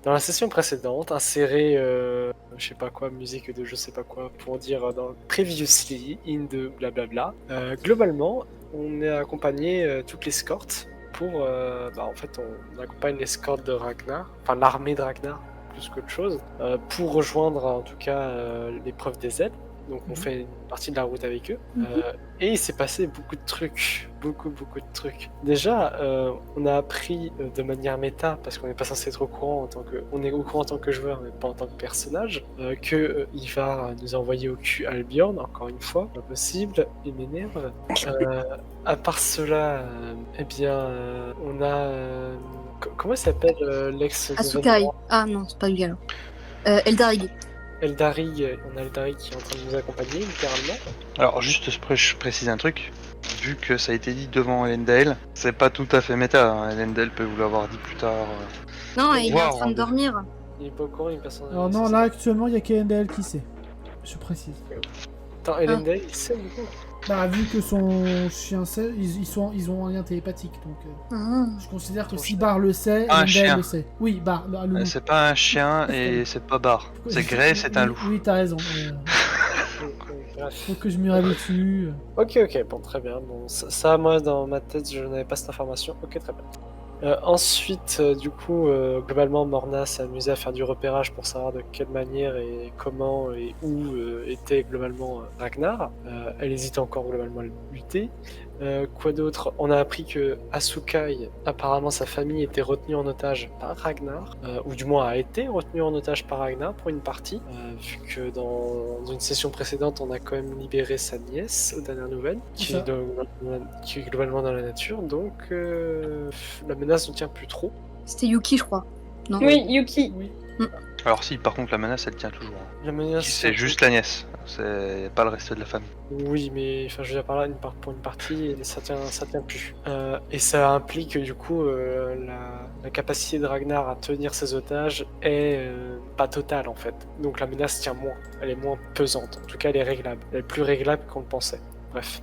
Dans la session précédente, inséré, je sais pas quoi, musique de je sais pas quoi, pour dire dans Previously in de blablabla. Globalement, on est accompagné toute l'escorte pour. En fait, on accompagne l'escorte de Ragnar, enfin l'armée de Ragnar, plus qu'autre chose, pour rejoindre en tout cas l'épreuve des ailes. Donc on fait une partie de la route avec eux. Et il s'est passé beaucoup de trucs. Beaucoup de trucs. Déjà, on a appris de manière méta, parce qu'on n'est pas censé être au courant en tant que. On est au courant en tant que joueur, mais pas en tant que personnage, que il va nous envoyer au cul Albion, encore une fois. Pas possible, il m'énerve. À part cela, on a. Comment il s'appelle l'ex de Asukai. Ah non, c'est pas lui alors. Eldarig. Eldarig, on a Eldarig qui est en train de nous accompagner, littéralement. Alors, juste je précise un truc. Vu que ça a été dit devant Elendale, c'est pas tout à fait méta. Hein. Elendale peut vous l'avoir dit plus tard. Non, il est en train de dormir. Il est pas au courant, il est personne. Alors non, là actuellement il y a qu'Endel qui sait. Je précise. Attends, Elendale, il sait du coup. Bah vu que son chien sait, ils ont un lien télépathique, donc je considère que si Bar le sait, Endel le sait. Oui, Bar, le loup. C'est pas un chien et c'est pas Bar. C'est Grey, c'est un loup. Oui, t'as raison. Faut que je m'y réhabitue. Ok, bon, très bien. Bon, ça, moi, dans ma tête, je n'avais pas cette information. Ok, très bien. Ensuite, du coup, globalement, Morna s'est amusée à faire du repérage pour savoir de quelle manière et comment et où était globalement Ragnar. Elle hésite encore globalement à lutter. Quoi d'autre? On a appris que Asukai, apparemment sa famille était retenue en otage par Ragnar, ou du moins a été retenue en otage par Ragnar pour une partie, vu que dans une session précédente on a quand même libéré sa nièce aux dernières nouvelles, qui est globalement dans la nature, donc la menace ne tient plus trop. C'était Yuki, je crois. Non. Oui, Yuki. Oui. Alors si, par contre la menace elle tient toujours. La menace. C'est juste la nièce, c'est pas le reste de la famille. Oui, mais enfin, je veux dire par là, pour une partie, et ça tient plus. Et ça implique du coup la capacité de Ragnar à tenir ses otages est pas totale en fait. Donc la menace tient moins, elle est moins pesante. En tout cas, elle est réglable. Elle est plus réglable qu'on le pensait. Bref.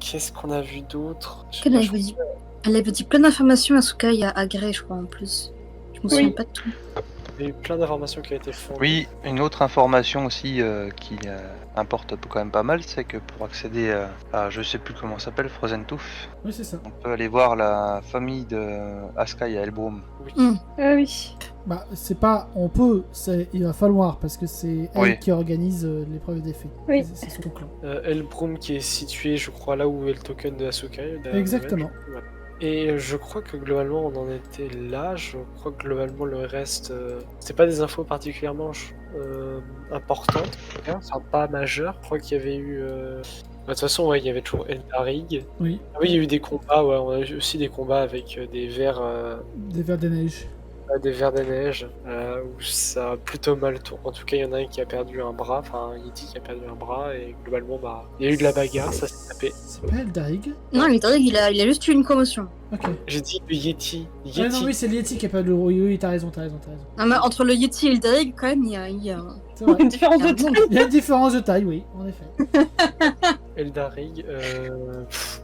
Qu'est-ce qu'on a vu d'autre? Elle avait dit plein d'informations à Sukai à Grey, je crois en plus. Je me souviens pas de tout. Il y a eu plein d'informations qui ont été fournies. Oui, une autre information aussi qui importe quand même pas mal, c'est que pour accéder à je sais plus comment ça s'appelle, Frozen Tooth, oui, c'est ça. on peut aller voir la famille de Asukai à Elbrum. Oui. Ah oui. Bah, c'est pas on peut, il va falloir, parce que c'est elle qui organise l'épreuve des faits. Oui. C'est son clan. Elbrum qui est situé, je crois, là où est le token de Asukai. Exactement. Voilà. Et je crois que globalement on en était là, je crois que globalement le reste, c'est pas des infos particulièrement importantes, enfin pas majeures, je crois qu'il y avait eu... De toute façon, ouais, il y avait toujours Eldarig. Oui. Ah oui, il y a eu des combats, ouais, on a eu aussi des combats avec des vers... Des vers des neiges. Des vers des neiges, où ça a plutôt mal tourné. En tout cas, il y en a un qui a perdu un bras, enfin un Yeti qui a perdu un bras, et globalement, il y a eu de la bagarre, ça s'est tapé. C'est pas Eldarig? Non, Eldarig, il a juste eu une commotion. Ok. J'ai dit le Yeti. Ah non, oui, c'est le Yeti qui a perdu le... Oui, t'as raison. Non, mais entre le Yeti et Eldarig, quand même, il y a... C'est vrai. Une différence de taille. Il y a une différence de taille, oui, en effet. Eldarig,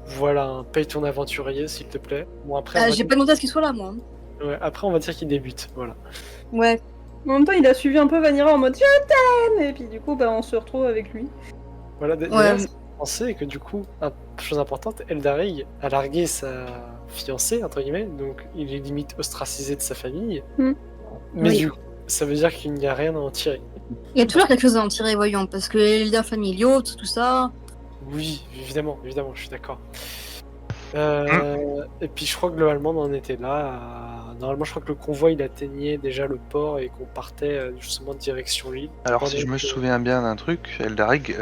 voilà, paye ton aventurier, s'il te plaît. Bon, après, j'ai pas demandé à ce qu'il soit là, moi. Ouais, après, on va dire qu'il débute, voilà. Ouais. En même temps, il a suivi un peu Vanira en mode je t'aime, et puis du coup, on se retrouve avec lui. Voilà, d'ailleurs, penser que du coup, chose importante, Eldarig a largué sa fiancée, entre guillemets, donc il est limite ostracisé de sa famille. Mais du coup, ça veut dire qu'il n'y a rien à en tirer. Il y a toujours quelque chose à en tirer, voyons, parce que les liens familiaux, tout ça... Oui, évidemment, je suis d'accord. Et puis je crois que globalement on en était là. Normalement, je crois que le convoi il atteignait déjà le port et qu'on partait justement direction l'île. Alors, si je me souviens bien d'un truc, Eldarig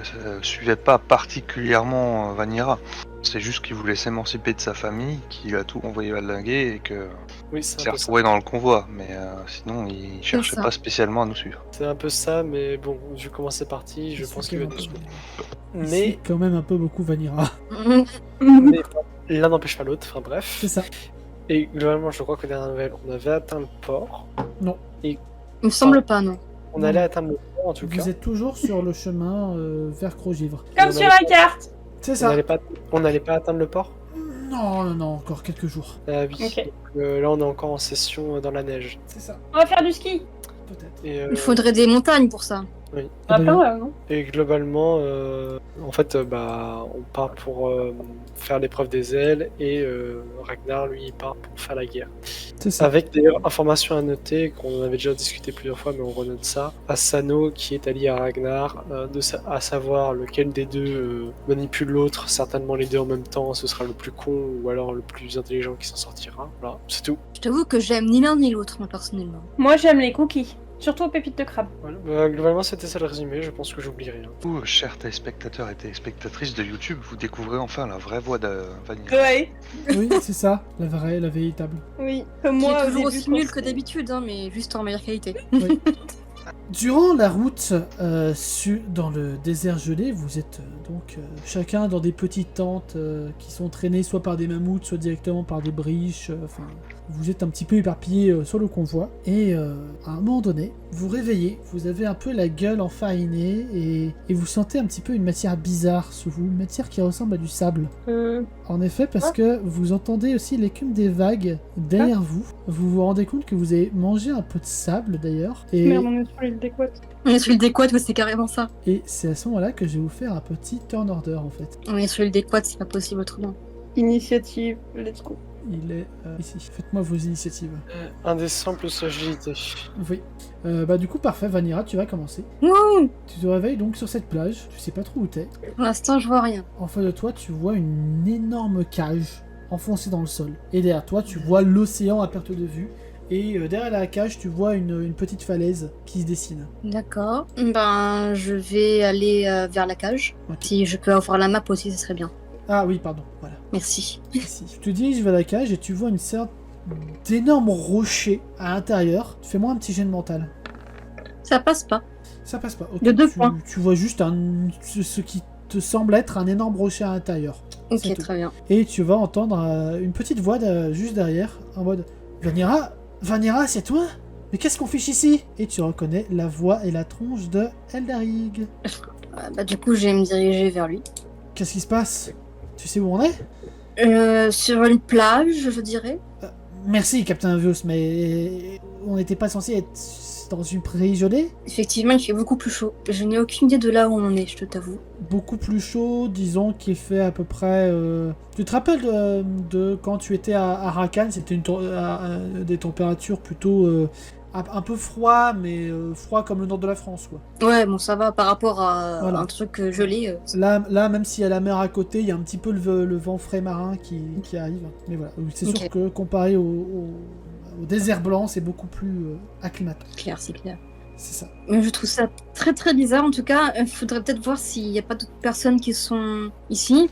suivait pas particulièrement Vanira. C'est juste qu'il voulait s'émanciper de sa famille, qu'il a tout envoyé valinguer et que s'est retrouvé dans le convoi. Mais sinon, il cherchait pas spécialement à nous suivre. C'est un peu ça, mais bon, vu comment c'est parti, je pense qu'il va nous suivre. Mais quand même un peu beaucoup Vanira. Mais l'un n'empêche pas l'autre, enfin bref. C'est ça. Et globalement, je crois que dernière nouvelle, on avait atteint le port. Non. Il me semble pas, non. On allait atteindre le port en tout cas. Vous êtes toujours sur le chemin vers Crogivre. Comme sur la carte. C'est ça. On n'allait pas atteindre le port? Non, encore quelques jours. Ah oui. Ok. Donc, là, on est encore en session dans la neige. C'est ça, On va faire du ski. peut-être. Et, Il faudrait des montagnes pour ça. oui. Ah, bah, pas oui. mal, non? Et globalement, en fait, on part pour faire l'épreuve des ailes et Ragnar, lui, il part pour faire la guerre. C'est ça. Avec des informations à noter qu'on avait déjà discuté plusieurs fois, mais on renote ça. Asano, qui est allié à Ragnar, à savoir lequel des deux manipule l'autre, certainement les deux en même temps, ce sera le plus con ou alors le plus intelligent qui s'en sortira. Voilà, c'est tout. Je t'avoue que j'aime ni l'un ni l'autre, moi, personnellement. Moi, j'aime les cookies. Surtout aux pépites de crabe. Voilà. Globalement, c'était ça le résumé, je pense que j'oublie rien. Vous, chers téléspectateurs et téléspectatrices de YouTube, vous découvrez enfin la vraie voix de Vanilla. Ouais. Oui, c'est ça, la vraie, la véritable. Oui. Comme Qui moi, est au toujours début, aussi nul quand que d'habitude, hein, mais juste en meilleure qualité. Oui. Durant la route dans le désert gelé, vous êtes donc chacun dans des petites tentes qui sont traînées soit par des mammouths, soit directement par des briches. Enfin, vous êtes un petit peu éparpillés sur le convoi. Et à un moment donné, vous réveillez, vous avez un peu la gueule enfarinée et vous sentez un petit peu une matière bizarre sous vous, une matière qui ressemble à du sable. En effet, parce que vous entendez aussi l'écume des vagues derrière vous. Vous vous rendez compte que vous avez mangé un peu de sable d'ailleurs. Et... Merde, on est sur l'île des couettes. On est sur l'île des Quads, c'est carrément ça. Et c'est à ce moment-là que je vais vous faire un petit turn order en fait. On est sur l'île des Quads, c'est pas possible autrement. Initiative, let's go. Il est ici. Faites-moi vos initiatives. Indécent plus agilité. Oui. Du coup, parfait. Vanira, tu vas commencer. Wouh! Tu te réveilles donc sur cette plage. Tu sais pas trop où t'es. Pour l'instant, je vois rien. En face de toi, tu vois une énorme cage enfoncée dans le sol. Et derrière toi, tu vois l'océan à perte de vue. Et derrière la cage, tu vois une petite falaise qui se dessine. D'accord. Ben, je vais aller vers la cage. Ok. Si je peux avoir la map aussi, ce serait bien. Ah oui, pardon. Voilà. Merci. Ici. Tu te diriges vers la cage et tu vois une sorte d'énorme rocher à l'intérieur. Fais-moi un petit jet de mental. Ça passe pas. Ça passe pas. Ok, De 2 points. Tu vois juste ce qui te semble être un énorme rocher à l'intérieur. C'est Ok, tout. très bien. Et tu vas entendre une petite voix juste derrière, en mode Vanira, c'est toi? Mais qu'est-ce qu'on fiche ici? Et tu reconnais la voix et la tronche de Eldarig. Du coup, je vais me diriger vers lui. Qu'est-ce qui se passe? Tu sais où on est? Sur une plage, je dirais. Merci, Captain Obvious, mais on n'était pas censé être dans une prairie gelée? Effectivement, il fait beaucoup plus chaud. Je n'ai aucune idée de là où on est, je t'avoue. Beaucoup plus chaud, disons qu'il fait à peu près... Tu te rappelles de quand tu étais à Rakan, c'était des températures plutôt un peu froid, mais froid comme le nord de la France, quoi. Ouais, bon, ça va par rapport à Voilà. un truc gelé. Là, même s'il y a la mer à côté, il y a un petit peu le vent frais marin qui arrive. Mais voilà, c'est sûr Ok. que comparé au désert blanc, c'est beaucoup plus acclimatant. Clair, c'est clair. C'est ça. Mais je trouve ça très très bizarre. En tout cas, il faudrait peut-être voir s'il n'y a pas d'autres personnes qui sont ici.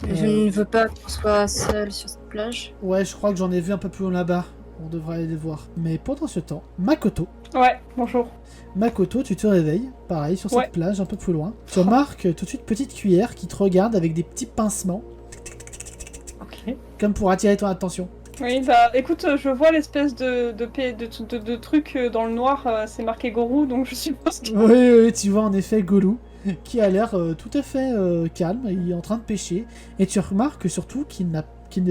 Je ne veux pas qu'on soit seul sur cette plage. Ouais, je crois que j'en ai vu un peu plus loin là-bas. On devrait aller les voir. Mais pendant ce temps, Makoto. Ouais, bonjour. Makoto, tu te réveilles, pareil, sur cette Ouais. plage un peu plus loin. Tu remarques tout de suite petite cuillère qui te regarde avec des petits pincements, Ok. comme pour attirer ton attention. Oui, bah écoute, je vois l'espèce de truc dans le noir, c'est marqué Gorou, donc je suppose que... Oui, tu vois en effet Golou, qui a l'air tout à fait calme, il est en train de pêcher, et tu remarques surtout qu'il n'est pas qu'il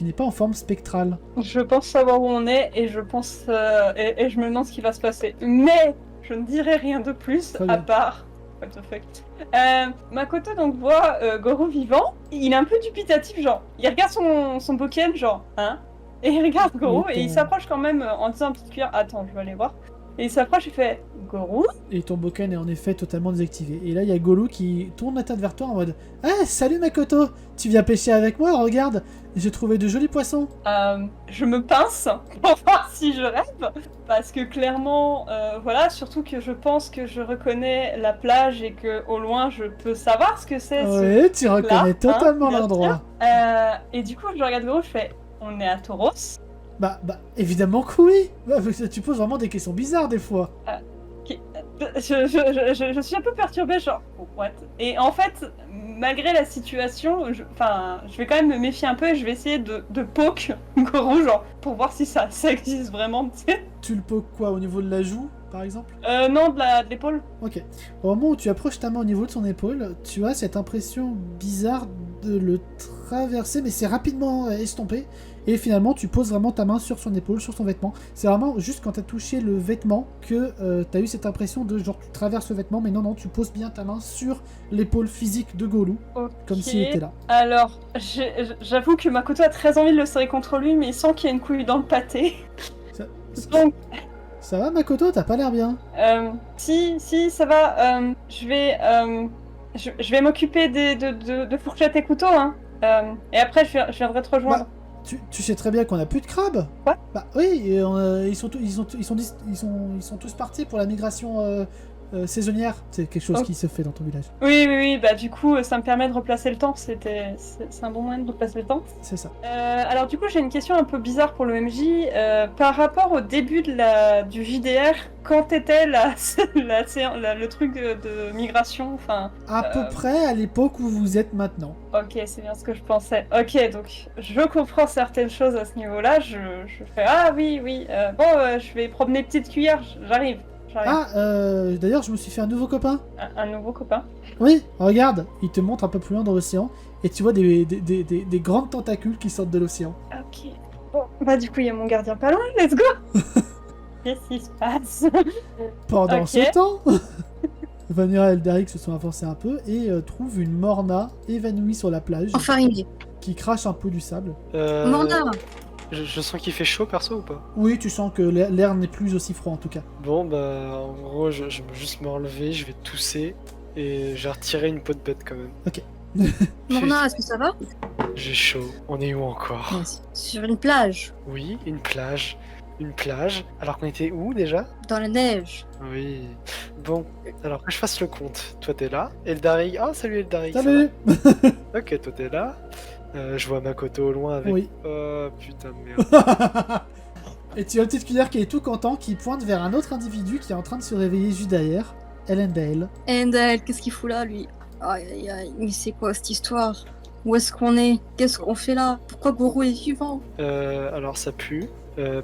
n'est pas en forme spectrale. Je pense savoir où on est et je pense et je me demande ce qui va se passer. Mais je ne dirai rien de plus Très à bien. part. What the fuck. Makoto donc voit Gorou vivant. Il est un peu dubitatif, genre. Il regarde son Pokémon, genre, hein. Et il regarde Gorou Mais et il ton- s'approche quand même en disant à petite cuillère. Attends, je vais aller voir. Et il s'approche et fait Gorou. Et ton Boken est en effet totalement désactivé. Et là, il y a Golou qui tourne la tête vers toi en mode « Ah, salut Makoto, tu viens pêcher avec moi, regarde, j'ai trouvé de jolis poissons. Je me pince pour voir si je rêve, parce que clairement, voilà, surtout que je pense que je reconnais la plage et que au loin je peux savoir ce que c'est. » Oui, tu reconnais totalement bien l'endroit. Et du coup, je regarde Gorou, je fais on est à Tauros. Bah, évidemment que oui. Bah, tu poses vraiment des questions bizarres des fois. Je suis un peu perturbée, genre what. Et en fait, malgré la situation, je vais quand même me méfier un peu et je vais essayer de poke Gorou, genre, pour voir si ça existe vraiment, tu sais. Tu le pokes quoi, au niveau de la joue, par exemple? Non, de l'épaule. Ok. Au moment où tu approches ta main au niveau de son épaule, tu as cette impression bizarre de le traverser, mais c'est rapidement estompé. Et finalement, tu poses vraiment ta main sur son épaule, sur son vêtement. C'est vraiment juste quand tu as touché le vêtement que tu as eu cette impression de genre tu traverses le vêtement, mais non, tu poses bien ta main sur l'épaule physique de Golou, comme s'il était là. Alors, j'avoue que Makoto a très envie de le serrer contre lui, mais il sent qu'il y a une couille dans le pâté. Donc... Ça va, Makoto? T'as pas l'air bien. Si, ça va. Je vais m'occuper de fourchettes et couteaux, hein. Et après, je viendrai te rejoindre. Bah, tu sais très bien qu'on a plus de crabes. Quoi? Bah oui, ils sont tous partis pour la migration saisonnière. C'est quelque chose qui se fait dans ton village. Oui, bah du coup, ça me permet de replacer le temps. C'est un bon moyen de replacer le temps. C'est ça. Alors du coup, j'ai une question un peu bizarre pour le MJ. Par rapport au début du JDR, quand était le truc de migration, enfin... À peu près à l'époque où vous êtes maintenant. Ok, c'est bien ce que je pensais. Ok, donc je comprends certaines choses à ce niveau-là. Je fais ah oui. Je vais promener petite cuillère. J'arrive. D'ailleurs, je me suis fait un nouveau copain. Un nouveau copain? Oui, regarde, il te montre un peu plus loin dans l'océan et tu vois des grandes tentacules qui sortent de l'océan. Ok. Bon, bah du coup, il y a mon gardien pas loin. Let's go. Qu'est-ce qui se passe? Pendant ce temps, Vanira et Eldarik se sont avancés un peu et trouvent une Morna évanouie sur la plage. Enfaringué. Qui crache un peu du sable. Morna. Je sens qu'il fait chaud perso ou pas? Oui, tu sens que l'air n'est plus aussi froid en tout cas. Bon bah en gros je vais juste me relever, je vais tousser et j'ai retiré une peau de bête quand même. Ok. Morna, est-ce que ça va? J'ai chaud. On est où encore? Sur une plage. Oui, une plage. Une plage. Alors qu'on était où déjà? Dans la neige. Oui. Bon, alors que je fasse le compte. Toi t'es là. Eldarik. Oh salut Eldarik. Salut. Ok, toi t'es là. Je vois Makoto au loin avec... Oui. Oh putain de merde. Et tu as une petite cuillère qui est tout content, qui pointe vers un autre individu qui est en train de se réveiller juste derrière, Elendale. Elendale, qu'est-ce qu'il fout là, lui? Aïe, mais c'est quoi cette histoire? Où est-ce qu'on est? Qu'est-ce qu'on fait là? Pourquoi Goro est vivant? Alors ça pue.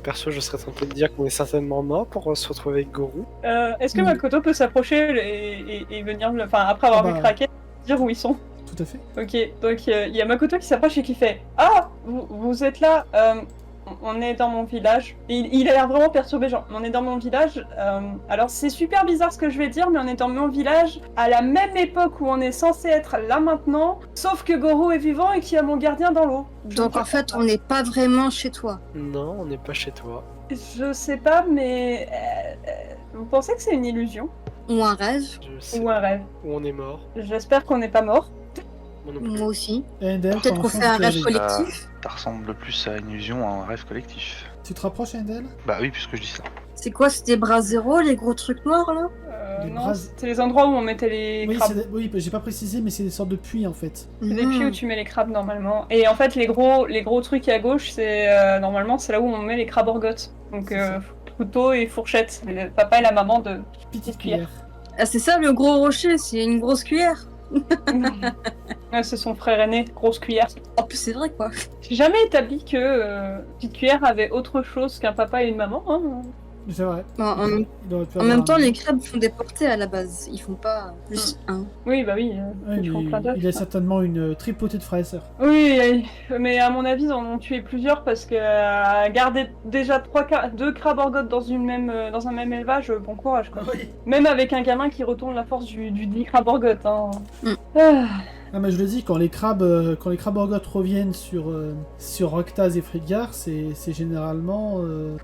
Perso, je serais tenté de dire qu'on est certainement mort pour se retrouver avec Goro. Est-ce que Makoto peut s'approcher et venir, après avoir vu Kraken, dire où ils sont? Tout à fait. Ok, donc il y a Makoto qui s'approche et qui fait ah, vous êtes là, on est dans mon village. Et il a l'air vraiment perturbé, genre on est dans mon village. Alors c'est super bizarre ce que je vais dire, mais on est dans mon village à la même époque où on est censé être là maintenant, sauf que Goro est vivant et qu'il y a mon gardien dans l'eau. Donc en fait, on n'est pas vraiment chez toi. Non, on n'est pas chez toi. Je sais pas, mais vous pensez que c'est une illusion? Ou un rêve? Ou un rêve? Ou on est mort? J'espère qu'on n'est pas mort. Moi aussi. Ender, peut-être qu'on fait un rêve collectif. Ça ressemble plus à une illusion, à un rêve collectif. Tu te rapproches, Ender? Bah oui, puisque je dis ça. C'est quoi, c'était bras zéro, les gros trucs noirs là? Non, c'est les endroits où on mettait les crabes. Oui, j'ai pas précisé, mais c'est des sortes de puits en fait. C'est des puits où tu mets les crabes normalement. Et en fait, les gros trucs à gauche, c'est normalement c'est là où on met les crabes orgotes. Donc couteau et fourchette. Le papa et la maman de petite cuillère. Ah, c'est ça le gros rocher, c'est une grosse cuillère. Ouais, c'est son frère aîné, grosse cuillère. En plus, c'est vrai quoi. J'ai jamais établi que petite cuillère avait autre chose qu'un papa et une maman. Hein. C'est vrai. En même temps, les crabes font des portées à la base. Ils font pas plus un. Oui, bah oui. Ils font plein d'œufs. Il a certainement une tripotée de frères et sœurs. Oui, mais à mon avis, ils en ont tué plusieurs parce que garder déjà 2 crabes orgotes dans un même élevage, bon courage quoi. Oui. Même avec un gamin qui retourne la force du 10 crabes orgotes. Hein. Non mais je le dis, quand les crabes orgotes reviennent sur Roctaz et Fridgar, c'est généralement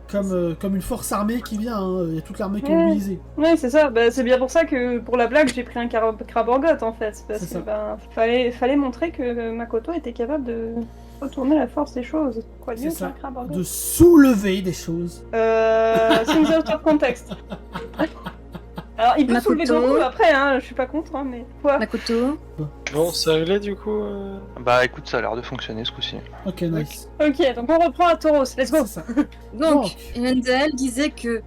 comme une force armée qui vient, hein. Il y a toute l'armée qui est mobilisée. Ouais, c'est ça, c'est bien pour ça que pour la blague j'ai pris un crabe orgote en fait, parce que fallait montrer que Makoto était capable de retourner la force des choses. Quoi de mieux qu'un crabe orgote? De soulever des choses. Things out of context. Alors, il peut soulever Goku après, hein, je suis pas contre, hein, mais... Quoi? Makoto. Bon, c'est réglé du coup Bah écoute, ça a l'air de fonctionner ce coup-ci. Ok, nice. Ok, donc on reprend à Tauros, let's go. Donc, Elendale disait que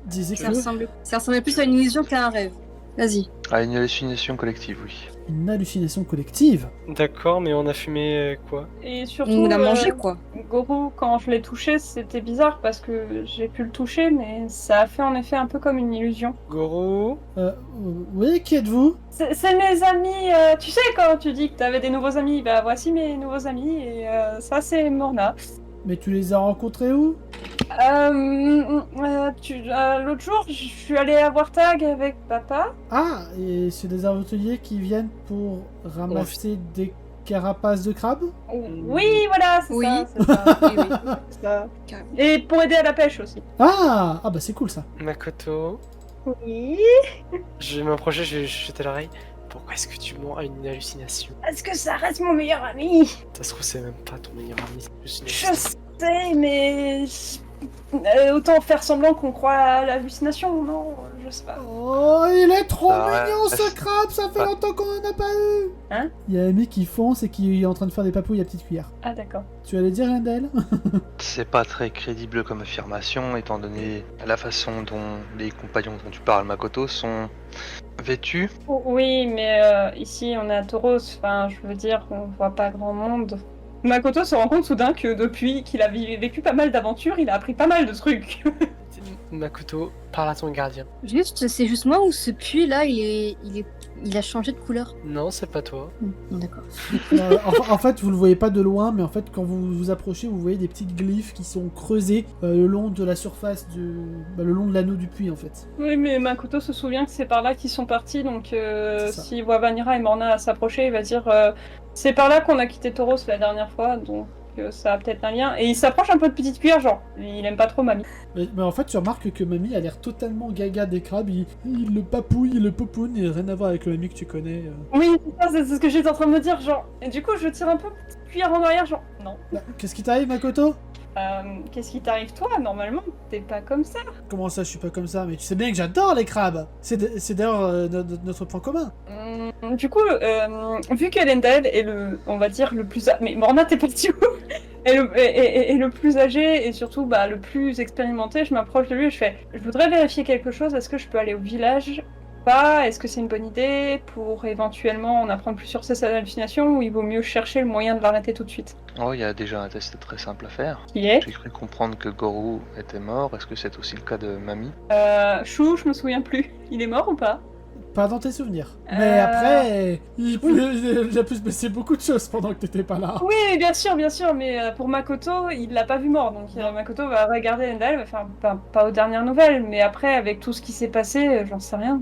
ça ressemblait plus à une illusion qu'à un rêve. Vas-y. À une hallucination collective, oui. une hallucination collective. D'accord, mais on a fumé quoi? Et surtout, On a mangé, quoi. Goro, quand je l'ai touché, c'était bizarre parce que j'ai pu le toucher, mais ça a fait en effet un peu comme une illusion. Goro? Oui, qui êtes-vous? C'est mes amis, tu sais quand tu dis que t'avais des nouveaux amis, bah voici mes nouveaux amis, et ça c'est Morna. Mais tu les as rencontrés où? L'autre jour, je suis allée à Wartag avec papa. Ah, et c'est des aventuriers qui viennent pour ramasser des carapaces de crabes? Oui, voilà, c'est Oui. ça, c'est ça. Oui, oui. C'est ça. Carrément. Et pour aider à la pêche aussi. Ah, bah c'est cool ça. Makoto? Oui. Je vais m'approcher, je vais jeter l'oreille. Pourquoi est-ce que tu mens à une hallucination? Est-ce que ça reste mon meilleur ami? Ça se trouve, c'est même pas ton meilleur ami, c'est juste une Je hallucination. sais, mais... autant faire semblant qu'on croit à l'hallucination, non? Je sais pas. Oh, il est trop Ça mignon ce reste crabe, ça fait pas- longtemps qu'on en a pas eu. Hein? Il y a Amy qui fonce et qui est en train de faire des papouilles à petite cuillère. Ah d'accord. Tu allais dire Randall? C'est pas très crédible comme affirmation, étant donné la façon dont les compagnons dont tu parles, Makoto, sont vêtus. Oui, mais ici on est à Tauros, enfin je veux dire, on voit pas grand monde. Makoto se rend compte soudain que depuis qu'il a vécu pas mal d'aventures, il a appris pas mal de trucs. Makoto, parle à ton gardien. Juste, c'est juste moi ou ce puits-là, il a changé de couleur? Non, c'est pas toi. D'accord. En fait, vous le voyez pas de loin, mais en fait, quand vous vous approchez, vous voyez des petites glyphes qui sont creusées le long de la surface le long de l'anneau du puits, en fait. Oui, mais Makoto se souvient que c'est par là qu'ils sont partis, donc C'est ça. s'il voit Vanira et Morna s'approcher, il va dire c'est par là qu'on a quitté Tauros la dernière fois, donc ça a peut-être un lien. Et il s'approche un peu de petite cuillère, genre, il aime pas trop Mamie. Mais en fait, tu remarques que Mamie a l'air totalement gaga des crabes. Il le papouille, il le popoune, et rien à voir avec le Mamie que tu connais. Oui, c'est ce que j'étais en train de me dire, genre. Et du coup, je tire un peu petite cuillère en arrière, genre, non. Bah, qu'est-ce qui t'arrive, Makoto? Qu'est-ce qui t'arrive toi? Normalement, t'es pas comme ça. Comment ça, je suis pas comme ça? Mais tu sais bien que j'adore les crabes. C'est d'ailleurs notre point commun. Du coup, vu qu'Elendel est on va dire, le plus... Mais Morna, t'es parti où? est le plus âgé et surtout le plus expérimenté, je m'approche de lui et je fais « Je voudrais vérifier quelque chose, est-ce que je peux aller au village ? Pas, est-ce que c'est une bonne idée pour éventuellement en apprendre plus sur ses hallucinations ou il vaut mieux chercher le moyen de l'arrêter tout de suite ?» Oh, il y a déjà un test très simple à faire. Qui est J'ai cru comprendre que Goro était mort. Est-ce que c'est aussi le cas de Mamie? Chou, je me souviens plus. Il est mort ou pas? Pas dans tes souvenirs. Mais après, il a pu se passer beaucoup de choses pendant que t'étais pas là. Oui, bien sûr, mais pour Makoto, il l'a pas vu mort, donc Makoto va regarder Elendel, va faire pas aux dernières nouvelles, mais après, avec tout ce qui s'est passé, j'en sais rien.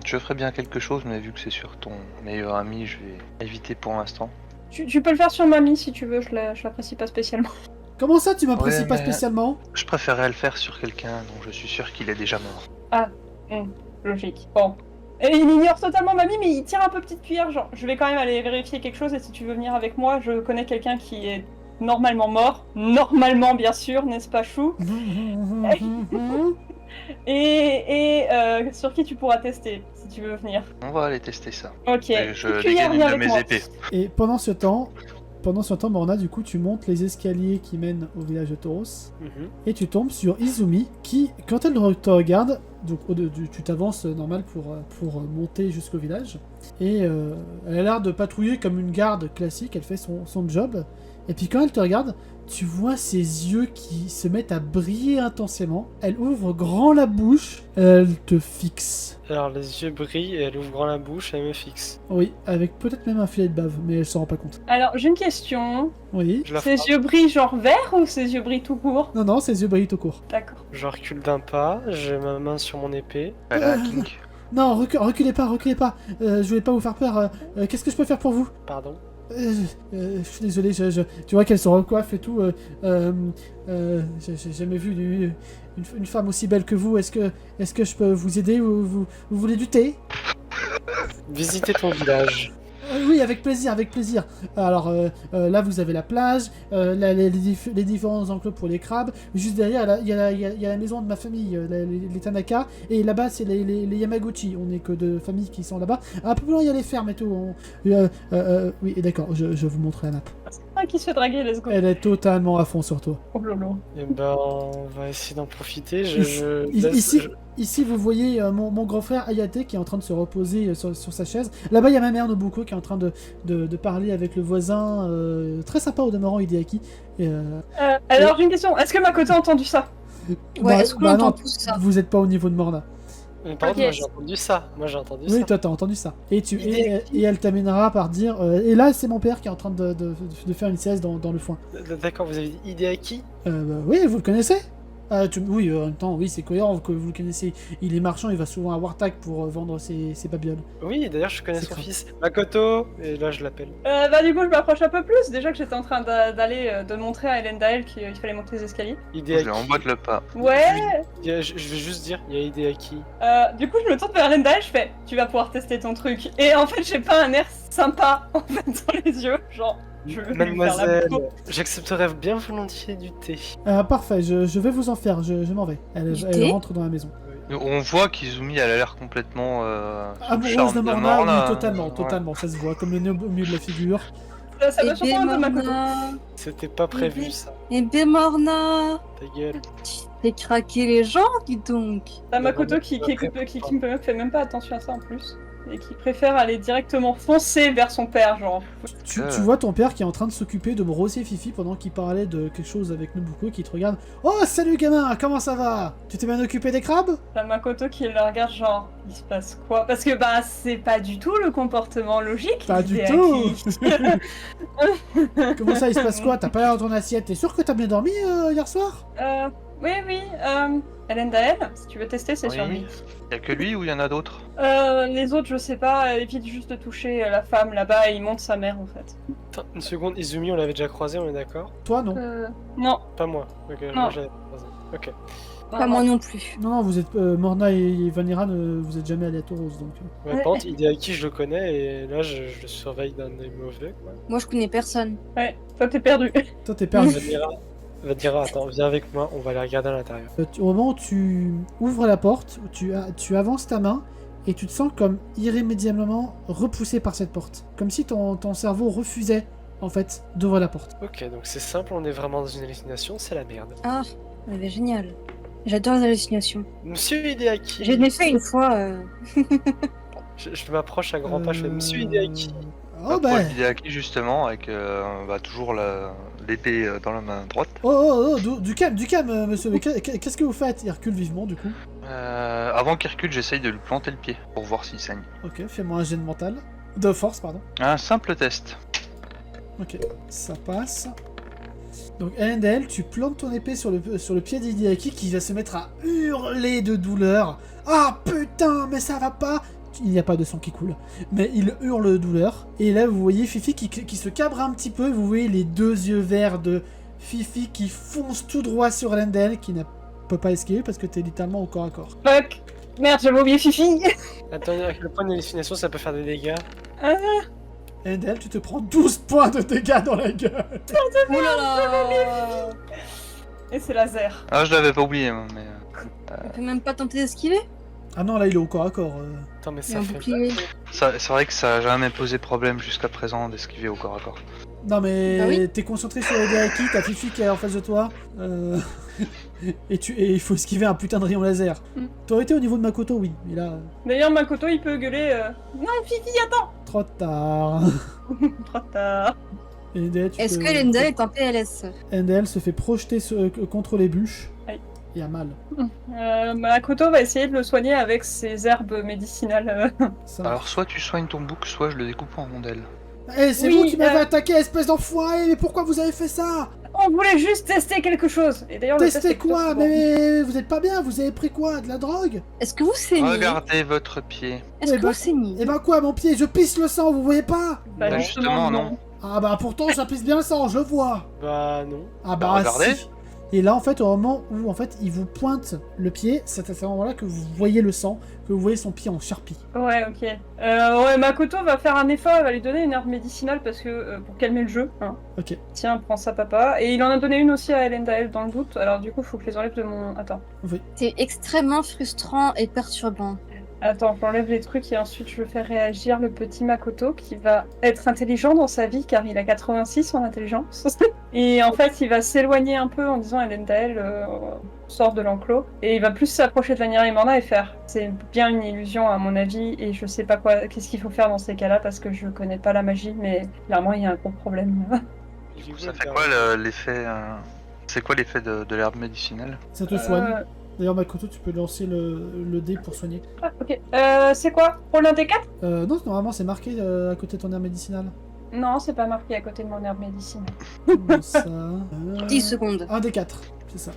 Je ferais bien quelque chose, mais vu que c'est sur ton meilleur ami, je vais éviter pour l'instant. Tu peux le faire sur Mamie si tu veux, je l'apprécie pas spécialement. Comment ça, tu m'apprécies Ouais, pas mais- spécialement? Je préférerais le faire sur quelqu'un dont je suis sûr qu'il est déjà mort. Logique. Bon. Et il ignore totalement Mamie, mais il tire un peu petite cuillère, genre, je vais quand même aller vérifier quelque chose, et si tu veux venir avec moi, je connais quelqu'un qui est normalement mort. Normalement, bien sûr, n'est-ce pas, Chou? Et sur qui tu pourras tester, si tu veux venir. On va aller tester ça. Ok, Et je petite cuillère, dégaine une viens de avec mes moi. épées. Et pendant ce temps, Morna, du coup, tu montes les escaliers qui mènent au village de Tauros. Et tu tombes sur Izumi qui, quand elle te regarde, donc tu t'avances normal pour monter jusqu'au village. Et elle a l'air de patrouiller comme une garde classique, elle fait son job. Et puis quand elle te regarde, tu vois ses yeux qui se mettent à briller intensément. Elle ouvre grand la bouche, elle te fixe. Alors les yeux brillent et elle ouvre grand la bouche, elle me fixe. Oui, avec peut-être même un filet de bave, mais elle s'en rend pas compte. Alors, j'ai une question. Oui. Je la Ses frappe. yeux brillent genre vert ou ses yeux brillent tout court? Non, ses yeux brillent tout court. D'accord. Je recule d'un pas, j'ai ma main sur mon épée. Elle a un kink. Non, reculez pas. Je voulais pas vous faire peur. Qu'est-ce que je peux faire pour vous? Pardon. Je suis désolé, tu vois qu'elle se recoiffe et tout. J'ai jamais vu une femme aussi belle que vous. Est-ce que je peux vous aider ou vous voulez du thé? Visiter ton village. Oui, avec plaisir. Alors là, vous avez la plage, les différents enclos pour les crabes. Juste derrière, il y a la maison de ma famille, les Tanaka. Et là-bas, c'est les Yamaguchi. On n'est que deux familles qui sont là-bas. Un peu plus loin, il y a les fermes et tout. Oui, d'accord, je vous montre la map. Ah, qui se fait draguer, let's go. Elle est totalement à fond sur toi. Oh lolo. Et ben, on va essayer d'en profiter. Ici, vous voyez mon grand frère Ayate qui est en train de se reposer sur sa chaise. Là-bas, il y a ma mère Nobuko qui est en train de parler avec le voisin, très sympa au demeurant, Hideaki. Alors, j'ai une question. Est-ce que Makoto a entendu ça? Ouais, est-ce qu'on entend non, tous ça? vous êtes pas au niveau de Morna. Par contre, Ok. moi j'ai entendu ça. Oui, toi, t'as entendu ça. Et elle t'amènera par dire... et là, c'est mon père qui est en train de faire une sieste dans le foin. D'accord, vous avez dit Hideaki? Oui, vous le connaissez? Oui, en même temps, oui, c'est cohérent que vous le connaissez. Il est marchand, il va souvent à Wartag pour vendre ses babioles. Oui, d'ailleurs, je connais C'est son grave. fils. Makoto! Et là, je l'appelle. Bah, du coup, je m'approche un peu plus. Déjà que j'étais en train de montrer à Elendil qu'il fallait monter les escaliers. Je Hideaki. lui emboîte le pas. Ouais. Je vais juste dire, il y a Hideaki. Du coup, je me tourne vers Elendil, je fais, tu vas pouvoir tester ton truc. Et en fait, j'ai pas un air sympa en fait dans les yeux, genre. Je veux lui faire la Mademoiselle, peau. j'accepterais bien volontiers du thé. Parfait, je vais vous en faire, je m'en vais. Elle thé rentre dans la maison. On voit qu'Izumi elle a l'air complètement sous le Amoureuse charme de de Morna, Morna. oui, totalement, Ouais. totalement, ça se voit, comme le nez au milieu de la figure. Ça me surprend un peu Makoto. C'était pas prévu ça. Et bien Morna, Ta gueule. tu fais craquer les gens, dis donc. T'as Makoto qui me fait même pas attention à ça en plus. Et qui préfère aller directement foncer vers son père, genre. Tu vois ton père qui est en train de s'occuper de brosser Fifi pendant qu'il parlait de quelque chose avec Nobuko qui te regarde. Oh, salut gamin, comment ça va? Tu t'es bien occupé des crabes? T'as Makoto qui le regarde, genre, il se passe quoi? Parce que, bah, c'est pas du tout le comportement logique. Pas du tout. Comment ça, il se passe quoi? T'as pas l'air dans ton assiette? T'es sûr que t'as bien dormi hier soir? Oui, Elendil, si tu veux tester, c'est sur lui. Y'a que lui ou il y en a d'autres? Les autres, je sais pas, évite juste de toucher la femme là-bas et il monte sa mère en fait. Attends, une seconde, Izumi, on l'avait déjà croisé, on est d'accord? Toi, non? Non. Pas moi. Ok, Non. moi j'avais croisé. Ok. Pas moi non plus. Non, vous êtes Morna et Vanira, vous êtes jamais allés à Tauros, donc. Ouais, par contre, Hideaki, je le connais et là, je le surveille d'un œil mauvais. Quoi. Moi je connais personne. Ouais, toi t'es perdu. Toi, t'es perdu. Vanira, attends, viens avec moi, on va aller regarder à l'intérieur. Au moment où tu ouvres la porte, où tu avances ta main et tu te sens comme irrémédiablement repoussé par cette porte. Comme si ton cerveau refusait, en fait, d'ouvrir la porte. Ok, donc c'est simple, on est vraiment dans une hallucination, c'est la merde. Ah, mais génial. J'adore les hallucinations. Monsieur Hideaki. J'en ai fait une fois. Je m'approche à grands pas, je fais Monsieur Hideaki. Oh bah... Hideaki justement, avec toujours l'épée dans la main droite. Oh, du calme, monsieur. Mais qu'est-ce que vous faites? Il recule vivement, du coup. Avant qu'il recule, j'essaye de lui planter le pied pour voir s'il saigne. Ok, fais-moi un jet de mental. De force, pardon. Un simple test. Ok, ça passe. Donc, Elendil, tu plantes ton épée sur le pied d'Hideaki qui va se mettre à hurler de douleur. Ah putain, mais ça va pas! Il n'y a pas de sang qui coule, mais il hurle de douleur. Et là, vous voyez Fifi qui se cabre un petit peu. Vous voyez les deux yeux verts de Fifi qui foncent tout droit sur Elendil, qui ne peut pas esquiver parce que t'es littéralement au corps à corps. Fuck. Merde, j'avais oublié Fifi. Attends, avec le point d'hallucination, ça peut faire des dégâts. Elendil, tu te prends 12 points de dégâts dans la gueule. Oh là là. Et c'est laser. Ah, je l'avais pas oublié, moi, mais... On peut même pas tenter d'esquiver? Ah non, là il est au corps à corps. Attends, mais Il y a ça un fait bouclier. C'est vrai que ça a jamais posé problème jusqu'à présent d'esquiver au corps à corps. Non mais Bah oui. t'es concentré sur Hideaki, t'as Fifi qui est en face de toi. Et il faut esquiver un putain de rayon laser. T'aurais été au niveau de Makoto, oui, mais là, D'ailleurs, Makoto il peut gueuler non, Fifi, attends. trop tard. Trop tard. Est-ce que Elendil est en PLS? Elendil se fait projeter contre les bûches. Aïe. Il a mal. Makoto va essayer de le soigner avec ses herbes médicinales. Ça... Alors soit tu soignes ton bouc, soit je le découpe en rondelles. Eh, c'est Oui, vous qui m'avez attaqué, espèce d'enfoiré. Mais pourquoi vous avez fait ça? On voulait juste tester quelque chose. Et d'ailleurs, le test Testez est plutôt quoi? souvent. Mais vous êtes pas bien, vous avez pris quoi? De la drogue? Est-ce que vous saignez? Regardez votre pied. Est-ce Eh que ben- vous saignez? Eh ben quoi, mon pied? Je pisse le sang, vous voyez pas? Bah, Bah, justement, non. Ah bah pourtant, ça pisse bien le sang, je le vois. Bah non. Ah Bah, bah regardez. si. Et là en fait au moment où en fait il vous pointe le pied, c'est à ce moment-là que vous voyez le sang, que vous voyez son pied en charpie. Ouais, ok. Ouais, Makoto va faire un effort, il va lui donner une herbe médicinale parce que pour calmer le jeu. Hein. Ok. Tiens, prends ça, papa. Et il en a donné une aussi à Elendil dans le doute. Alors du coup, faut que je les enlève de mon. Attends. C'est extrêmement frustrant et perturbant. Attends, j'enlève les trucs et ensuite je fais réagir le petit Makoto qui va être intelligent dans sa vie car il a 86 en intelligence. Et en fait, il va s'éloigner un peu en disant Elendel sort de l'enclos et il va plus s'approcher de Vanilla et Morna et faire c'est bien une illusion à mon avis et je sais pas qu'est-ce qu'il faut faire dans ces cas-là parce que je connais pas la magie mais clairement il y a un gros problème. Ça fait quoi l'effet C'est quoi l'effet de l'herbe médicinale? Ça te soigne. D'ailleurs, Makoto, tu peux lancer le dé pour soigner. Ah, ok. C'est quoi? Pour l'un des 4? Non, normalement, c'est marqué à côté de ton herbe médicinale. Non, c'est pas marqué à côté de mon herbe médicinale. Ça, 10 secondes. Un des 4, c'est ça.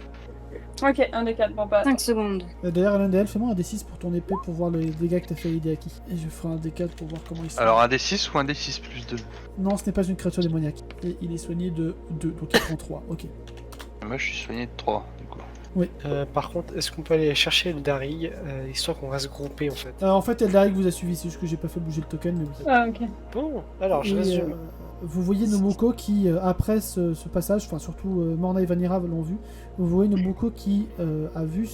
Ok, un des 4, bon bah... 5 secondes. D'ailleurs, LNDL, fais-moi un D6 pour ton épée pour voir les dégâts que t'as fait à Hideaki. Et je ferai un D4 pour voir comment il se Alors un D6 ou un D6 plus 2? Non, ce n'est pas une créature démoniaque. Et il est soigné de 2, donc il prend 3, ok. Moi je suis soigné de 3, du coup. Oui. Par contre, est-ce qu'on peut aller chercher Eldarig, histoire qu'on reste groupé en fait? En fait, Eldarig vous a suivi, c'est juste que j'ai pas fait bouger le token, mais oui. Ah, ok. Bon, alors je Et, résume. vous voyez Nomoko qui, après ce passage, enfin surtout Morna et Vanira l'ont vu, vous voyez Nomoko qui a vu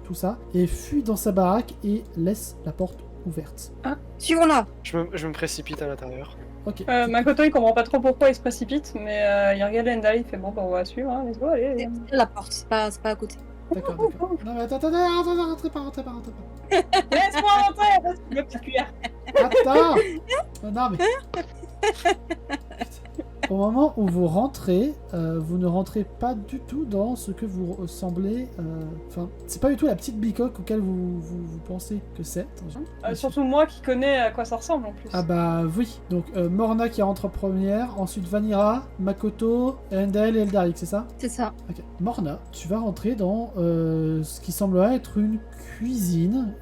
tout ça et fuit dans sa baraque et laisse la porte ouverte. Suivons-la. Je me précipite à l'intérieur. Ok. Makoto il comprend pas trop pourquoi il se précipite, mais il regarde Elendel, il fait bon bah on va suivre, hein, let's go, allez. C'est la porte, c'est pas à côté. D'accord, d'accord. Non mais attends, rentrez pas. Laisse-moi rentrer, le petit cuillère. Attends. Non mais... Au moment où vous rentrez, vous ne rentrez pas du tout dans ce que vous semblez... Enfin, c'est pas du tout la petite bicoque auquel vous pensez que c'est. Surtout moi qui connais à quoi ça ressemble en plus. Ah bah oui. Donc Morna qui rentre en première, ensuite Vanira, Makoto, Elendel et Eldarik, c'est ça? C'est ça. Ok. Morna, tu vas rentrer dans ce qui semblerait être une cuisine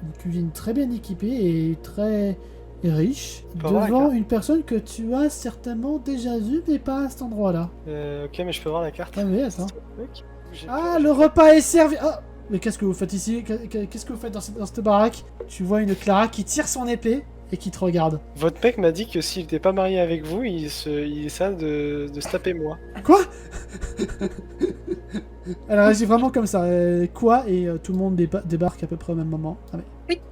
très bien équipée et très riche, Pas voir la devant carte. une personne que tu as certainement déjà vue, mais pas à cet endroit-là. Ok, mais je peux voir la carte. Ah oui, attends. Ok. J'ai Ah, peur, le j'ai peur. repas est servi. Ah, mais qu'est-ce que vous faites ici? Qu'est-ce que vous faites dans cette baraque? Tu vois une Clara qui tire son épée et qui te regarde. Votre mec m'a dit que s'il n'était pas marié avec vous, il essaie de se taper moi. Quoi? Elle réagit vraiment comme ça. Quoi? Et tout le monde débarque à peu près au même moment. Ah,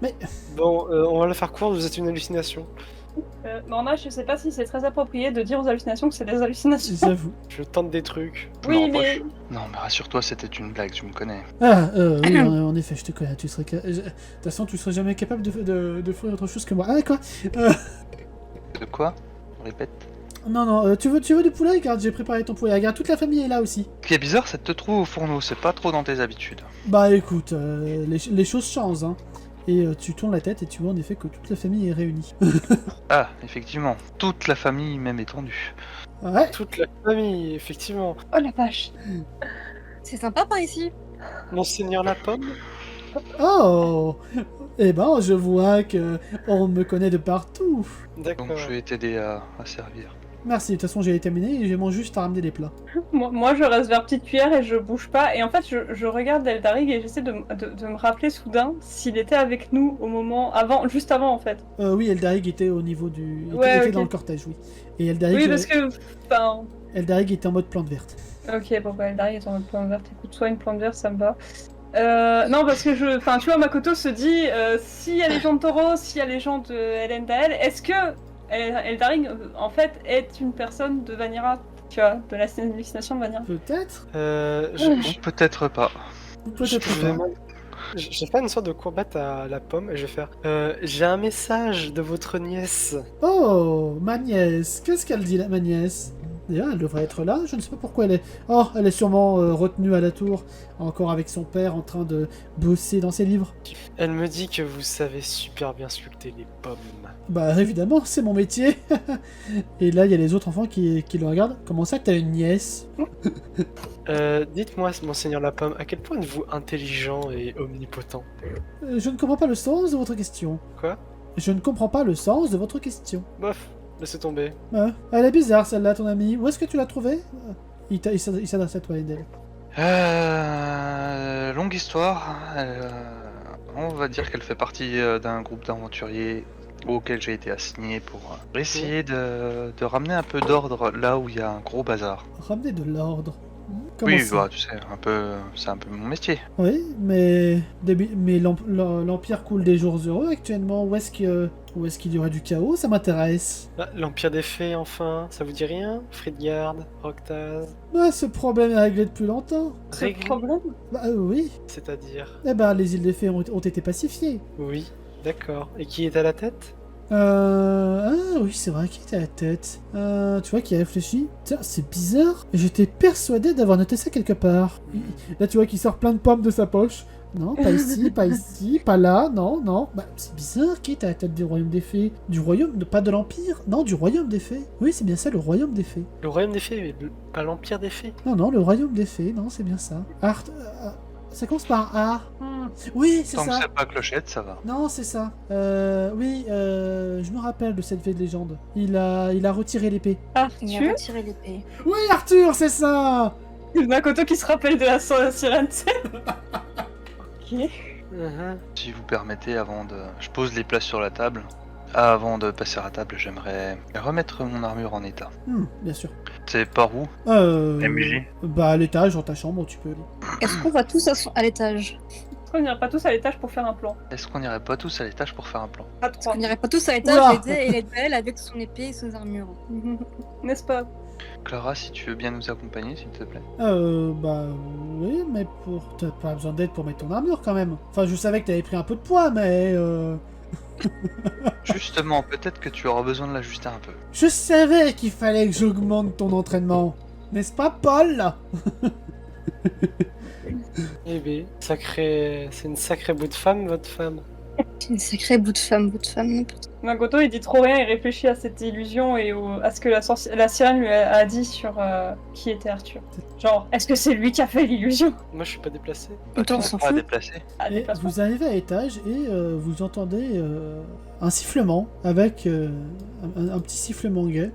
mais... Bon, on va la faire courte, vous êtes une hallucination. Morna, je sais pas si c'est très approprié de dire aux hallucinations que c'est des hallucinations. J'avoue. Je tente des trucs. Oui, Non, mais... Non mais rassure-toi, c'était une blague, tu me connais. Ah, oui, en effet, je te connais. De toute façon, tu serais jamais capable de faire autre chose que moi. Ah, quoi? De quoi? Répète. Non, tu veux du poulet? Regarde, j'ai préparé ton poulet. Regarde, toute la famille est là aussi. Ce qui est bizarre, c'est de te trouver au fourneau, c'est pas trop dans tes habitudes. Bah écoute, les choses changent, hein. Et tu tournes la tête et tu vois en effet que toute la famille est réunie. Ah, effectivement, toute la famille même étendue. Ouais. Toute la famille, effectivement. Oh la vache. C'est sympa par ici. Monseigneur la pomme. Oh. Eh ben, je vois que on me connaît de partout. D'accord. Donc je vais t'aider à servir. Merci, de toute façon j'ai terminé et j'ai juste à ramener des plats. Moi, je reste vers petite cuillère et je bouge pas. Et en fait, je regarde Eldarig et j'essaie de me rappeler soudain s'il était avec nous au moment juste avant en fait. Oui, Eldarig était au niveau du... Ouais, était ok. dans le cortège, oui. Et Eldarig, Oui, parce que, enfin, Eldarig était en mode plante verte. ok, bon bah Eldarig est en mode plante verte. Écoute, soit une plante verte, ça me va. Non, parce que enfin, tu vois, Makoto se dit, s'il y a les gens de Taureau, s'il y a les gens de Elendel, est-ce que Eldarig, en fait, est une personne de Vanira, tu vois, de la hallucination de Vanira? Peut-être. Ou peut-être pas. Peut-être pas. J'ai fait une sorte de courbette à la pomme et je vais faire j'ai un message de votre nièce. Oh, ma nièce. Qu'est-ce qu'elle dit, ma nièce? D'ailleurs, elle devrait être là. Je ne sais pas pourquoi elle est... Oh, elle est sûrement retenue à la tour, encore avec son père en train de bosser dans ses livres. Elle me dit que vous savez super bien sculpter les pommes. Bah, évidemment, c'est mon métier. Et là, il y a les autres enfants qui le regardent. Comment ça que t'as une nièce? Dites-moi, monseigneur la pomme, à quel point êtes-vous intelligent et omnipotent? Je ne comprends pas le sens de votre question. Quoi? Je ne comprends pas le sens de votre question. Bof, laissez tomber. Elle est bizarre, celle-là, ton ami. Où est-ce que tu l'as trouvée? Il s'adresse à toi, Endel. Longue histoire. On va dire qu'elle fait partie d'un groupe d'aventuriers auquel j'ai été assigné pour essayer de ramener un peu d'ordre là où il y a un gros bazar. Ramener de l'ordre. Comment Oui, ça? bah, tu sais, c'est un peu mon métier. Oui, mais l'Empire coule des jours heureux actuellement. Où est-ce qu'il y aurait du chaos? Ça m'intéresse. Ah, l'Empire des Fées, enfin, ça vous dit rien? Frithgard, Roctaz, Bah, ce problème est réglé depuis longtemps. Ce réglé, problème. Bah oui. c'est-à-dire? Eh ben, les îles des fées ont été pacifiées. Oui, d'accord. Et qui est à la tête? Ah oui, c'est vrai, qui était à la tête? Tu vois, qui a réfléchi. Tiens, c'est bizarre. J'étais persuadé d'avoir noté ça quelque part. Là, tu vois qu'il sort plein de pommes de sa poche. Non, pas ici, pas ici, pas là, non, non. Bah, c'est bizarre, qui est à la tête du royaume des fées? Du royaume, pas de l'Empire? Non, du royaume des fées. Oui, c'est bien ça, le royaume des fées. Le royaume des Fées, pas l'Empire des Fées. Non, non, le royaume des fées, non, c'est bien ça. Ça commence par un A. Oui, c'est Tant que ça. c'est pas Clochette, ça va. Non, c'est ça. Oui, je me rappelle de cette fée de légende. Il a retiré l'épée. Il a Arthur. retiré l'épée. Oui, Arthur, c'est ça. Makoto qui se rappelle de la sirène, tu sais. Ok. Mhm. Si vous permettez, je pose les places sur la table. Avant de passer à la table, j'aimerais remettre mon armure en état. Bien sûr. C'est par où? MJ. Bah, à l'étage, dans ta chambre, tu peux aller. Est-ce qu'on va tous à l'étage? Est-ce qu'on n'irait pas tous à l'étage pour faire un plan? Est-ce qu'on irait pas tous à l'étage pour faire un plan? À Est-ce 3. qu'on irait pas tous à l'étage Oula. et l'aider elle avec son épée et son armure? N'est-ce pas? Clara, si tu veux bien nous accompagner, s'il te plaît. Bah, oui, mais t'as pas besoin d'aide pour mettre ton armure quand même. Enfin, je savais que t'avais pris un peu de poids, mais Justement, peut-être que tu auras besoin de l'ajuster un peu. je savais qu'il fallait que j'augmente ton entraînement. N'est-ce pas, Paul? Eh bien, c'est une sacrée bout de femme, votre femme. C'est une sacrée bout de femme, n'importe Makoto il dit trop rien, il réfléchit à cette illusion et à ce que la sirène lui a dit sur qui était Arthur. Genre, est-ce que c'est lui qui a fait l'illusion? Moi, je suis pas déplacé. quoi. Autant on s'en Pas fout. déplacé. Ah, Et déplacement. vous arrivez à l'étage et vous entendez un sifflement avec un petit sifflement gai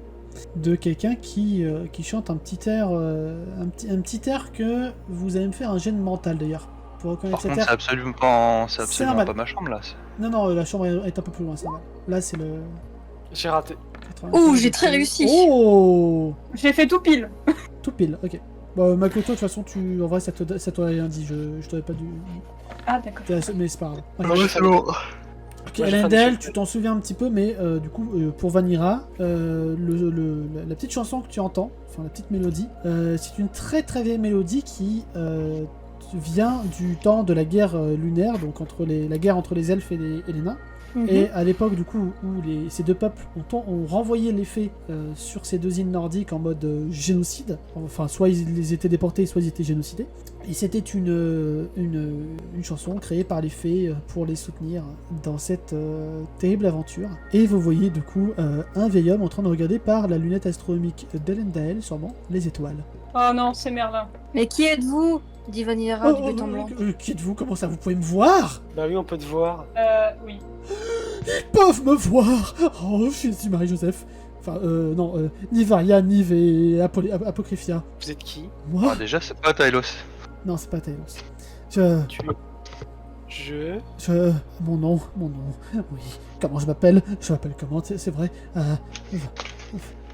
de quelqu'un qui chante un petit air, un petit air que vous allez me faire un jet de mental d'ailleurs pour reconnaître Par cet contre, air. c'est absolument normal. pas ma chambre là. Non, non, la chambre est un peu plus loin, ça va. Là, c'est le. J'ai raté. 95. Ouh, j'ai très réussi. Oh, J'ai fait tout pile. tout pile, ok. Bon, Makoto, de toute façon, en vrai, ça t'aurait rien dit, je t'aurais pas dû. Ah d'accord. Mais c'est pas grave. Ok. Moi, j'ai fait- Moi, Ok, j'ai Elendel, fait- tu t'en souviens un petit peu, mais du coup, pour Vanira, la petite chanson que tu entends, enfin la petite mélodie, c'est une très très vieille mélodie qui vient du temps de la guerre lunaire, donc la guerre entre les elfes et les nains. Et à l'époque, du coup, où ces deux peuples ont renvoyé les fées sur ces deux îles nordiques en mode génocide, enfin, soit ils étaient déportés, soit ils étaient génocidés. Et c'était une chanson créée par les fées pour les soutenir dans cette terrible aventure. Et vous voyez, du coup, un vieil homme en train de regarder par la lunette astronomique d'Elendil, sûrement, les étoiles. Oh non, c'est Merlin. Mais qui êtes-vous? Dit Vanilla du béton blanc. Qui êtes-vous? Comment ça, vous pouvez me voir? Bah oui, on peut te voir. Oui. Ils peuvent me voir! Oh, Jésus Marie-Joseph. Enfin, non, Nivaria, Nive et Apocryphia. Vous êtes qui? Moi? Ah, déjà, c'est pas Tylos. Non, c'est pas Talos. Mon nom, oui. Comment je m'appelle? Je m'appelle comment, c'est vrai?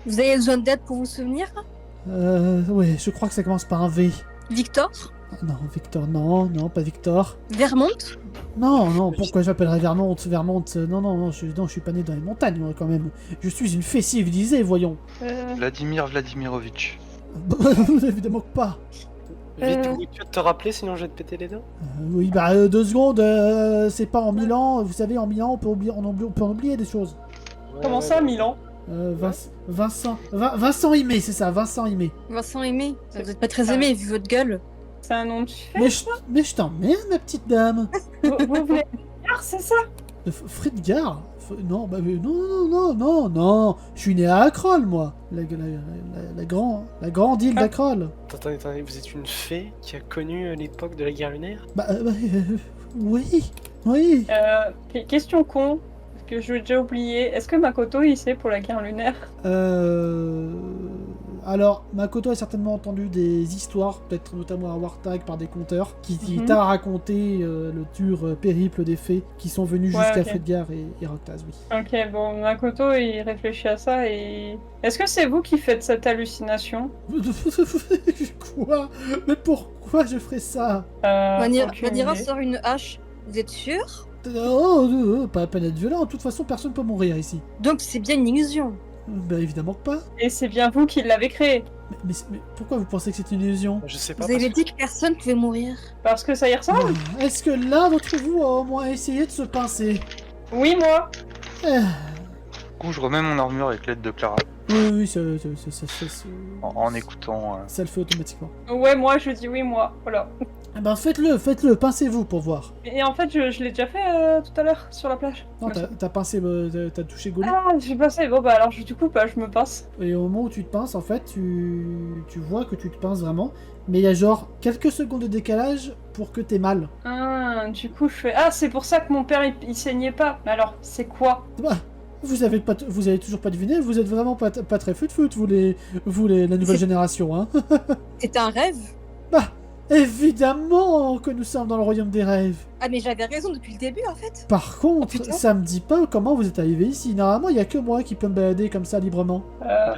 Vous avez besoin d'aide pour vous souvenir? Oui, je crois que ça commence par un V. Victor? Non, Victor, non, pas Victor. Vermont? Non, pourquoi j'appellerais Vermont? Non, je suis pas né dans les montagnes, moi, quand même. Je suis une fée civilisée, voyons. Vladimir Vladimirovitch. Évidemment que pas. Vite, tu vas te rappeler, sinon je vais te péter les dents. Oui, bah, 2 secondes, c'est pas en 1000 ans. Vous savez, en 1000 ans, on peut en oublier des choses. Comment ça, Milan? Vincent Aimé, c'est ça, Vincent Aimé. Vincent Aimé? Vous êtes pas très aimé vu votre gueule. C'est un nom de fée? Mais je t'emmerde, ma petite dame. Vous voulez dire, c'est ça? Fridgar? Non, bah non, je suis né à Akrol, moi. La grande île d'Akrol. Attendez, vous êtes une fée qui a connu l'époque de la guerre lunaire? Oui. Question con, que je vais déjà oublier. Est-ce que Makoto il sait pour la guerre lunaire? Alors, Makoto a certainement entendu des histoires, peut-être notamment à Wartag par des conteurs, qui Mhm. t'a raconté le dur périple des fées qui sont venus Ouais, jusqu'à ok. Fredgar et Roctaz, oui. Ok, bon, Makoto, il réfléchit à ça et... Est-ce que c'est vous qui faites cette hallucination? Quoi? Mais pourquoi je ferais ça? Aucune Vanira idée. sort une hache. Vous êtes sûr? Pas d'être violent, de toute façon personne peut mourir ici. Donc c'est bien une illusion. Bah évidemment que pas. Et c'est bien vous qui l'avez créé. Mais pourquoi vous pensez que c'est une illusion? Je sais pas. Vous avez parce que- dit que personne pouvait mourir. Parce que ça y ressemble? Est-ce que l'un d'entre vous a au moins essayé de se pincer? Oui, moi. Eh, Du coup, je remets mon armure avec l'aide de Clara, oui, ça en écoutant... ça le fait automatiquement. Ouais, moi, je dis oui, moi. Voilà. Eh ben faites-le, pincez-vous pour voir. Et en fait, je l'ai déjà fait tout à l'heure sur la plage. Non, t'as pincé, t'as touché Golou. Ah, j'ai passé. Bon, bah alors, du coup, bah, je me pince. Et au moment où tu te pinces, en fait, tu vois que tu te pinces vraiment. Mais il y a genre quelques secondes de décalage pour que t'aies mal. Ah, du coup, je fais. Ah, c'est pour ça que mon père, il saignait pas. Mais alors, c'est quoi? Bah, vous avez toujours pas deviné, vous êtes vraiment pas très fut-fut, la nouvelle génération, hein. C'était un rêve? Bah, évidemment que nous sommes dans le royaume des rêves. Ah mais j'avais raison depuis le début en fait. Par contre, putain. ça me dit pas comment vous êtes arrivé ici. Normalement, il y a que moi qui peux me balader comme ça librement.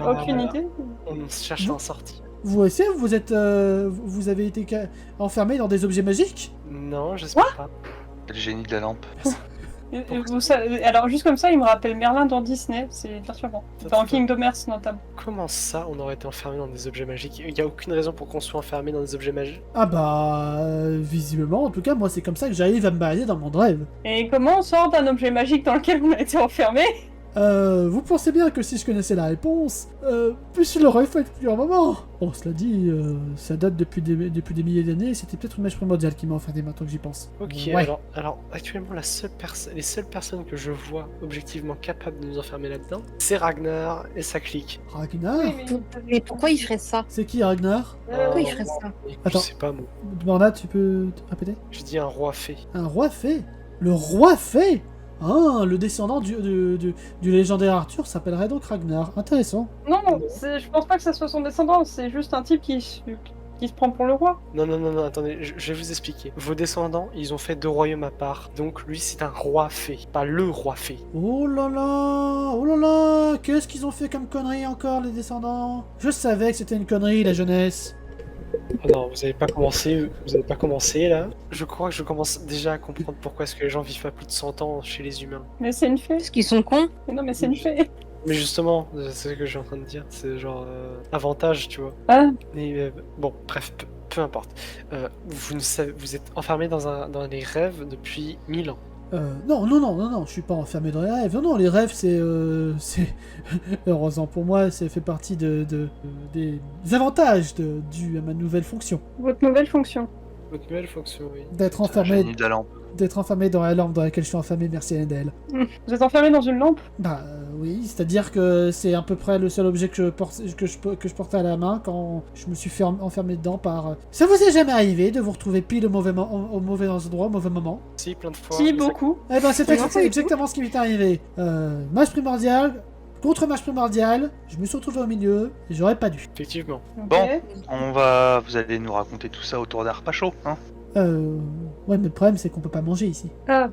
Aucune idée. On cherche un sortie. Vous aussi, vous avez été enfermé dans des objets magiques? Non, j'espère pas. le génie de la lampe. Vous savez- alors, juste comme ça, il me rappelle Merlin dans Disney. C'est perturbant. Dans Kingdom Hearts, notamment. Comment ça, on aurait été enfermé dans des objets magiques? Il n'y a aucune raison pour qu'on soit enfermé dans des objets magiques. Ah bah, visiblement, en tout cas, moi c'est comme ça que j'arrive à me balader dans mon rêve. Et comment on sort d'un objet magique dans lequel on a été enfermé? Vous pensez bien que si je connaissais la réponse, je l'aurais fait depuis un moment. Bon, cela dit, ça date depuis des milliers d'années, et c'était peut-être une mèche primordiale qui m'a enfermé maintenant que j'y pense. Ok, Ouais. alors actuellement, les seules personnes que je vois objectivement capables de nous enfermer là-dedans, c'est Ragnar et sa clique. Ragnar? Mais pourquoi il ferait ça? C'est qui Ragnar? Pourquoi il ferait ça? Je sais pas, moi. Borna, tu peux te répéter? Je dis un roi fée. Un roi fée? Le roi fée? Ah, le descendant du légendaire Arthur s'appellerait donc Ragnar. Intéressant. Non, je pense pas que ça soit son descendant. C'est juste un type qui se prend pour le roi. Non, attendez, je vais vous expliquer. Vos descendants, ils ont fait 2 royaumes à part. Donc lui, c'est un roi fée, pas le roi fée. Oh là là, qu'est-ce qu'ils ont fait comme connerie encore, les descendants? Je savais que c'était une connerie, la jeunesse. Oh non, vous avez pas commencé là. Je crois que je commence déjà à comprendre pourquoi est-ce que les gens vivent pas plus de 100 ans chez les humains. Mais c'est une fée. Parce qu'ils sont cons. Mais non, mais c'est une fée. Mais justement, c'est ce que je suis en train de dire, c'est genre avantage, tu vois. Ah, Mais bon, bref, peu importe. Vous êtes enfermé dans les rêves depuis 1000 ans. Non, je suis pas enfermé dans les rêves. Non, les rêves, c'est... Heureusement pour moi, ça fait partie des avantages dus à ma nouvelle fonction. votre nouvelle fonction. Votre nouvelle fonction, oui. D'être Le enfermé, génie de la lampe. dans la lampe dans laquelle je suis enfermé, merci Annabelle. Vous êtes enfermé dans une lampe? Bah oui, c'est-à-dire que c'est à peu près le seul objet que je portais à la main quand je me suis fait enfermer dedans par... Ça vous est jamais arrivé de vous retrouver pile au mauvais endroit, au mauvais moment? Si, plein de fois. Si, mais ça- beaucoup. Eh ben c'est Non, pas du exactement ce qui m'est arrivé. Mage primordial, contre mage primordial, je me suis retrouvé au milieu, et j'aurais pas dû. Effectivement. Ok. Bon. Vous allez nous raconter tout ça autour d'un repas chaud, hein? Ouais, mais le problème c'est qu'on peut pas manger ici. Ah,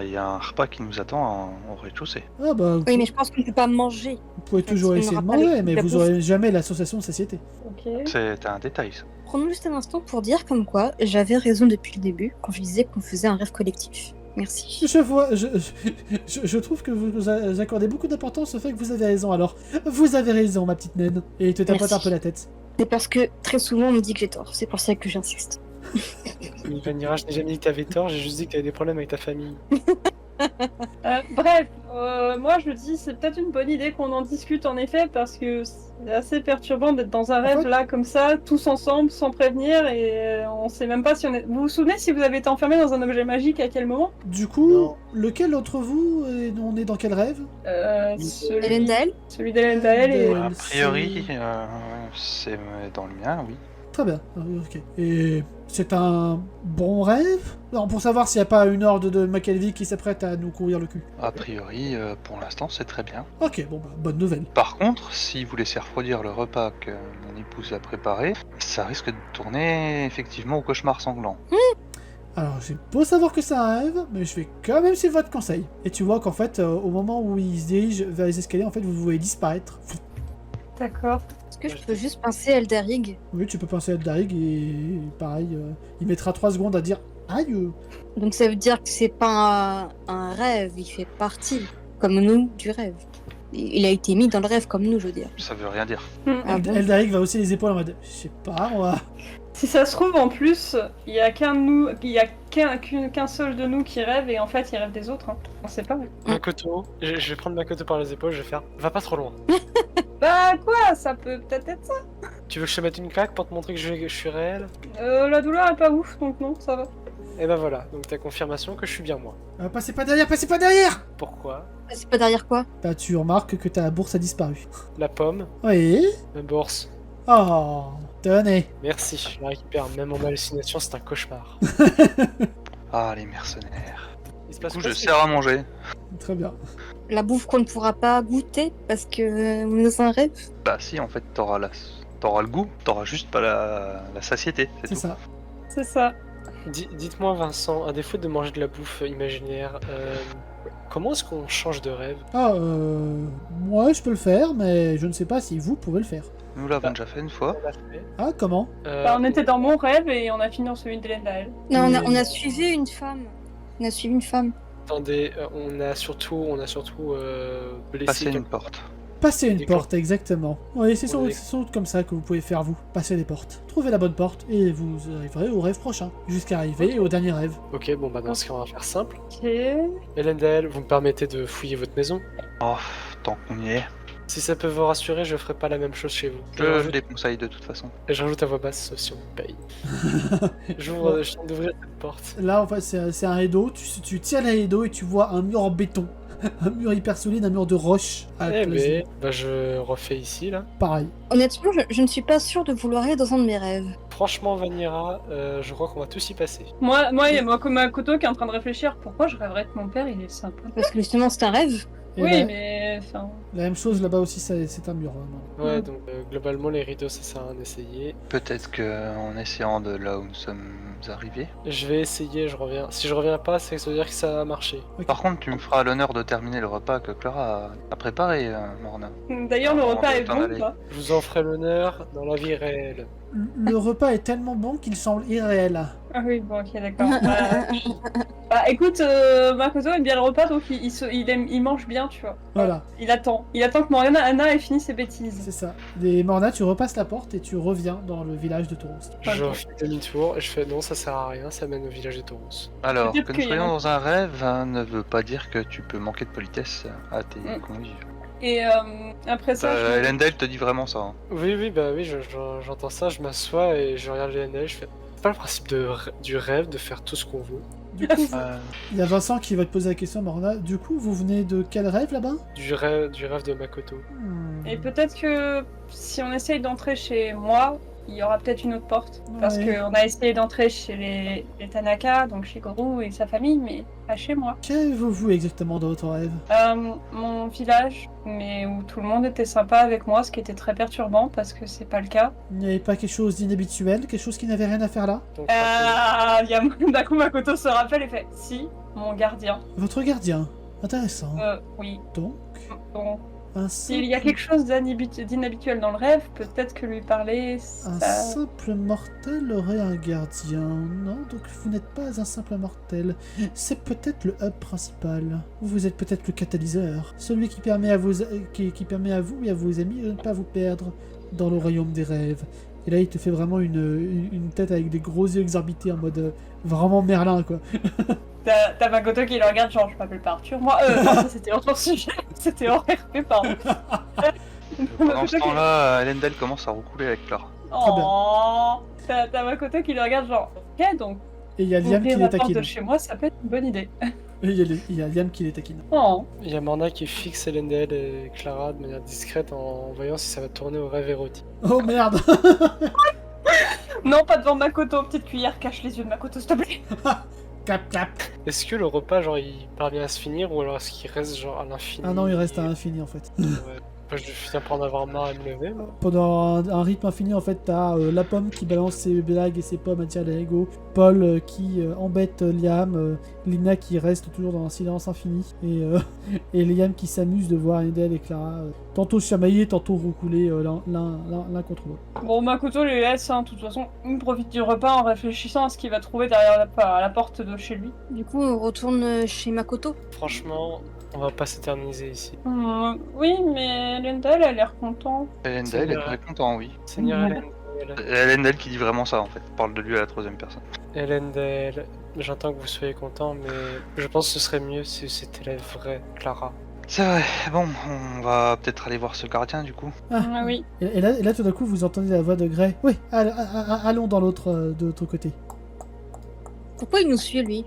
Il y a un repas qui nous attend au rez-de-chaussée. Ah bah, Oui, mais je pense qu'on peut pas manger. vous pouvez toujours on essayer de aura pas manger, le- mais la vous bouffe. aurez jamais l'association de satiété. ok. C'est un détail, ça. Prenons juste un instant pour dire comme quoi j'avais raison depuis le début quand je disais qu'on faisait un rêve collectif. Merci. Je vois, je trouve que vous accordez beaucoup d'importance au fait que vous avez raison, alors vous avez raison, ma petite naine. Et il te tapote Merci. un peu la tête. C'est parce que très souvent on me dit que j'ai tort, c'est pour ça que j'insiste. Vanira, je n'ai jamais dit que t'avais tort, j'ai juste dit que t'avais des problèmes avec ta famille. Bref, moi je dis c'est peut-être une bonne idée qu'on en discute en effet parce que c'est assez perturbant d'être dans un rêve fait- là comme ça, tous ensemble, sans prévenir et on sait même pas si on est... Vous vous souvenez si vous avez été enfermé dans un objet magique à quel moment? Du coup, Non. lequel d'entre vous, on est dans quel rêve? Elendel? Celui d'Elendel et... Euh, A priori, c'est dans le mien, oui. Très bien, ok. Et C'est un bon rêve? Non, pour savoir s'il n'y a pas une horde de Macalvi qui s'apprête à nous courir le cul. A priori, pour l'instant, c'est très bien. Ok, bon bah, bonne nouvelle. Par contre, si vous laissez refroidir le repas que mon épouse a préparé, ça risque de tourner effectivement au cauchemar sanglant. Alors, j'ai beau savoir que c'est un rêve, mais je vais quand même suivre votre conseil. Et tu vois qu'en fait, au moment où il se dirige vers les escaliers, en fait, vous le voyez disparaître. D'accord. Est-ce que je peux juste penser à Eldarig? Oui, tu peux penser à Eldarig et pareil, il mettra 3 secondes à dire aïe. Donc ça veut dire que c'est pas un rêve, il fait partie, comme nous, du rêve. Il a été mis dans le rêve comme nous, je veux dire. Ça veut rien dire. Ah bon? Eldarig va hausser les épaules en mode je sais pas moi. Si ça se trouve, en plus, il y a qu'un seul de nous qui rêve et en fait, il rêve des autres. Hein. On sait pas. Makoto, je vais prendre Makoto par les épaules, je vais faire va pas trop loin. Bah quoi, ça peut peut-être être ça. Tu veux que je te mette une claque pour te montrer que je suis réel? La douleur est pas ouf, donc non, ça va. Et ben voilà, donc t'as confirmation que je suis bien moi. Passez pas derrière, passez pas derrière. Pourquoi? C'est pas derrière quoi? Bah tu remarques que ta bourse a disparu. La pomme, Oui. ma bourse. Oh, tenez. Merci, je la récupère. Même en hallucination, c'est un cauchemar. Ah, les mercenaires. Il se Du passe coup, quoi, je c'est- sers à manger. Très bien. La bouffe qu'on ne pourra pas goûter parce que on est dans un rêve? Bah si, en fait, t'auras le goût, t'auras juste pas la satiété, c'est C'est tout. ça. C'est ça. Dites-moi Vincent, à défaut de manger de la bouffe imaginaire, comment est-ce qu'on change de rêve? Moi je peux le faire, mais je ne sais pas si vous pouvez le faire. Nous l'avons déjà fait une fois. On l'a fait. Ah, comment? Bah, on était dans mon rêve et on a fini dans celui de Lendael. Non, on a suivi une femme. On a suivi une femme. Attendez, on a surtout blessé Passer une quelqu'un. porte. Passer une Des porte, exactement. Oui, c'est Oui. sans doute comme ça que vous pouvez faire vous. Passer les portes. Trouvez la bonne porte et vous arriverez au rêve prochain. Jusqu'à arriver au dernier rêve. Ok, bon bah dans ce cas on va faire simple. Ok. Elendel, vous me permettez de fouiller votre maison? Oh, tant qu'on y est. Si ça peut vous rassurer, je ferai pas la même chose chez vous. Je le déconseille de toute façon. Et je rajoute à voix basse si on me paye. Je viens d'ouvrir cette porte. Là, en fait, c'est un rideau. Tu tires le rideau et tu vois un mur en béton. Un mur hyper solide, un mur de roche. À la Eh place. ben, bah je refais ici là. Pareil. Honnêtement, je ne suis pas sûre de vouloir aller dans un de mes rêves. Franchement, Vanira, je crois qu'on va tous y passer. Moi, il y a moi comme Makoto qui est en train de réfléchir. Pourquoi je rêverais que mon père il est sympa? Parce que justement, c'est un rêve. Et Oui, la, mais enfin. la même chose là-bas aussi, c'est un mur. Vraiment. Ouais, Mm. donc globalement, les rideaux, ça sert à rien d'essayer. Peut-être qu'en essayant de là où nous sommes arrivés. Je vais essayer, je reviens. Si je reviens pas, c'est que ça veut dire que ça a marché. Ok. Par contre, tu me feras l'honneur de terminer le repas que Clara a préparé, Morna. D'ailleurs, le Ah, repas on est peut t'en bon ou aller. pas? Je vous en ferai l'honneur dans la vie réelle. Le repas est tellement bon qu'il semble irréel. Ah oui, bon, ok, d'accord. Bah écoute, Makoto aime bien le repas, donc il mange bien, tu vois. Voilà, Il attend que Morgana ait fini ses bêtises. c'est ça. Et Morna, tu repasses la porte et tu reviens dans le village de Tauros. Je Ok. fais demi-tour et je fais non, ça sert à rien, ça mène au village de Tauros. Alors, Peut-être que nous qu'il y a soyons un- dans un rêve ne veut pas dire que tu peux manquer de politesse à tes Mm. convives. Et après ça, je... Elendel te dit vraiment ça. Hein. Oui, bah oui, j'entends ça, je m'assois et je regarde les NL, je fais. C'est pas le principe du rêve de faire tout ce qu'on veut. Du coup, Euh, il y a Vincent qui va te poser la question, Morna. Du coup, vous venez de quel rêve là-bas? Du rêve de Makoto. Et peut-être que si on essaye d'entrer chez moi, il y aura peut-être une autre porte. Parce Ouais. qu'on a essayé d'entrer chez les Tanaka, donc chez Goro et sa famille, mais pas chez moi. Qu'avez-vous exactement dans votre rêve? Mon village, mais où tout le monde était sympa avec moi, ce qui était très perturbant parce que c'est pas le cas. Il n'y avait pas quelque chose d'inhabituel, quelque chose qui n'avait rien à faire là? Donc, Il y a d'un coup Makoto se rappelle et fait si, mon gardien. Votre gardien. Intéressant. Oui. Donc, Donc, un s'il y a simple, quelque chose d'inhabituel dans le rêve, peut-être que lui parler, un ça... simple mortel aurait un gardien. Non, donc vous n'êtes pas un simple mortel. C'est peut-être le hub principal. Vous êtes peut-être le catalyseur. Celui qui permet à qui permet à vous et à vos amis de ne pas vous perdre dans le royaume des rêves. Et là, il te fait vraiment une tête avec des gros yeux exorbités en mode vraiment Merlin, quoi. T'as Makoto qui le regarde, genre je m'appelle pas Arthur. Moi, non, ça c'était autre sujet. C'était hors RP, pardon. Pendant Makoto ce qui- temps-là, Elendel commence à roucouler avec Clara. Oh, t'as Makoto qui le regarde, genre ok, donc Et il y a Liam qui ouvrir les la porte taquine. de chez moi, ça peut être une bonne idée. Et il y a Liam qui les taquine. Oh, Il y a Morna qui fixe Elendel et Clara de manière discrète en voyant si ça va tourner au rêve érotique. Oh merde! non, pas devant Makoto, petite cuillère, cache les yeux de Makoto, s'il te plaît. Cap, cap. Est-ce que le repas, genre, il parvient à se finir ou alors est-ce qu'il reste, genre, à l'infini? Ah non, il reste à l'infini en fait. Ouais. Moi, je finis par en avoir marre à me lever, moi. Pendant un rythme infini, en fait, t'as la pomme qui balance ses blagues et ses pommes à tirer les Lego, Paul qui embête Liam, Lina qui reste toujours dans un silence infini, et Liam qui s'amuse de voir Endel et Clara tantôt chamailler, tantôt roucouler l'un contre l'autre. Bon, Makoto les laisse, hein, de toute façon. Il profite du repas en réfléchissant à ce qu'il va trouver derrière la porte de chez lui. Du coup, on retourne chez Makoto. Franchement, on va pas s'éterniser ici. Oui, mais Lendel a l'air content. Elendel est très content, oui. Seigneur Mhm. Elendel. Elendel qui dit vraiment ça en fait, parle de lui à la troisième personne. Elendel, j'entends que vous soyez content, mais je pense que ce serait mieux si c'était la vraie Clara. C'est vrai, bon, on va peut-être aller voir ce gardien du coup. Ah oui. Et là, tout d'un coup, vous entendez la voix de Gray. Oui, allons de l'autre côté. Pourquoi il nous suit, lui?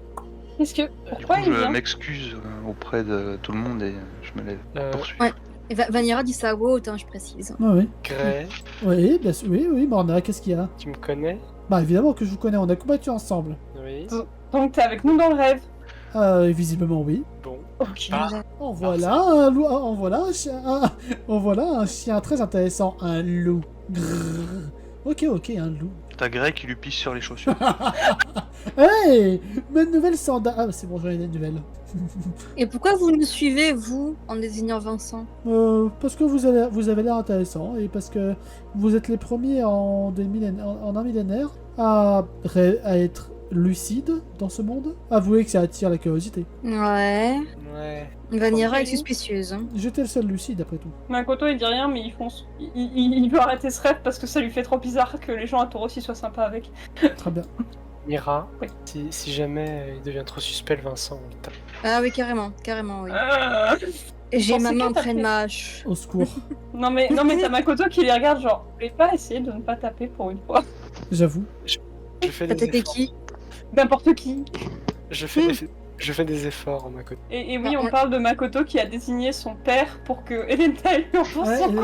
Qu'est-ce que... Du Pourquoi coup, il je vient m'excuse auprès de tout le monde et je me lève poursuivre. Ouais. Et Vanira dit ça à voix haute, hein, je précise. Ah oui. Gray, Oui, bien sûr, oui, Morna, qu'est-ce qu'il y a? tu me connais? Bah évidemment que je vous connais, on a combattu ensemble. Oui. Donc t'es avec nous dans le rêve. Visiblement oui. Bon. Ok. Ah. En voilà un loup, en voilà un chien très intéressant, un loup. Grrr. Ok, un loup. T'as Grey qui lui pisse sur les chaussures. Hey, mes nouvelles sandales. Ah c'est bon, j'en ai des nouvelles. Et pourquoi vous nous suivez, vous, en désignant Vincent? Parce que vous avez l'air intéressant et parce que vous êtes les premiers en un millénaire à être lucide dans ce monde. Avouez que ça attire la curiosité. Ouais. Ouais. Vanira est Ok. suspicieuse. Hein. J'étais le seul lucide après tout. Makoto il dit rien mais il fonce. Il veut arrêter ce rêve parce que ça lui fait trop bizarre que les gens à Tauros soient sympas avec. Très bien. Mira, Oui. si jamais il devient trop suspect, le Vincent, on le tape. Ah oui, carrément, oui. J'ai pensais ma main que t'as près de fait- ma hache. Au secours. Non mais t'as Makoto qui les regarde genre, vous voulez pas essayer de ne pas taper pour une fois? J'avoue. Je fais T'as des tapé efforts. qui? N'importe qui. Je fais des efforts, ma côté. Et oui, Ah, on ouais. parle de Makoto qui a désigné son père pour que Elendel lui enfonce son couteau.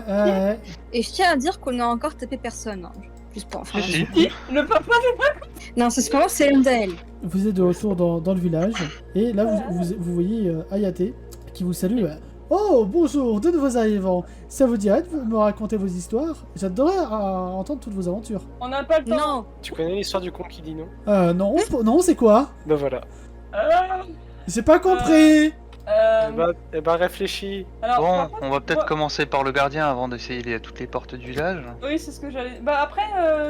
Ouais. Et je tiens à dire qu'on n'a encore tapé personne. Hein. Juste pour... enfin, Si, si. Si, le papa Non, c'est pas moi, c'est Lendel. Vous êtes de retour dans le village et là vous voyez Ayate qui vous salue. Oh bonjour, de nouveaux arrivants. Ça vous dirait de me raconter vos histoires? J'adorerais entendre toutes vos aventures. On n'a pas le temps. Non. Tu connais l'histoire du con qui dit non? Non, c'est quoi? Ben voilà. J'ai pas compris. Eh ben réfléchis. Alors, Bon, par contre, on va peut-être moi- commencer par le gardien avant d'essayer toutes les portes du village. Oui, c'est ce que j'allais. Bah après,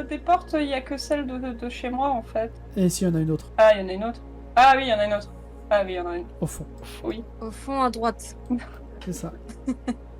des portes, il y a que celle de chez moi en fait. Et s'il y en a une autre? Ah, il y en a une autre. Ah oui, il y en a une autre. Ah oui, il y en a une. Au fond. Oui. Au fond, à droite. C'est ça.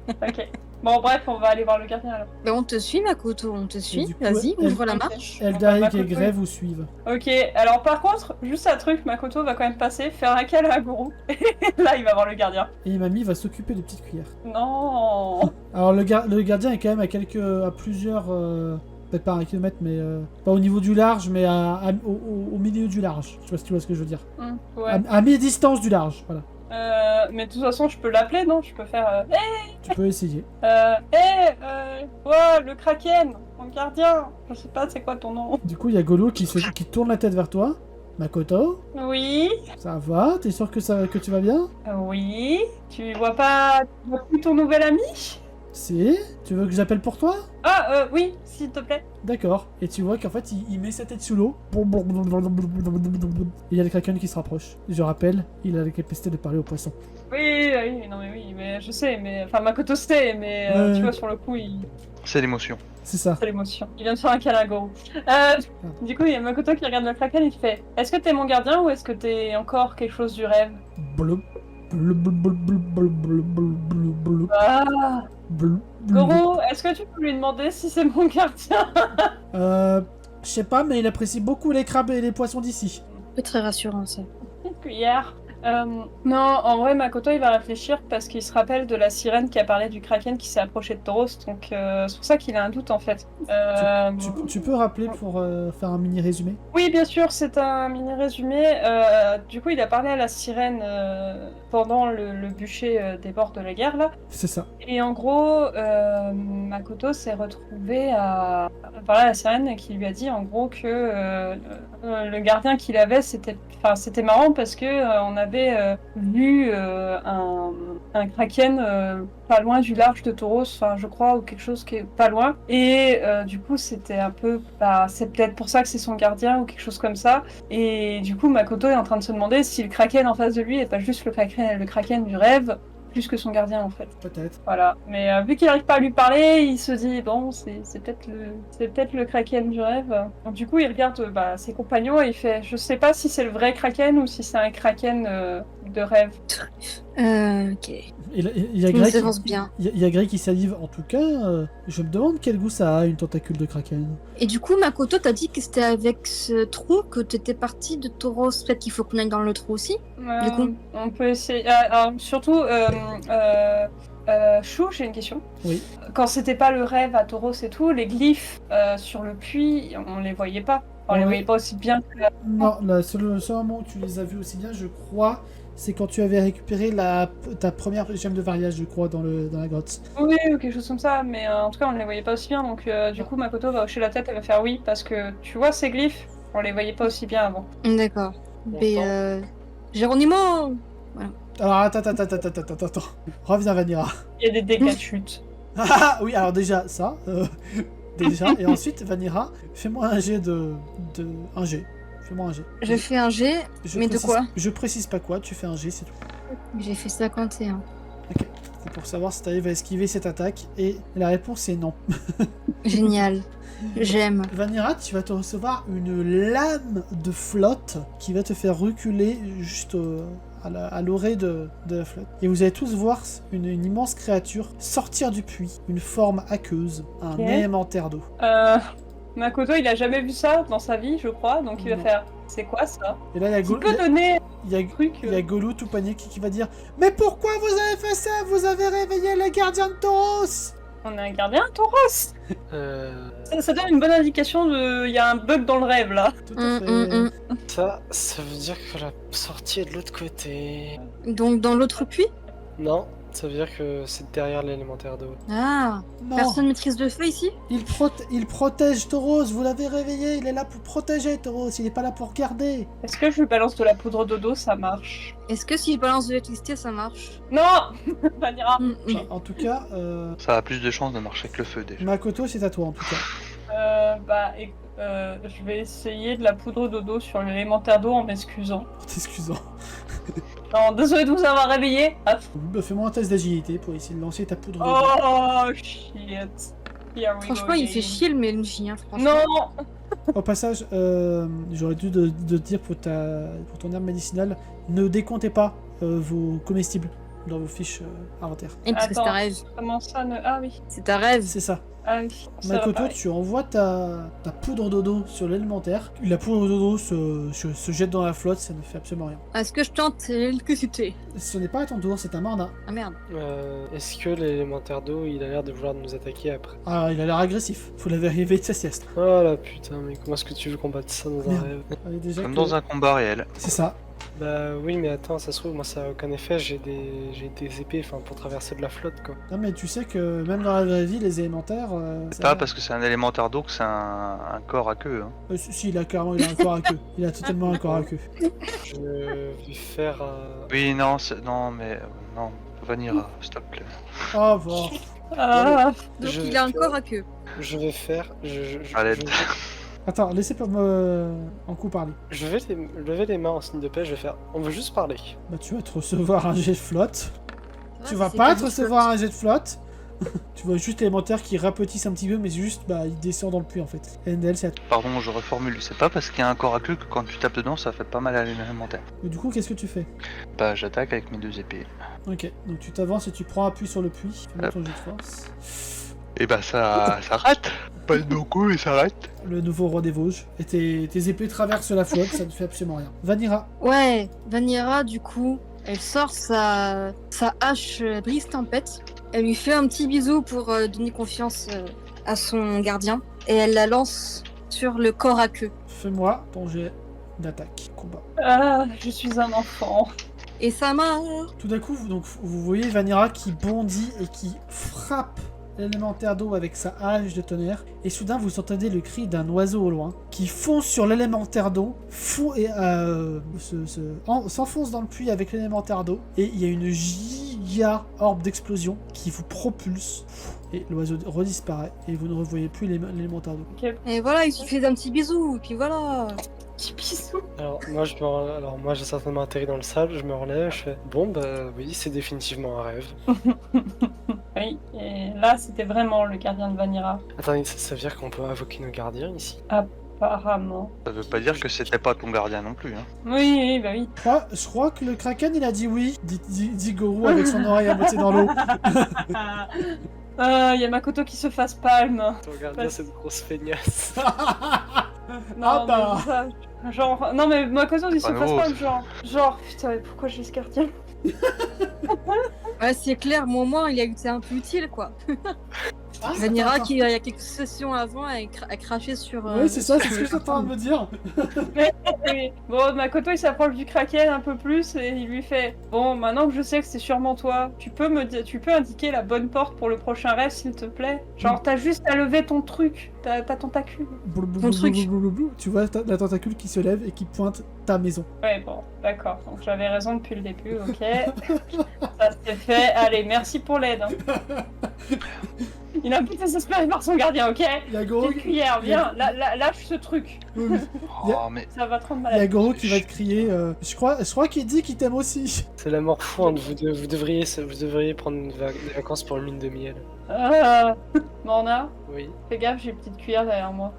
Ok. Bon, bref, on va aller voir le gardien alors. Ben, on te suit, Makoto, on te suit. du coup, Vas-y, elle- ouvre la Ok. marche. Eldaric Makoto, et Grey vous suivent. Ok, alors par contre, juste un truc, Makoto va quand même passer, faire un câlin à Guru. Et là, il va voir le gardien. Et Mamie va s'occuper de petites cuillères. Non. Alors le gardien est quand même à plusieurs, peut-être pas à 1 kilomètre, mais pas au niveau du large, mais au milieu du large. Je sais pas si tu vois ce que je veux dire. Ouais. À mi-distance du large, voilà. Mais de toute façon, je peux l'appeler, non? Je peux faire. Tu peux essayer. Toi, le Kraken, mon gardien. Je sais pas, c'est quoi ton nom? Du coup, il y a Golo qui tourne la tête vers toi. Makoto, Oui. ça va? T'es sûr que tu vas bien? Oui. Tu vois plus ton nouvel ami? Si? Tu veux que j'appelle pour toi? Ah, oui, s'il te plaît. D'accord. Et tu vois qu'en fait, il met sa tête sous l'eau. Il y a le kraken qui se rapproche. Je rappelle, il a la capacité de parler aux poissons. Oui, mais je sais, mais. Enfin, Makoto sait, mais Ouais. tu vois, sur le coup, C'est l'émotion. C'est ça. c'est l'émotion. Il vient de faire un câlin à Goro. Du coup, il y a Makoto qui regarde le Kraken et qui fait: Est-ce que t'es mon gardien ou est-ce que t'es encore quelque chose du rêve? Blub. Blub, blub, blub, blub, blub, blub, blub, Ah. blub, blub. Goro, est-ce que tu peux lui demander si c'est mon gardien? Je sais pas, mais il apprécie beaucoup les crabes et les poissons d'ici. C'est très rassurant, ça. Une cuillère. Non, en vrai, Makoto, il va réfléchir parce qu'il se rappelle de la sirène qui a parlé du kraken qui s'est approché de Tauros, donc c'est pour ça qu'il a un doute en fait. Tu peux rappeler pour faire un mini résumé? Oui, bien sûr, c'est un mini résumé. Du coup, il a parlé à la sirène pendant le bûcher des bords de la guerre, là. C'est ça. Et en gros, Makoto s'est retrouvé à parler à la sirène qui lui a dit en gros que le gardien qu'il avait, c'était marrant parce que on avait vu un kraken pas loin du large de Tauros, je crois, ou quelque chose qui est pas loin. Et du coup, c'était un peu, c'est peut-être pour ça que c'est son gardien ou quelque chose comme ça. Et du coup, Makoto est en train de se demander si le kraken en face de lui est pas juste le kraken du rêve, plus que son gardien en fait. Peut-être. Voilà. Mais vu qu'il n'arrive pas à lui parler, il se dit bon, c'est peut-être le kraken du rêve. Donc du coup, il regarde ses compagnons et il fait je sais pas si c'est le vrai kraken ou si c'est un kraken de rêve. Ok. Il y a On Greg avance bien. il y a Greg qui salive. En tout cas, je me demande quel goût ça a, une tentacule de kraken. Et du coup, Makoto, t'as dit que c'était avec ce trou que t'étais parti de Tauros. Peut-être qu'il faut qu'on aille dans le trou aussi. Du coup On peut essayer. Alors, surtout, Chou, j'ai une question. Oui. Quand c'était pas le rêve à Tauros et tout, les glyphes sur le puits, on les voyait pas. On les voyait pas aussi bien que la... Non, le seul moment où tu les as vus aussi bien, je crois, c'est quand tu avais récupéré ta première gemme de variage, je crois, dans la grotte. Oui, ou quelque chose comme ça, mais en tout cas, on les voyait pas aussi bien. Donc, du coup, Makoto va hocher la tête, elle va faire oui, parce que tu vois, ces glyphes, on les voyait pas aussi bien avant. D'accord. Mais Geronimo. Alors, attends. Reviens, Vanilla. Il y a des dégâts de chute. Ah oui, alors déjà, ça. Déjà. Et ensuite, Vanilla, fais-moi un jet un jet. Fais-moi un jet. Je fais un G, mais de quoi? Je précise pas quoi, tu fais un jet, c'est tout. J'ai fait 51. Ok. C'est pour savoir si tu arrives à esquiver cette attaque. Et la réponse est non. Génial. J'aime. Vanilla, tu vas te recevoir une lame de flotte qui va te faire reculer juste à l'orée de la flotte. Et vous allez tous voir une immense créature sortir du puits, une forme aqueuse, un élémentaire d'eau. Makoto, il a jamais vu ça dans sa vie, je crois, donc il va faire c'est quoi ça? Et là, il y a Tu peux donner il y a Golou tout paniqué qui va dire mais pourquoi vous avez fait ça? Vous avez réveillé le gardien de Tauros! On a un gardien, Tauros? Ça donne une bonne indication de... Il y a un bug dans le rêve, là. Tout à fait. Ça veut dire que la sortie est de l'autre côté. Donc dans l'autre puits? Non, ça veut dire que c'est derrière l'élémentaire d'eau. Ah. Non. Personne maîtrise de feu ici? Il protège Tauros, vous l'avez réveillé, il est là pour protéger Tauros, il est pas là pour garder. Est-ce que je lui balance de la poudre dodo, ça marche? Est-ce que si je balance de l'électricité, ça marche? Non. Vanira. En tout cas, Ça a plus de chances de marcher que le feu déjà. Makoto, c'est à toi en tout cas. Je vais essayer de la poudre dodo sur l'élémentaire d'eau en m'excusant. T'excusant. Non, désolé de vous avoir réveillé. Ah. Bah, fais-moi un test d'agilité pour essayer de lancer ta poudre. Oh shit. Here we Franchement, go il again. fait chier le MJ, hein, franchement. Non. Au passage, j'aurais dû te dire pour ton herbe médicinale, ne décomptez pas vos comestibles dans vos fiches inventaires. Et parce que c'est Attends. un rêve. Comment ça ne... Ah oui. C'est un rêve. C'est ça. Ah oui. Ça va Makoto, pas. tu envoies ta poudre dodo sur l'élémentaire. La poudre dodo se jette dans la flotte, ça ne fait absolument rien. Est-ce que je tente l'électricité? Ce n'est pas à ton tour, c'est à Marna. Ah merde. Est-ce que l'élémentaire d'eau, il a l'air de vouloir nous attaquer après? Ah, il a l'air agressif. Faut l'avait réveillé de sa sieste. Oh la putain, mais comment est-ce que tu veux combattre ça dans un Merde. rêve? Déjà Comme que- dans un combat réel. C'est ça. Bah oui, mais attends, ça se trouve, moi ça a aucun effet, j'ai des épées pour traverser de la flotte quoi. Non mais tu sais que même dans la vraie vie, les élémentaires... C'est pas parce que c'est un élémentaire d'eau que c'est un corps à queue. Hein. Si, il a un corps à queue. Il a totalement un corps à queue. Je vais faire... Oui, non, non, mais non, Vanira, s'il te plaît. Oh, bon. Ah. Donc Je il vais a un faire- corps à queue. Je vais faire... À l'aide. Attends, laissez pas me... en coup parler. Je vais lever les mains en signe de paix, je vais faire... On veut juste parler. Bah tu vas te recevoir un jet de flotte. Tu vas c'est pas pas te du recevoir un jet de flotte. Tu vois juste l'élémentaire qui rapetisse un petit peu, mais juste, bah, il descend dans le puits en fait. NDL, c'est à toi. Pardon, je reformule. C'est pas parce qu'il y a un corps à queue que quand tu tapes dedans, ça fait pas mal à l'élémentaire. Mais du coup, qu'est-ce que tu fais? Bah, j'attaque avec mes deux épées. Ok, donc tu t'avances et tu prends appui sur le puits. Fais-moi ton jet de force. Et bah, ça rate. pas beaucoup et s'arrête. Le nouveau roi des Vosges. Et tes épées traversent la flotte, ça ne fait absolument rien. Vanira. Ouais, Vanira, du coup, elle sort sa hache brise tempête. Elle lui fait un petit bisou pour donner confiance à son gardien. Et elle la lance sur le corps à queue. Fais-moi ton jet d'attaque, combat. Ah, je suis un enfant. Et ça marche. Tout d'un coup, vous voyez Vanira qui bondit et qui frappe l'élémentaire d'eau avec sa hache de tonnerre. Et soudain, vous entendez le cri d'un oiseau au loin qui fonce sur l'élémentaire d'eau, s'enfonce dans le puits avec l'élémentaire d'eau. Et il y a une giga orbe d'explosion qui vous propulse. Et l'oiseau redisparaît et vous ne revoyez plus l'élémentaire d'eau. Ok, Et voilà, il suffit d'un petit bisou. Et puis voilà. petit bisou. Alors moi j'ai certainement atterri dans le sable, je me relève, je fais bon bah oui c'est définitivement un rêve. Oui, et là, c'était vraiment le gardien de Vanira. Attendez, ça veut dire qu'on peut invoquer nos gardiens ici? Apparemment. Ça veut pas dire que c'était pas ton gardien non plus. Hein. Oui, bah oui. Je crois que le Kraken il a dit oui, dit Gorou avec son oreille à moitié dans l'eau. Il y a Makoto qui se fasse palme. Ton gardien c'est une grosse feignasse. Non, Ah bah. mais ça, genre, non mais Makoto il se Pas fasse nouveau. palme, genre, putain, mais pourquoi j'ai ce gardien? Ouais, c'est clair, mon moins, il a été un peu utile, quoi. Vanira, attends. qui, il y a quelques sessions avant, a craché sur... Oui, c'est ça, c'est ce que j'étais en train de me dire. Et bon, Makoto il s'approche du Kraken un peu plus et il lui fait bon, maintenant que je sais que c'est sûrement toi, tu peux indiquer la bonne porte pour le prochain rêve s'il te plaît. Genre t'as juste à lever ton truc, ta tentacule. Ton truc. Tu vois la tentacule qui se lève et qui pointe ta maison. Ouais bon, d'accord. Donc j'avais raison depuis le début, ok. Ça c'est fait. Allez, merci pour l'aide. Hein. Il est un peu désespéré par son gardien, ok. Il y a Goro, Une cuillère, viens, lâche ce truc. Oui, Il y a- Oh, mais Ça va te rendre il y a malade. Goro qui va te crier. Je crois qu'il dit qu'il t'aime aussi. C'est la mort fouante, vous devriez prendre des vacances pour une lune de miel. Morna, Oui. fais gaffe, j'ai une petite cuillère derrière moi.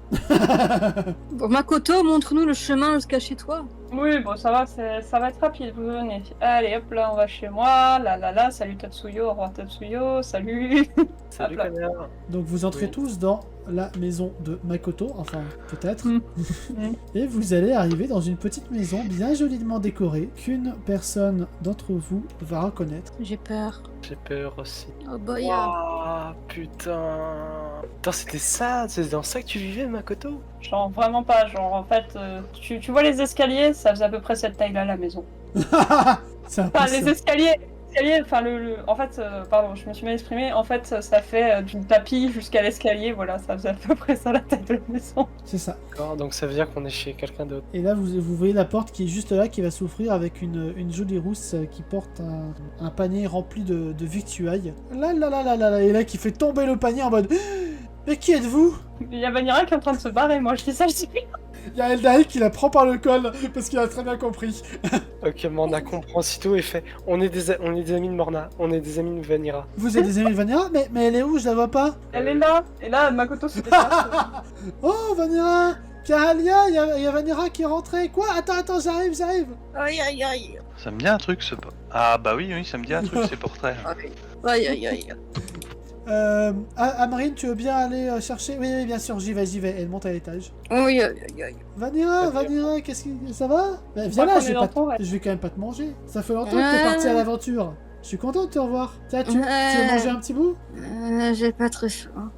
Bon, Makoto, montre-nous le chemin jusqu'à chez toi. Oui, bon, ça va être rapide, vous venez. Allez, hop là, on va chez moi. Là, salut Tatsuyo, au revoir Tatsuyo, salut. Salut Hop là. connard. Donc vous entrez Oui. tous dans la maison de Makoto, enfin peut-être. Mm. Et vous allez arriver dans une petite maison bien joliment décorée qu'une personne d'entre vous va reconnaître. J'ai peur. J'ai peur aussi. Oh boy. Wouah, putain. Attends, c'était ça? C'est dans ça que tu vivais, Makoto? Genre, vraiment pas. Genre, en fait, tu vois les escaliers, ça faisait à peu près cette taille-là, la maison. C'est un peu Enfin, ça. les escaliers, enfin, en fait, pardon, je me suis mal exprimée. En fait, ça fait du tapis jusqu'à l'escalier, voilà, ça faisait à peu près ça la taille de la maison. C'est ça. D'accord, donc ça veut dire qu'on est chez quelqu'un d'autre. Et là, vous voyez la porte qui est juste là, qui va s'ouvrir avec une jolie rousse qui porte un panier rempli de victuailles. Là, et là, qui fait tomber le panier en mode mais qui êtes-vous? Il y a Vanira qui est en train de se barrer, moi je dis ça, je dis oui. Il y a Eldaï qui la prend par le col parce qu'il a très bien compris. Ok, Morna comprend aussitôt et fait on est des amis de Morna, on est des amis de Vanira. Vous êtes des amis de Vanira? Mais elle est où? Je la vois pas. Elle est là, et là, Makoto se déplace. Oh, Vanira! Kahalia, il y a Vanira qui est rentrée. Quoi? Attends, j'arrive. Aïe, aïe, aïe. ça me dit un truc ce. Ah bah oui, ça me dit un truc ces portraits. Aïe, aïe, aïe. Amarine, tu veux bien aller chercher? Oui, bien sûr, j'y vais. Elle monte à l'étage. Oui, aïe, aïe. Vanira, qu'est-ce que ça va? Bah, viens crois là, qu'on je est vais, dans ton rêve. je vais quand même pas te manger. Ça fait longtemps que t'es parti à l'aventure. Je suis content de te revoir. Tiens, tu veux manger un petit bout? J'ai pas très faim.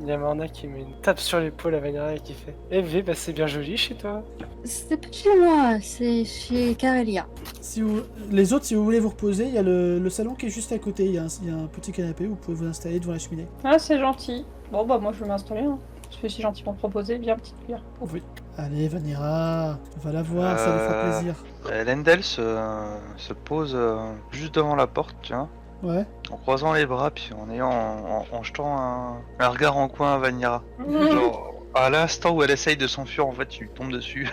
Il y a Morna qui met une tape sur l'épaule à Vanira et qui fait eh V, bah c'est bien joli chez toi. C'est pas chez moi, c'est chez Karelia. Les autres, si vous voulez vous reposer, il y a le salon qui est juste à côté. Il y a un petit canapé où vous pouvez vous installer devant la cheminée. Ah, c'est gentil. Bon, bah, moi je vais m'installer. Hein. Je suis si gentiment proposé, bien petite cuillère. Oui. Allez, Vanira, on va la voir, ça lui fera plaisir. Lendel se pose juste devant la porte, tu vois, Ouais. en croisant les bras, puis en jetant un regard en coin à Vanira. Genre, à l'instant où elle essaye de s'enfuir, en fait, tu lui tombes dessus.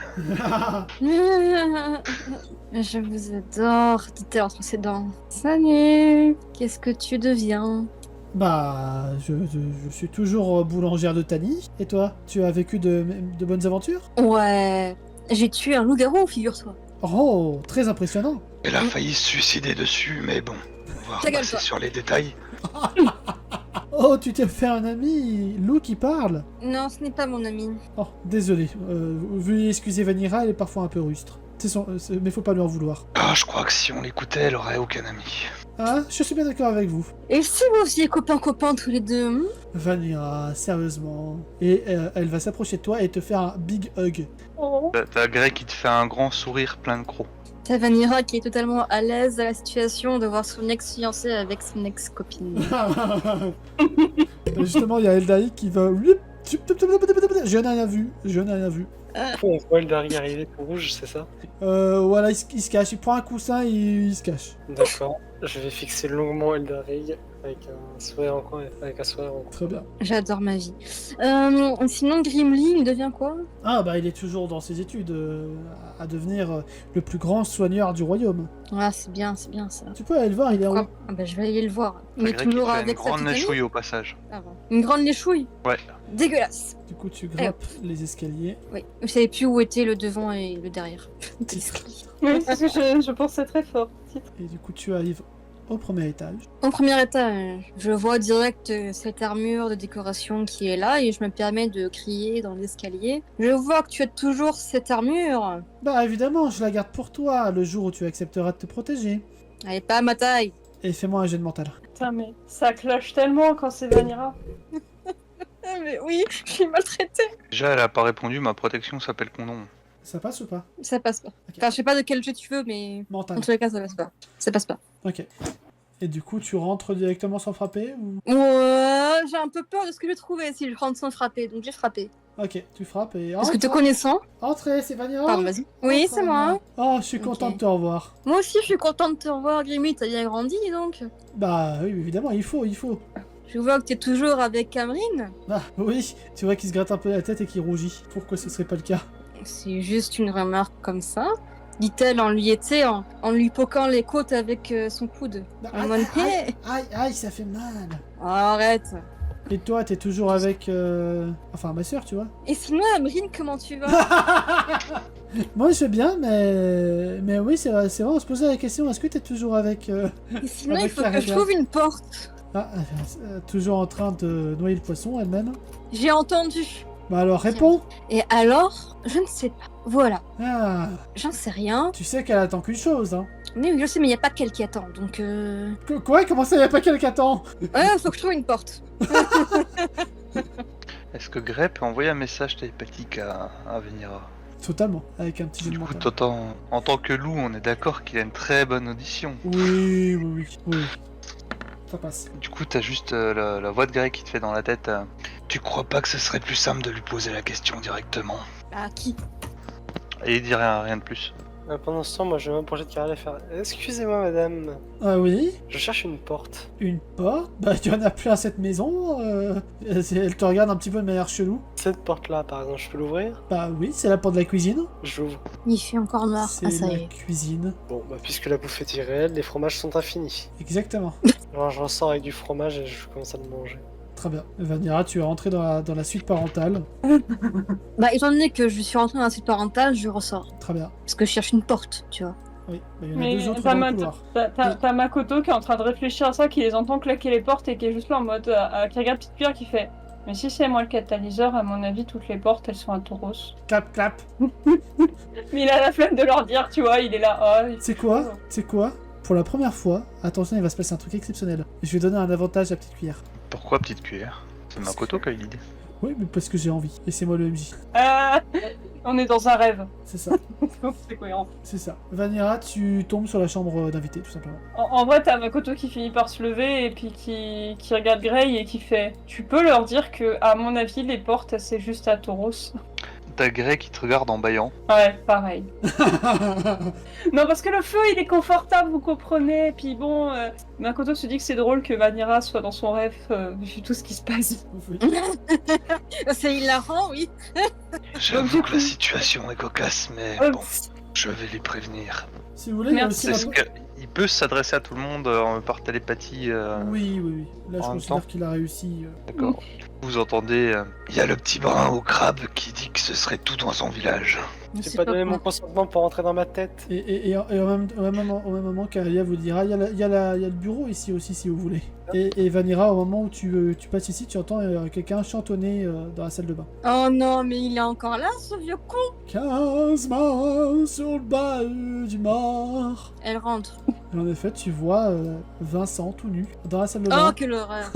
Je vous adore, dit-elle entre ses dents. Salut, qu'est-ce que tu deviens? Bah, je suis toujours boulangère de Tani. Et toi, tu as vécu de bonnes aventures? Ouais, j'ai tué un loup-garou, figure-toi. Oh, très impressionnant. Elle a failli se suicider dessus, mais bon, on va Ta gueule, repasser toi. sur les détails. Oh, tu t'es fait un ami, Lou qui parle. Non, ce n'est pas mon ami. Oh, désolé. Veuillez excuser Vanira, elle est parfois un peu rustre. Mais faut pas lui en vouloir. Ah, je crois que si on l'écoutait, elle aurait aucun ami. Ah, je suis bien d'accord avec vous. Et si vous faisiez copain-copain tous les deux Vanira, sérieusement. Et elle va s'approcher de toi et te faire un big hug. Oh. T'as Grey qui te fait un grand sourire plein de crocs. T'as Vanira qui est totalement à l'aise à la situation de voir son ex-fiancé avec son ex-copine. Justement, il y a Eldaï qui va... Je n'ai rien vu. On voit Eldari arriver tout rouge, c'est ça? Voilà, il se cache. Il prend un coussin et il se cache. D'accord. Je vais fixer longuement Eldari avec un sourire en coin. Très bien. J'adore ma vie. Sinon, Grimly, il devient quoi? Ah, bah il est toujours dans ses études à devenir le plus grand soigneur du royaume. Ah, c'est bien ça. Tu peux aller le voir, il est en haut. Ah bah, je vais aller le voir. Il T'as est Grey qui te toujours fait une avec sa grande petite amie. échouille au passage. Ah bon. Une grande léchouille? Ouais. Dégueulasse. Du coup, tu grimpes les escaliers. Oui, je savais plus où était le devant et le derrière. Oui, c'est ce que je pensais très fort. Et du coup, tu arrives au premier étage. Au premier étage, je vois direct cette armure de décoration qui est là et je me permets de crier dans l'escalier. Je vois que tu as toujours cette armure. Bah évidemment, je la garde pour toi, le jour où tu accepteras de te protéger. Elle est pas à ma taille. Et fais-moi un jet de mental. Putain, mais ça cloche tellement quand c'est Vanira. Ah, mais oui, je suis maltraitée. Déjà, elle a pas répondu, ma protection s'appelle condom. Ça passe ou pas? Ça passe pas. Ok. Enfin, je sais pas de quel jeu tu veux, mais Mental. en tous les cas, ça passe pas. Ça passe pas. Ok. Et du coup, tu rentres directement sans frapper ou... Ouais, j'ai un peu peur de ce que je vais trouver si je rentre sans frapper, donc j'ai frappé. Ok, tu frappes et... Parce que te connaissant... Entrez, c'est Vanilla. Pardon, vas-y. Oui, c'est moi. Oh, je suis content Ok. de te revoir. Moi aussi, je suis contente de te revoir, Grimmy. T'as bien grandi, donc. Bah oui, évidemment, il faut. Je vois que t'es toujours avec Cameron. Bah oui, tu vois qu'il se gratte un peu la tête et qu'il rougit. Pourquoi ce serait pas le cas? C'est juste une remarque comme ça, dit-elle en lui en lui poquant les côtes avec son coude. Bah, En mode, hey, aïe, ça fait mal. arrête. Et toi, t'es toujours avec... Enfin, ma soeur, tu vois. Et sinon, Amrine, comment tu vas? Moi, je vais bien, mais oui, c'est vrai, on se posait la question, est-ce que t'es toujours avec... Et sinon, avec il faut que je Caravia. trouve une porte. Ah, toujours en train de noyer le poisson, elle-même. J'ai entendu. Bah alors, réponds. Et alors, je ne sais pas. Voilà, Ah, j'en sais rien. tu sais qu'elle attend qu'une chose, hein. Mais oui, je sais, mais il n'y a pas qu'elle qui attend, donc Quoi? Comment ça, y a pas quelqu'un qui attend? Ouais, faut que je trouve une porte. Est-ce que Grey peut envoyer un message télépathique à Venira? Totalement, avec un petit jeu de Du coup, mental. en tant que loup, on est d'accord qu'il a une très bonne audition. Oui. Ça passe. Du coup, t'as juste la voix de Grey qui te fait dans la tête. Tu crois pas que ce serait plus simple de lui poser la question directement? À qui? Et il dit rien de plus. Pendant ce temps, moi je vais m'approcher de Carla et faire excusez-moi madame, Ah oui? je cherche une porte. Une porte? Bah, tu en as plus à cette maison. Elle te regarde un petit peu de manière chelou. Cette porte-là, par exemple, je peux l'ouvrir? Bah oui, c'est la porte de la cuisine. J'ouvre. Il fait encore noir. C'est Ah, ça la y est. cuisine. Bon, bah puisque la bouffe est irréelle, les fromages sont infinis. Exactement. Alors je ressors avec du fromage et je commence à le manger. Très bien. Vanira, tu es rentré dans la suite parentale. Bah, étant donné que je suis rentrée dans la suite parentale, je ressors. Très bien. Parce que je cherche une porte, tu vois. Oui, bah, il y en a Mais deux autres t'as dans le couloir. t'as Makoto qui est en train de réfléchir à ça, qui les entend claquer les portes et qui est juste là en mode qui regarde Petite Cuillère qui fait. Mais si c'est moi le catalyseur, à mon avis, toutes les portes elles sont à Tauros. Clap, clap. Mais il a la flemme de leur dire, tu vois, il est là. Oh, il C'est fait quoi? chaud. C'est quoi? Pour la première fois, attention, il va se passer un truc exceptionnel. Je vais donner un avantage à Petite Cuillère. Pourquoi petite cuillère? C'est Makoto qui a eu l'idée. Oui, mais parce que j'ai envie. Et c'est moi le MJ. On est dans un rêve. C'est ça, C'est cohérent. c'est ça. Vanira, tu tombes sur la chambre d'invité, tout simplement. En vrai, t'as Makoto qui finit par se lever et puis qui regarde Grey et qui fait. Tu peux leur dire que, à mon avis, les portes c'est juste à Tauros. T'as Grey qui te regarde en bâillant. Ouais, pareil. Non, parce que le feu, il est confortable, vous comprenez. Et puis bon, Makoto se dit que c'est drôle que Vanira soit dans son rêve, vu tout ce qui se passe. Oui. C'est hilarant, oui. J'avoue que la situation est cocasse, mais Euh, bon, je vais les prévenir. Si vous voulez, il y a aussi Merci. la... Est-ce qu'il peut s'adresser à tout le monde par télépathie Oui. Là, je En même considère temps. qu'il a réussi. D'accord. Vous entendez, il y a le petit brun au crabe qui dit que ce serait tout dans son village. On J'ai sait pas donné quoi. mon consentement pour rentrer dans ma tête. Et au même moment, Karelia vous dira, il y a le bureau ici aussi si vous voulez. Et Vanira, au moment où tu passes ici, tu entends quelqu'un chantonner dans la salle de bain. Oh non, mais il est encore là, ce vieux con. 15 mains sur le bahut du mort. Elle rentre. Et en effet, tu vois Vincent tout nu dans la salle de Oh, bain. quelle horreur.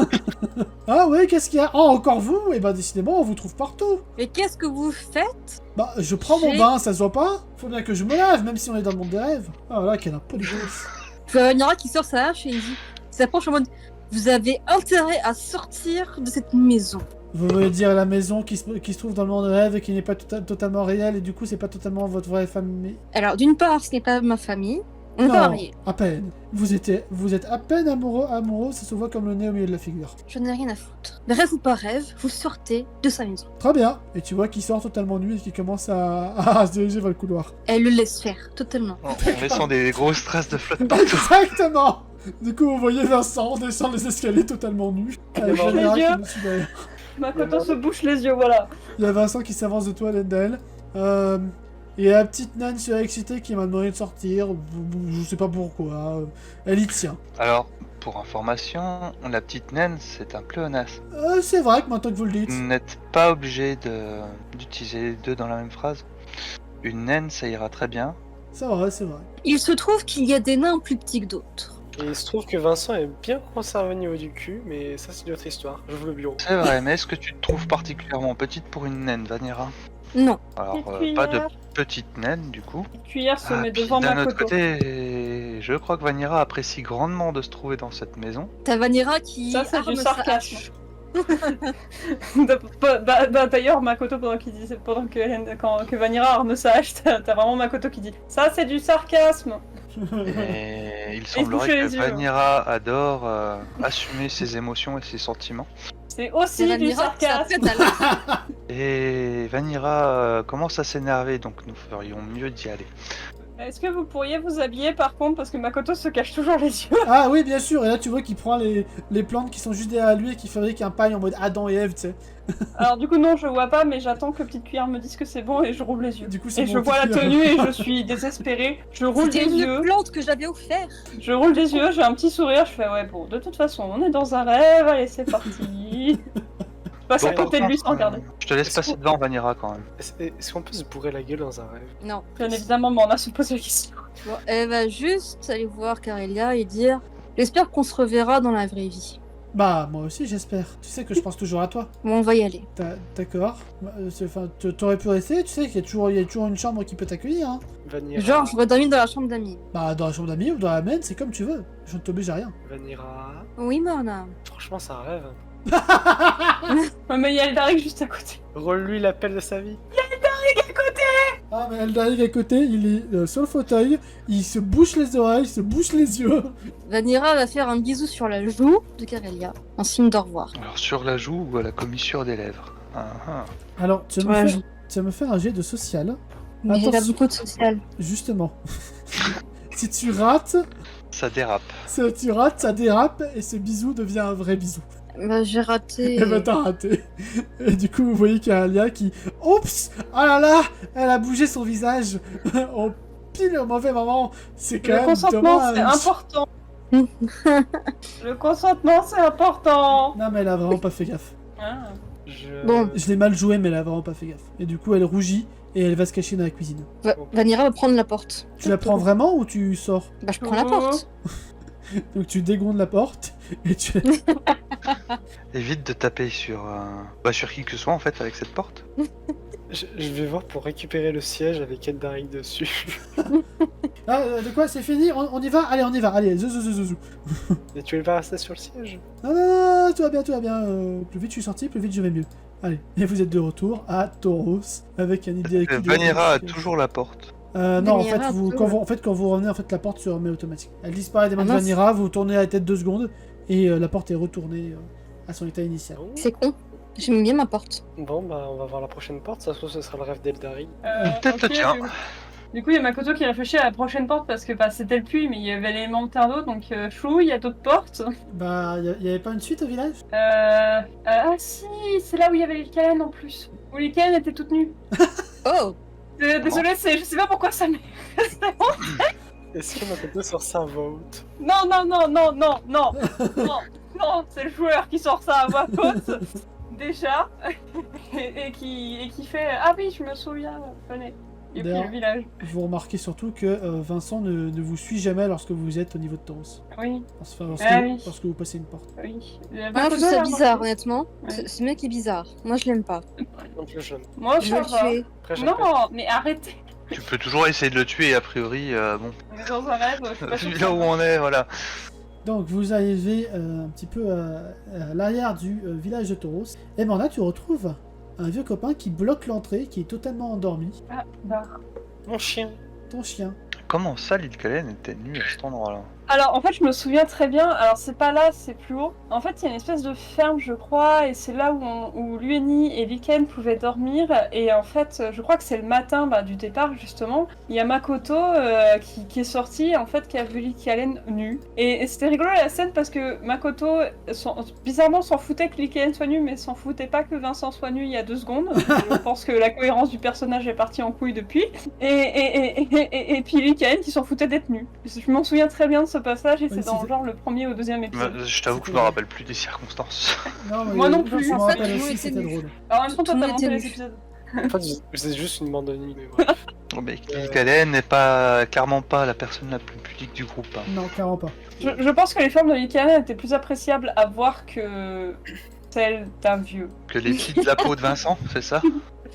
Ah ouais, qu'est-ce qu'il y a? Oh, encore vous? Et bah décidément, on vous trouve partout. Mais qu'est-ce que vous faites? Bah, je prends mon bain, ça se voit pas? Faut bien que je me lave, même si on est dans le monde des rêves. Ah là, quelle impolitesse. Je vois Vanira qui sort sa hache et il dit, il s'approche en mode, vous avez intérêt à sortir de cette maison. Vous voulez dire la maison qui se trouve dans le monde des rêves et qui n'est pas totalement réelle et du coup c'est pas totalement votre vraie famille? Alors, d'une part, ce n'est pas ma famille. On n'est pas mariés. à peine. Vous êtes à peine amoureux, ça se voit comme le nez au milieu de la figure. Je n'ai rien à foutre. Rêve ou pas rêve, vous sortez de sa maison. Très bien. Et tu vois qu'il sort totalement nu et qu'il commence à se diriger vers le couloir. Elle le laisse faire, totalement. En laissant des grosses traces de flotte partout. Exactement. Du coup, vous voyez Vincent descendre les escaliers totalement nu. Avec mange Vanira les qui yeux. me suit derrière. Makoto se bouche les yeux, voilà. Il y a Vincent qui s'avance de toi à l'aide d'elle. Et la petite naine surexcitée qui m'a demandé de sortir. Je sais pas pourquoi. Elle y tient. Alors, pour information, la petite naine, c'est un pléonasme. C'est vrai que maintenant que vous le dites. Vous n'êtes pas obligé d'utiliser les deux dans la même phrase. Une naine, ça ira très bien. C'est vrai, c'est vrai. Il se trouve qu'il y a des nains plus petits que d'autres. Et il se trouve que Vincent est bien conservé au niveau du cul, mais ça c'est une autre histoire. J'ouvre le bureau. C'est vrai, mais est-ce que tu te trouves particulièrement petite pour une naine, Vanira? Non. Alors, Petite pas de cuillère. petite naine, du coup. Une cuillère se met Puis devant d'un autre Makoto. côté, je crois que Vanira apprécie grandement de se trouver dans cette maison. T'as Vanira qui Ça, c'est du arme sa sarcasme. hache. D'ailleurs, Makoto, pendant que Vanira arme sa hache, t'as vraiment Makoto qui dit ça, c'est du sarcasme. Et il boucher semblerait que les yeux. Vanira adore assumer ses émotions et ses sentiments. C'est C'est aussi du Vanira qui sarcasme. s'apprête à la... Et Vanira commence à s'énerver, donc nous ferions mieux d'y aller. Est-ce que vous pourriez vous habiller par contre, parce que Makoto se cache toujours les yeux. Ah oui, bien sûr. Et là, tu vois qu'il prend les plantes qui sont juste derrière lui et qui fabrique un paille en mode Adam et Ève, tu sais. Alors du coup non, je vois pas, mais j'attends que Petite Cuillère me dise que c'est bon et je roule les yeux. Du coup, c'est Et bon, je vois la Petite tenue Cuillère. et je suis désespérée. Je roule C'était des une yeux. plante que j'avais offert. Je roule des yeux, j'ai un petit sourire, je fais ouais bon, de toute façon on est dans un rêve, allez c'est parti. Je passe à Bon, côté de lui sans regarder. Je te laisse Est-ce passer qu'on- devant Vanira quand même. Est-ce qu'on peut se bourrer la gueule dans un rêve? Non. Bien évidemment, mais on a se poser la question. Bon, elle va juste aller voir Karelia et dire, j'espère qu'on se reverra dans la vraie vie. Bah, moi aussi, j'espère. Tu sais que je pense toujours à toi. Bon, on va y aller. D'accord. Enfin, t'aurais pu rester, tu sais qu'il y a toujours une chambre qui peut t'accueillir, hein. Vanira. Genre, je vais dormir dans la chambre d'amis. Bah, dans la chambre d'amis ou dans la mienne, c'est comme tu veux. Je ne t'oblige à rien. Vanira. Oui, Morna. Franchement, c'est un rêve. Ouais, mais il y a Eldarik juste à côté. Rôle-lui l'appel de sa vie. Ah, mais Eldarik à côté, il est sur le fauteuil, il se bouche les oreilles, il se bouche les yeux. Vanira va faire un bisou sur la joue de Karelia, en signe d'au revoir. Alors sur la joue ou à la commissure des lèvres. Ah, ah. Alors, tu vas, Ouais, me faire un jet de social. Mais il a Attention. beaucoup de social. Justement. Si tu rates, Ça dérape. ça dérape et ce bisou devient un vrai bisou. Bah, j'ai raté. Elle va t'en rater. Et du coup, vous voyez qu'il y a Alia qui... Oups! Oh là là! Elle a bougé son visage au pile au mauvais moment. C'est quand Le même consentement c'est dommage. important. Le consentement c'est important. Non, mais elle a vraiment pas fait gaffe. Ah. Bon. Je l'ai mal joué, mais elle a vraiment pas fait gaffe. Et du coup, elle rougit et elle va se cacher dans la cuisine. Vanira va prendre la porte. Tu la prends vraiment ou tu sors? Bah, je prends la porte. Donc tu dégondes la porte et tu... Évite de taper sur sur qui que ce soit en fait avec cette porte. Je vais voir pour récupérer le siège avec Eldarik dessus. Ah, de quoi? C'est fini? On y va? Allez, on y va. Allez, zou. Et tu veux pas rester sur le siège? Non, tout va bien. Plus vite je suis sorti, plus vite je vais mieux. Allez, et vous êtes de retour à Tauros avec un idée qui... Vanira a toujours la porte. Non, en fait, Vanira, quand vous revenez, en fait, la porte se remet automatique. Elle disparaît des mains de mince. Vanira, vous tournez la tête 2 secondes, et la porte est retournée à son état initial. C'est con. J'aime bien ma porte. Bon, bah, on va voir la prochaine porte. Ça se trouve, ce sera le rêve d'Eldarik. Peut-être le tien. Du coup, il y a Makoto qui réfléchit à la prochaine porte parce que bah, c'était le puits, mais il y avait l'élément de terre d'eau, donc chou, il y a d'autres portes. Bah, y avait pas une suite au village? Ah si, c'est là où il y avait les licanes en plus. Où les licanes étaient toutes nues. Oh! Désolé, pourquoi ça m'est resté en tête. Est-ce que Makoto sort ça à voix haute? Non, c'est le joueur qui sort ça à voix haute, déjà, et qui fait « Ah oui, je me souviens, venez ». Et puis le village. Vous remarquez surtout que Vincent ne vous suit jamais lorsque vous êtes au niveau de Taurus. Oui. Enfin, lorsque vous passez une porte. Oui. Moi, je trouve ça bizarre, honnêtement. Ouais. Ce mec est bizarre. Moi, je l'aime pas. Moi, je vais le tuer. Non, mais arrêtez. Tu peux toujours essayer de le tuer, a priori, bon. On est dans un rêve, je suis pas sûre. Là où on est, voilà. Donc vous arrivez un petit peu à l'arrière du village de Tauros. Et maintenant tu retrouves un vieux copain qui bloque l'entrée, qui est totalement endormi. Ah, bah. Mon chien. Ton chien. Comment ça, l'île Kalen était nue à cet endroit-là? Alors, en fait, je me souviens très bien. Alors, c'est pas là, c'est plus haut. En fait, il y a une espèce de ferme, je crois, et c'est là où Lueni et Liken pouvaient dormir. Et en fait, je crois que c'est le matin du départ, justement. Il y a Makoto qui est sorti, en fait, qui a vu Liken nue. Et c'était rigolo la scène parce que Makoto, bizarrement, s'en foutait que Liken soit nu, mais s'en foutait pas que Vincent soit nu il y a 2 secondes. Je pense que la cohérence du personnage est partie en couille depuis. Et puis Liken qui s'en foutait d'être nu. Je m'en souviens très bien de ce passage et c'est dans genre le premier ou deuxième épisode. Je t'avoue que je me rappelle plus des circonstances. Non, moi non plus. En fait, aussi, c'était drôle. Alors en même temps, toi t'as monté les épisodes. En fait, c'est juste une bande de nuit, mais bref. Mais l'île Kalen n'est pas clairement pas la personne la plus pudique du groupe. Hein. Non, clairement pas. Je pense que les formes de Liken étaient plus appréciables à voir que celles d'un vieux. Que les filles de la peau de Vincent, c'est ça?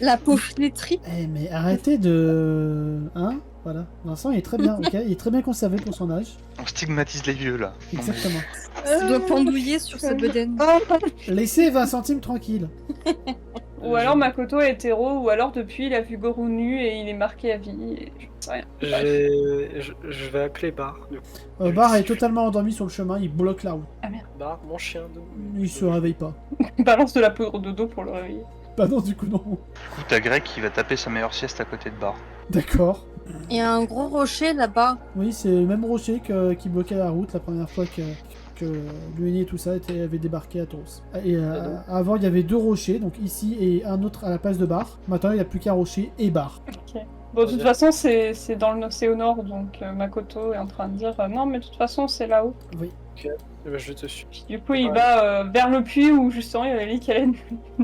La peau flétrie. Eh mais arrêtez de... Hein? Voilà. Vincent il est très bien, ok? Il est très bien conservé pour son âge. On stigmatise les vieux là. Exactement. Il doit pendouiller sur sa bedaine. Laissez 20 centimes tranquille. Ou alors Makoto est hétéro, ou alors depuis il a vu Gorou nu et il est marqué à vie. Et je sais rien. Je vais appeler Bar. Bar est totalement endormi sur le chemin, il bloque la route. Ah merde. Bar, mon chien. Il se réveille pas. Balance de la poudre de dos pour le réveiller. Bah non, du coup non. Du coup, t'as Greg qui va taper sa meilleure sieste à côté de Bar. D'accord. Il y a un gros rocher là-bas. Oui, c'est le même rocher qui bloquait la route la première fois que Lueni et tout ça avait débarqué à Tauros. Et avant, il y avait 2 rochers, donc ici et un autre à la place de Bar. Maintenant, il n'y a plus qu'un rocher et Bar. Ok. Bon, de toute façon, c'est au nord, donc Makoto est en train de dire non, mais de toute façon, c'est là-haut. Oui. Ok, eh ben, je te suis. Du coup, il va vers le puits où justement il y a Liken.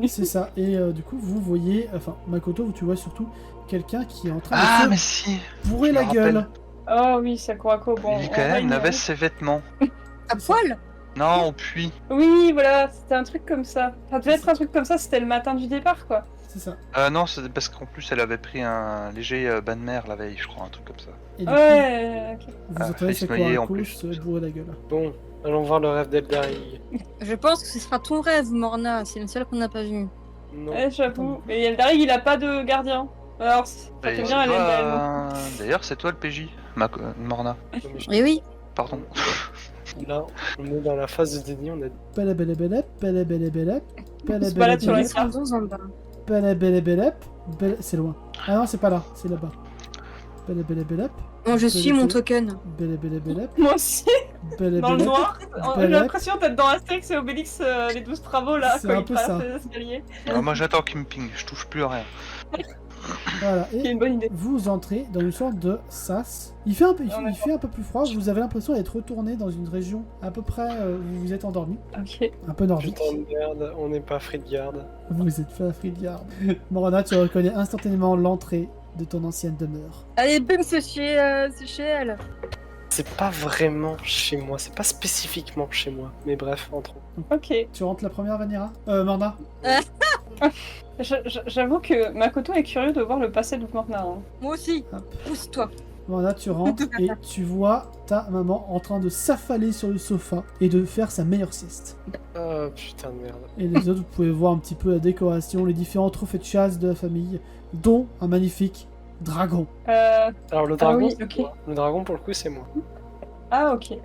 C'est ça. Et du coup, vous voyez, enfin, Makoto, tu vois surtout quelqu'un qui est en train Ah, de mais se si! bourrer la gueule. Oh oui, Sakurako, bon. L'île Kalen avait ses vêtements. À poil. Non, au puits. Oui, voilà, c'était un truc comme ça. Ça devait être un truc comme ça, c'était le matin du départ, quoi. C'est ça. Non, c'est parce qu'en plus elle avait pris un léger bain de mer la veille, je crois, un truc comme ça. Et du coup, Ouais, ok. vous entendez failli se noyer en Sakurako plus. se bourrer la gueule. Bon, allons voir le rêve d'Eldaring. Je pense que ce sera ton rêve, Morna. C'est le seul qu'on n'a pas vu. Non. Ouais, j'avoue. Et Eldarig, il a pas de gardien. Alors, ça fait bien, elle est D'ailleurs, c'est toi le PJ, Morna. Et oui. Pardon. Là, on est dans la phase de déni, on a Palabelebelep, palabelebelep, se balade sur les palabelebelep, cartes. 112 en bas. palabelebelep, c'est loin. Ah non, c'est pas là, c'est là-bas. Palabelebelep, Bon, je suis mon token. belebelebelep, Moi aussi, dans le belebelep. noir. J'ai l'impression d'être dans Astérix et Obélix, les 12 travaux, là, C'est quand un ils peu traversent ça. les escaliers. Moi j'attends qu'il me ping, je touche plus à rien. Voilà, C'est et une bonne idée. vous entrez dans une sorte de sas. Il fait un peu plus froid, vous avez l'impression d'être retourné dans une région à peu près où vous vous êtes endormi, Ok. un peu nordique. putain de merde, on n'est pas Frithgard. Vous êtes fait à Frithgard. Morana, tu reconnais instantanément l'entrée de ton ancienne demeure. Allez, bim, c'est chez elle. C'est pas vraiment chez moi, c'est pas spécifiquement chez moi. Mais bref, entrons. Ok. Tu rentres la première, Vanira Morna J'avoue que Makoto est curieux de voir le passé de Morna. Hein. Moi aussi. Hop. Pousse-toi. Morna, tu rentres et tu vois ta maman en train de s'affaler sur le sofa et de faire sa meilleure sieste. Oh putain de merde. Et les autres, vous pouvez voir un petit peu la décoration, les différents trophées de chasse de la famille, dont un magnifique dragon. Alors le dragon, oui, c'est ok. moi. Le dragon pour le coup c'est moi. Ah, ok.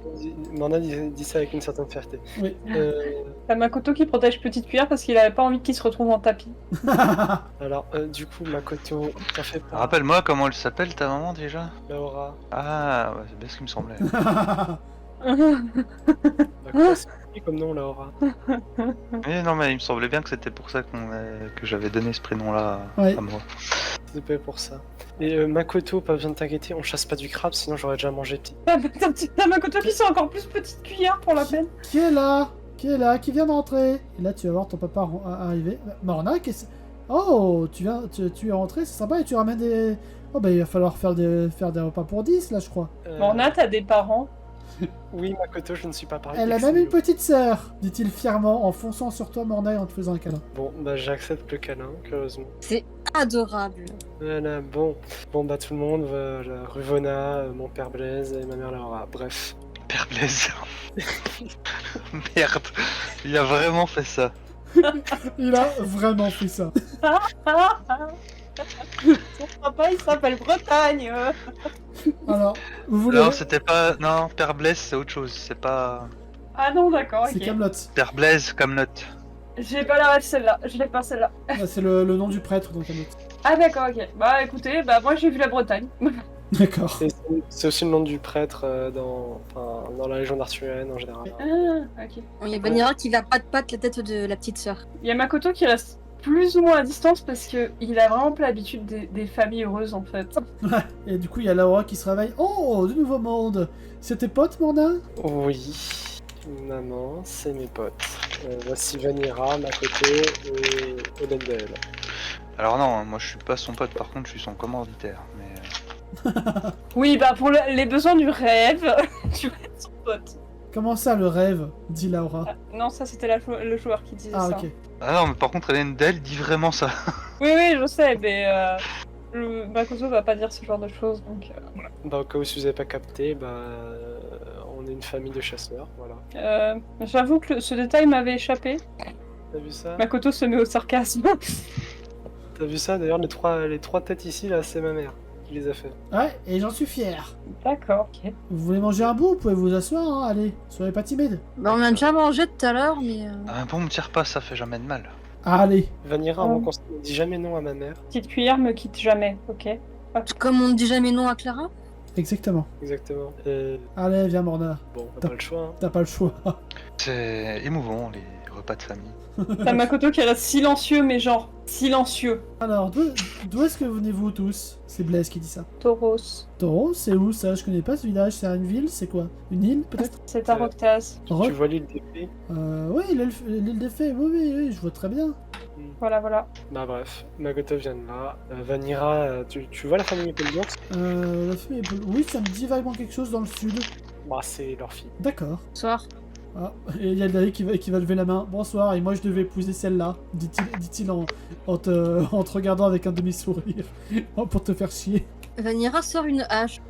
Manda dit ça avec une certaine fierté. Oui. T'as Makoto qui protège Petite Cuillère parce qu'il avait pas envie qu'il se retrouve en tapis. Alors du coup Makoto, t'as fait pas Rappelle-moi comment elle s'appelle ta maman déjà? Laura. Ah, ouais, c'est bien ce qui me semblait. Bah, quoi, c'est qui comme nom Laura? Mais non, mais il me semblait bien que c'était pour ça que j'avais donné ce prénom-là Ouais. à moi. C'est pas pour ça. Et Makoto, pas besoin de t'inquiéter, on chasse pas du crabe, sinon j'aurais déjà mangé petit. T'as Makoto qui sont encore plus petite cuillère pour la peine. Qui est là? Qui vient d'entrer? Et là, tu vas voir ton papa arriver. Morna, qu'est-ce... Oh, tu es rentré, c'est sympa, et tu ramènes des... Oh, bah, il va falloir faire des repas pour 10, là, je crois. Morna, t'as des parents? Oui, Makoto, je ne suis pas parlé. Elle a même une petite sœur, dit-il fièrement, en fonçant sur toi, Morna, et en te faisant un câlin. Bon, bah j'accepte le câlin, curieusement. C'est adorable. Voilà, bon, bah tout le monde, voilà, Ruvona, mon père Blaise et ma mère Laura, bref. Père Blaise. Merde, il a vraiment fait ça. Il a vraiment fait ça. Son papa, il s'appelle Bretagne. Alors, vous voulez... Non, c'était pas... Non, Père Blaise, c'est autre chose, c'est pas... Ah non, d'accord, C'est ok. Camelot. Père Blaise, Camelot. J'ai pas la ref celle-là, je l'ai pas celle-là. C'est le nom du prêtre dans Camelot. Ah d'accord, ok. Bah écoutez, bah moi j'ai vu la Bretagne. D'accord. Et c'est aussi le nom du prêtre dans la légende arthurienne en général. Ah, ok. Il y a Vanira qui va patte la tête de la petite sœur. Il y a Makoto qui reste plus ou moins à distance parce que il a vraiment pas l'habitude des familles heureuses en fait. Ouais. Et du coup, il y a Laura qui se réveille. Oh, de nouveau monde. C'est tes potes, Morna? Oui, maman, c'est mes potes. Voici Vanira, Makoto et Elendel. Alors non, moi je suis pas son pote, par contre je suis son commanditaire, mais... Oui, bah pour les besoins du rêve, tu vas être son pote. Comment ça, le rêve? Dit Laura. Ah, non, ça c'était le joueur qui disait Ah, ça. ok. Ah non, mais par contre Elendel dit vraiment ça. Oui, je sais, mais Makoto va pas dire ce genre de choses, donc voilà. Bah, au cas où si vous avez pas capté, on est une famille de chasseurs, voilà. J'avoue que ce détail m'avait échappé. T'as vu ça? Makoto se met au sarcasme. T'as vu ça? D'ailleurs, les trois têtes ici, là, c'est ma mère qui les a fait. Ouais, et j'en suis fier. D'accord, ok. Vous voulez manger un bout? Vous pouvez vous asseoir, hein. Allez, soyez pas timide. Bah, on a déjà mangé tout à l'heure, mais... Un bon petit repas, ça fait jamais de mal. Allez. Vanira, mon conseil, ne dit jamais non à ma mère. Petite cuillère me quitte jamais, ok. Comme on ne dit jamais non à Clara. Exactement. Exactement. Allez, viens, Morna. Bon, t'as pas le choix, hein. T'as pas le choix. C'est émouvant, les repas de famille. T'as Makoto qui reste silencieux, mais genre silencieux. Alors, d'où est-ce que venez-vous tous? C'est Blaise qui dit ça. Tauros. Tauros, c'est où ça? Je connais pas ce village. C'est une ville? C'est quoi? Une île, peut-être? C'est un Roctaz. Tu vois l'île des fées? Oui, l'île des fées. Oui, je vois très bien. Voilà. Bah bref, Makoto vient de là. Vanira, tu vois la famille Pelbox? La famille... Oui, ça me dit vaguement quelque chose dans le sud. Bah c'est leur fille. D'accord. Soir. Ah, et il y a Dari qui va lever la main. Bonsoir, et moi je devais épouser celle-là, dit-il en te regardant avec un demi-sourire. Pour te faire chier. Vanira sort une hache.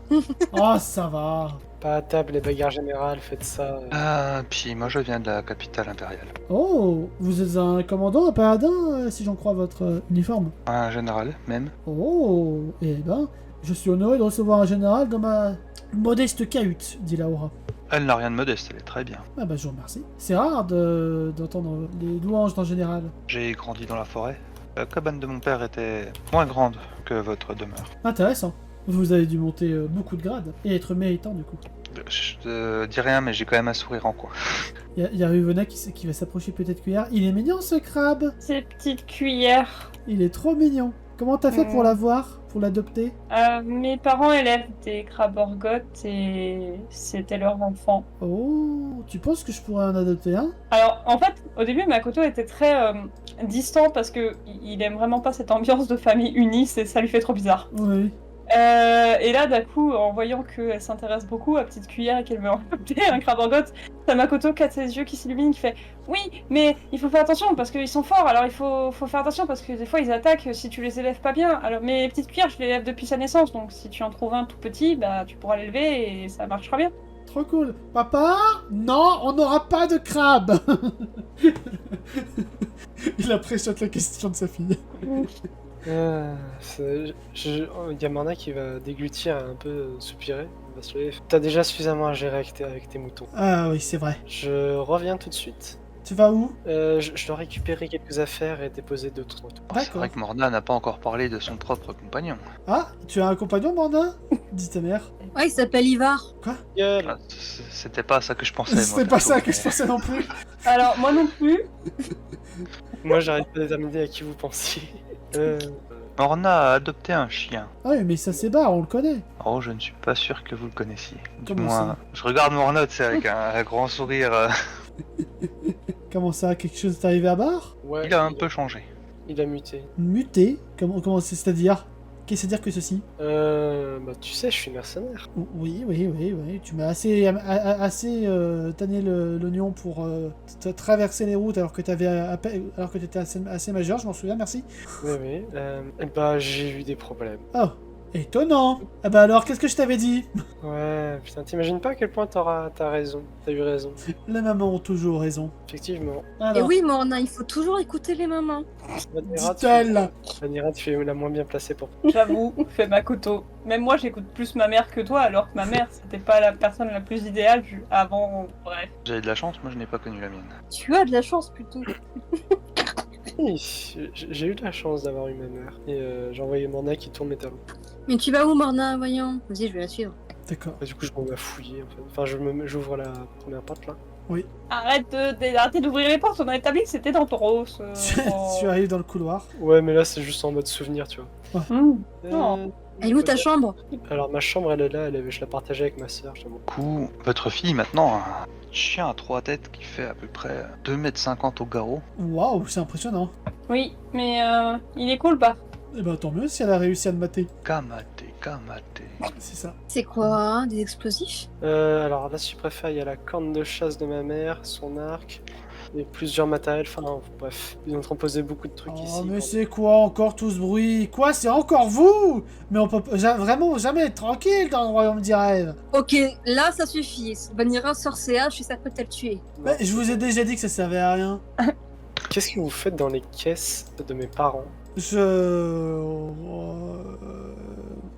Oh, ça va. Pas à table, les bagarres générales, faites ça. Ah, puis moi je viens de la capitale impériale. Oh, vous êtes un commandant, un paladin, si j'en crois votre uniforme. Un général, même. Oh, eh ben, je suis honoré de recevoir un général dans ma modeste cahute, dit Laura. Elle n'a rien de modeste, elle est très bien. Ah bah je vous remercie. C'est rare d'entendre les louanges d'un général. J'ai grandi dans la forêt. La cabane de mon père était moins grande que votre demeure. Intéressant. Vous avez dû monter beaucoup de grades et être méritant du coup. Je te dis rien, mais j'ai quand même un sourire en coin. Il y a Ruvona qui va s'approcher peut-être cuillère. Il est mignon ce crabe. Ces petites cuillères. Il est trop mignon. Comment t'as fait pour l'avoir? Pour l'adopter? Mes parents élèvent des crabes-orgotes et c'était leur enfant. Oh, tu penses que je pourrais en adopter un? Alors, en fait, au début, Makoto était très distant parce que il aime vraiment pas cette ambiance de famille unie, ça lui fait trop bizarre. Oui. Et là, d'un coup, en voyant qu'elle s'intéresse beaucoup à Petite Cuillère et qu'elle veut en adopter un crabbe-orgote, t'as Makoto qui a ses yeux qui s'illuminent, qui fait « Oui, mais il faut faire attention parce qu'ils sont forts, alors il faut faire attention parce que des fois ils attaquent si tu les élèves pas bien. Alors, mais Petite Cuillère, je l'élève depuis sa naissance, donc si tu en trouves un tout petit, bah tu pourras l'élever et ça marchera bien. » Trop cool. Papa? Non, on n'aura pas de crabe. Il apprécie la question de sa fille. Il y a Morna qui va déglutir, un peu soupirer. Va se lever. T'as déjà suffisamment à gérer avec tes moutons. Ah oui, c'est vrai. Je reviens tout de suite. Tu vas où? Je dois récupérer quelques affaires et déposer d'autres moutons. C'est vrai que Morna n'a pas encore parlé de son propre compagnon. Ah, tu as un compagnon, Morna? Dit ta mère. Ouais, il s'appelle Ivar. Quoi? Gueule. Ah, c'était pas ça que je pensais. moi, C'était pas perso, ça que mais- je pensais non plus. Alors, moi non plus. Moi, j'arrive pas à déterminer à qui vous pensiez. Morna a adopté un chien. Ah oui, mais ça c'est Bar, on le connaît. Oh, je ne suis pas sûr que vous le connaissiez. Du Comment moins, ça je regarde Morna, tu sais, avec un grand sourire. Comment ça, quelque chose est arrivé à Bar? Ouais, Il a un peu changé. Il a muté. Muté? Comment c'est-à-dire? Qu'est-ce que c'est-à-dire que ceci? Bah tu sais, je suis mercenaire. Oui, tu m'as assez tanné l'oignon pour traverser les routes alors que t'étais assez majeur, je m'en souviens, merci. Oui. Bah j'ai eu des problèmes. Oh, étonnant. Ah bah alors, qu'est-ce que je t'avais dit? Ouais, putain, t'imagines pas à quel point t'as raison. T'as eu raison. Les mamans ont toujours raison. Effectivement. Et Alors, oui, Morna, il faut toujours écouter les mamans. dit-elle. Vanira, tu es la moins bien placée pour... J'avoue, fais Makoto. Même moi, j'écoute plus ma mère que toi, alors que ma mère, c'était pas la personne la plus idéale avant. Bref. J'avais de la chance, moi je n'ai pas connu la mienne. Tu as de la chance plutôt. Oui, j'ai eu de la chance d'avoir eu ma mère. Et j'ai envoyé Morna qui tourne mes talons. Mais tu vas où, Morna, voyons? Vas-y, je vais la suivre. D'accord. Et du coup, je m'en vais fouiller en fait. Enfin, j'ouvre la première porte là. Arrête d'ouvrir les portes, on a établi que c'était dans ton rose. Tu arrives dans le couloir. Ouais, mais là, c'est juste en mode souvenir, tu vois. Non. Elle est où ta chambre? Alors, ma chambre, elle est là, je la partageais avec ma soeur, justement. Du coup, votre fille maintenant a un chien à 3 têtes qui fait à peu près 2,50 m au garrot. Waouh, c'est impressionnant. Oui, mais il est cool, bah. Eh ben tant mieux si elle a réussi à le mater. Kamate. C'est ça. C'est quoi? Des explosifs? Alors là, si tu préfères, il y a la corne de chasse de ma mère, son arc, et plusieurs matériels, enfin bref. Ils ont transposé beaucoup de trucs ici. Oh mais c'est quoi encore tout ce bruit? Quoi, c'est encore vous? Mais on peut vraiment jamais être tranquille dans le royaume des rêves. Ok, là, ça suffit. Vanira sort ses haches et ça peut le tuer. Mais je vous ai déjà dit que ça servait à rien. Qu'est-ce que vous faites dans les caisses de mes parents?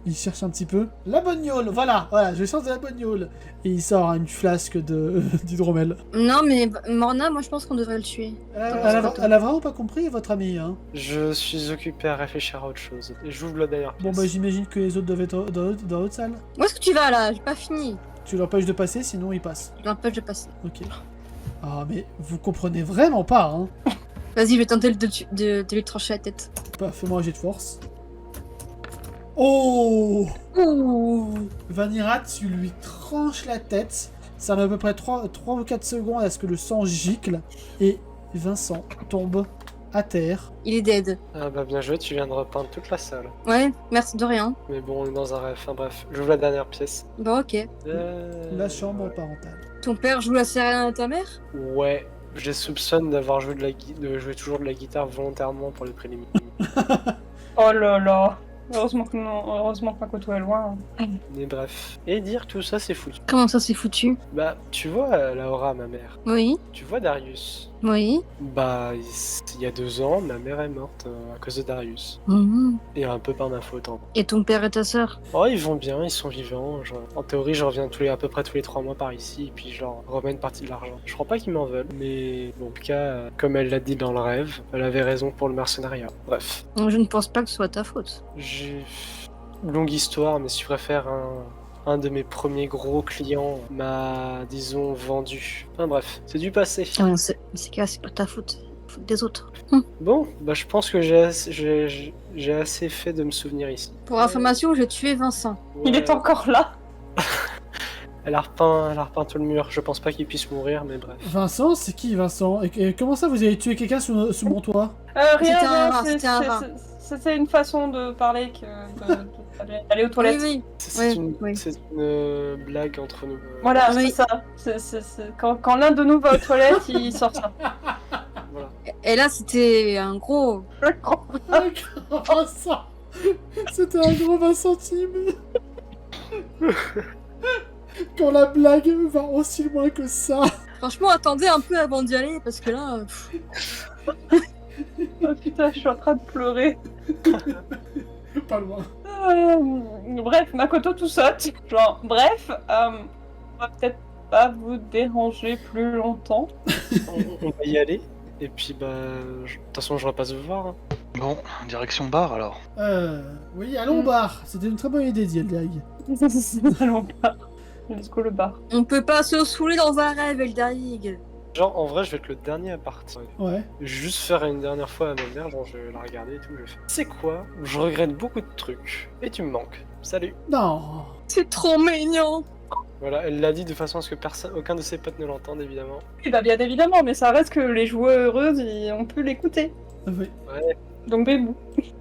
Il cherche un petit peu. La bognole, voilà, je cherche de la bognole. Et il sort une flasque d'hydromel. Non, mais Morna, moi je pense qu'on devrait le tuer. Elle a vraiment pas compris, votre amie, hein. Je suis occupé à réfléchir à autre chose. Et j'ouvre la dernière pièce. Bon bah j'imagine que les autres doivent être dans l'autre salle. Où est-ce que tu vas là? J'ai pas fini. Tu l'empêches de passer, sinon il passe. Je l'empêche de passer. Ok. Ah mais vous comprenez vraiment pas, hein. Vas-y, je vais tenter de lui trancher la tête. Bah fais-moi un jet de force. Oh! Ouh. Vanira, tu lui tranches la tête. Ça met à peu près 3 ou 4 secondes à ce que le sang gicle. Et Vincent tombe à terre. Il est dead. Ah bah bien joué, tu viens de repeindre toute la salle. Ouais, merci de rien. Mais bon, on est dans un rêve. Enfin bref, j'ouvre la dernière pièce. Bon, ok. La chambre parentale. Ton père joue la sirène à ta mère? Ouais, je les soupçonne d'avoir joué de jouer toujours de la guitare volontairement pour les préliminaires. Oh là là. Heureusement que Makoto est loin. Mais bref. Et dire tout ça, c'est foutu. Comment ça s'est foutu? Bah, tu vois Laura, ma mère. Oui, Tu vois Darius. oui. Bah, il y a 2 ans, ma mère est morte à cause de Darius. Mhm. Et un peu par ma faute. Hein. Et ton père et ta sœur? Oh, ils vont bien, ils sont vivants. En théorie, je reviens à peu près tous les 3 mois par ici, et puis je leur remets une partie de l'argent. Je crois pas qu'ils m'en veulent, mais bon, en tout cas, comme elle l'a dit dans le rêve, elle avait raison pour le mercenariat. Bref. Je ne pense pas que ce soit ta faute. J'ai... Longue histoire, mais si tu préfères, un de mes premiers gros clients m'a, disons, vendu. Enfin bref, c'est du passé. Ah, dans ces cas, c'est pas ta faute. Faute des autres. Bon, bah je pense que j'ai assez fait de me souvenir ici. Pour information, j'ai tué Vincent. Il Ouais, est encore là. Elle a repeint tout le mur. Je pense pas qu'il puisse mourir, mais bref. Vincent, c'est qui Vincent? Et comment ça vous avez tué quelqu'un sous mon toit? Rien, C'était un rien, rat, c'était un rat. C'était une façon de parler d'aller aux toilettes. Oui, C'est oui. une blague entre nous. Voilà, Oui. c'est ça. Quand l'un de nous va aux toilettes, il sort ça. Voilà. Et là, c'était un gros. Un gros Vincent. C'était un gros Vincent Tim. Quand la blague va aussi loin que ça. Franchement, attendez un peu avant d'y aller, parce que là. Oh putain, je suis en train de pleurer. Pas loin. Bref, Makoto tout saute. Genre, bref, on va peut-être pas vous déranger plus longtemps. On va y aller. Et puis bah, de toute façon, je repasse vous voir. Hein. Bon, direction bar alors. Oui, allons au bar. C'était une très bonne idée, dit Eldag. Allons au bar. Let's go le bar. On peut pas se saouler dans un rêve, Eldarig. Genre, en vrai, je vais être le dernier à partir. Ouais. Juste faire une dernière fois à ma mère, genre je vais la regarder et tout. Je fais, c'est quoi? Je regrette beaucoup de trucs. Et tu me manques. Salut. Non. C'est trop mignon. Voilà, elle l'a dit de façon à ce que aucun de ses potes ne l'entende, évidemment. Oui, bah bien évidemment, mais ça reste que les joueuses, on peut l'écouter. Oui. Ouais. Donc bébou.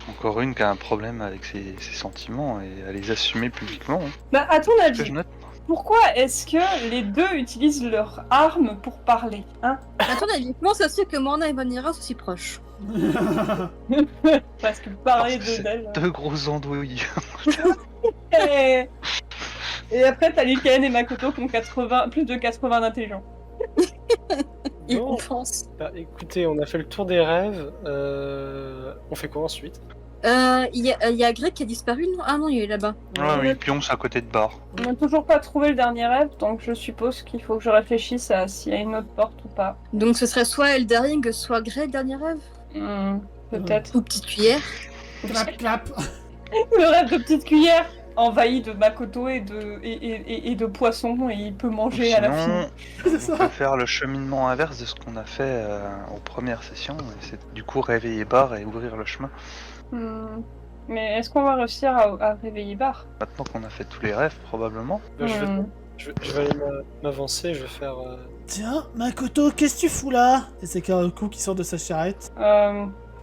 Encore une qui a un problème avec ses sentiments et à les assumer publiquement. Hein. Bah à ton Que avis, je note. pourquoi est-ce que les deux utilisent leurs armes pour parler, hein? À ton avis, comment ça se fait que Morna et Vanira sont si proches? Parce que parler Parce que d'elle... c'est deux grosses andouilles. Et après, t'as Lycaën et Makoto qui ont plus de 80 d'intelligence. Ils Bon. compensent. Bah écoutez, on a fait le tour des rêves. On fait quoi ensuite? Il y a Greg qui a disparu, non? Ah non, il est là-bas. Ah oui, pionce à côté de bar. On n'a toujours pas trouvé le dernier rêve, donc je suppose qu'il faut que je réfléchisse à s'il y a une autre porte ou pas. Donc ce serait soit Eldering, soit Greg, dernier rêve? Peut-être. Ou petite cuillère? Clap, clap. Le rêve de petite cuillère envahi de Makoto et de poissons, et il peut manger à la fin. Sinon, on peut faire le cheminement inverse de ce qu'on a fait aux premières sessions. Et c'est du coup réveiller bar et ouvrir le chemin. Mais est-ce qu'on va réussir à réveiller Bar? Maintenant qu'on a fait tous les rêves, probablement. Bah, je vais aller m'avancer, je vais faire... Tiens, Makoto, qu'est-ce que tu fous là? Et c'est Karoku qui sort de sa charrette.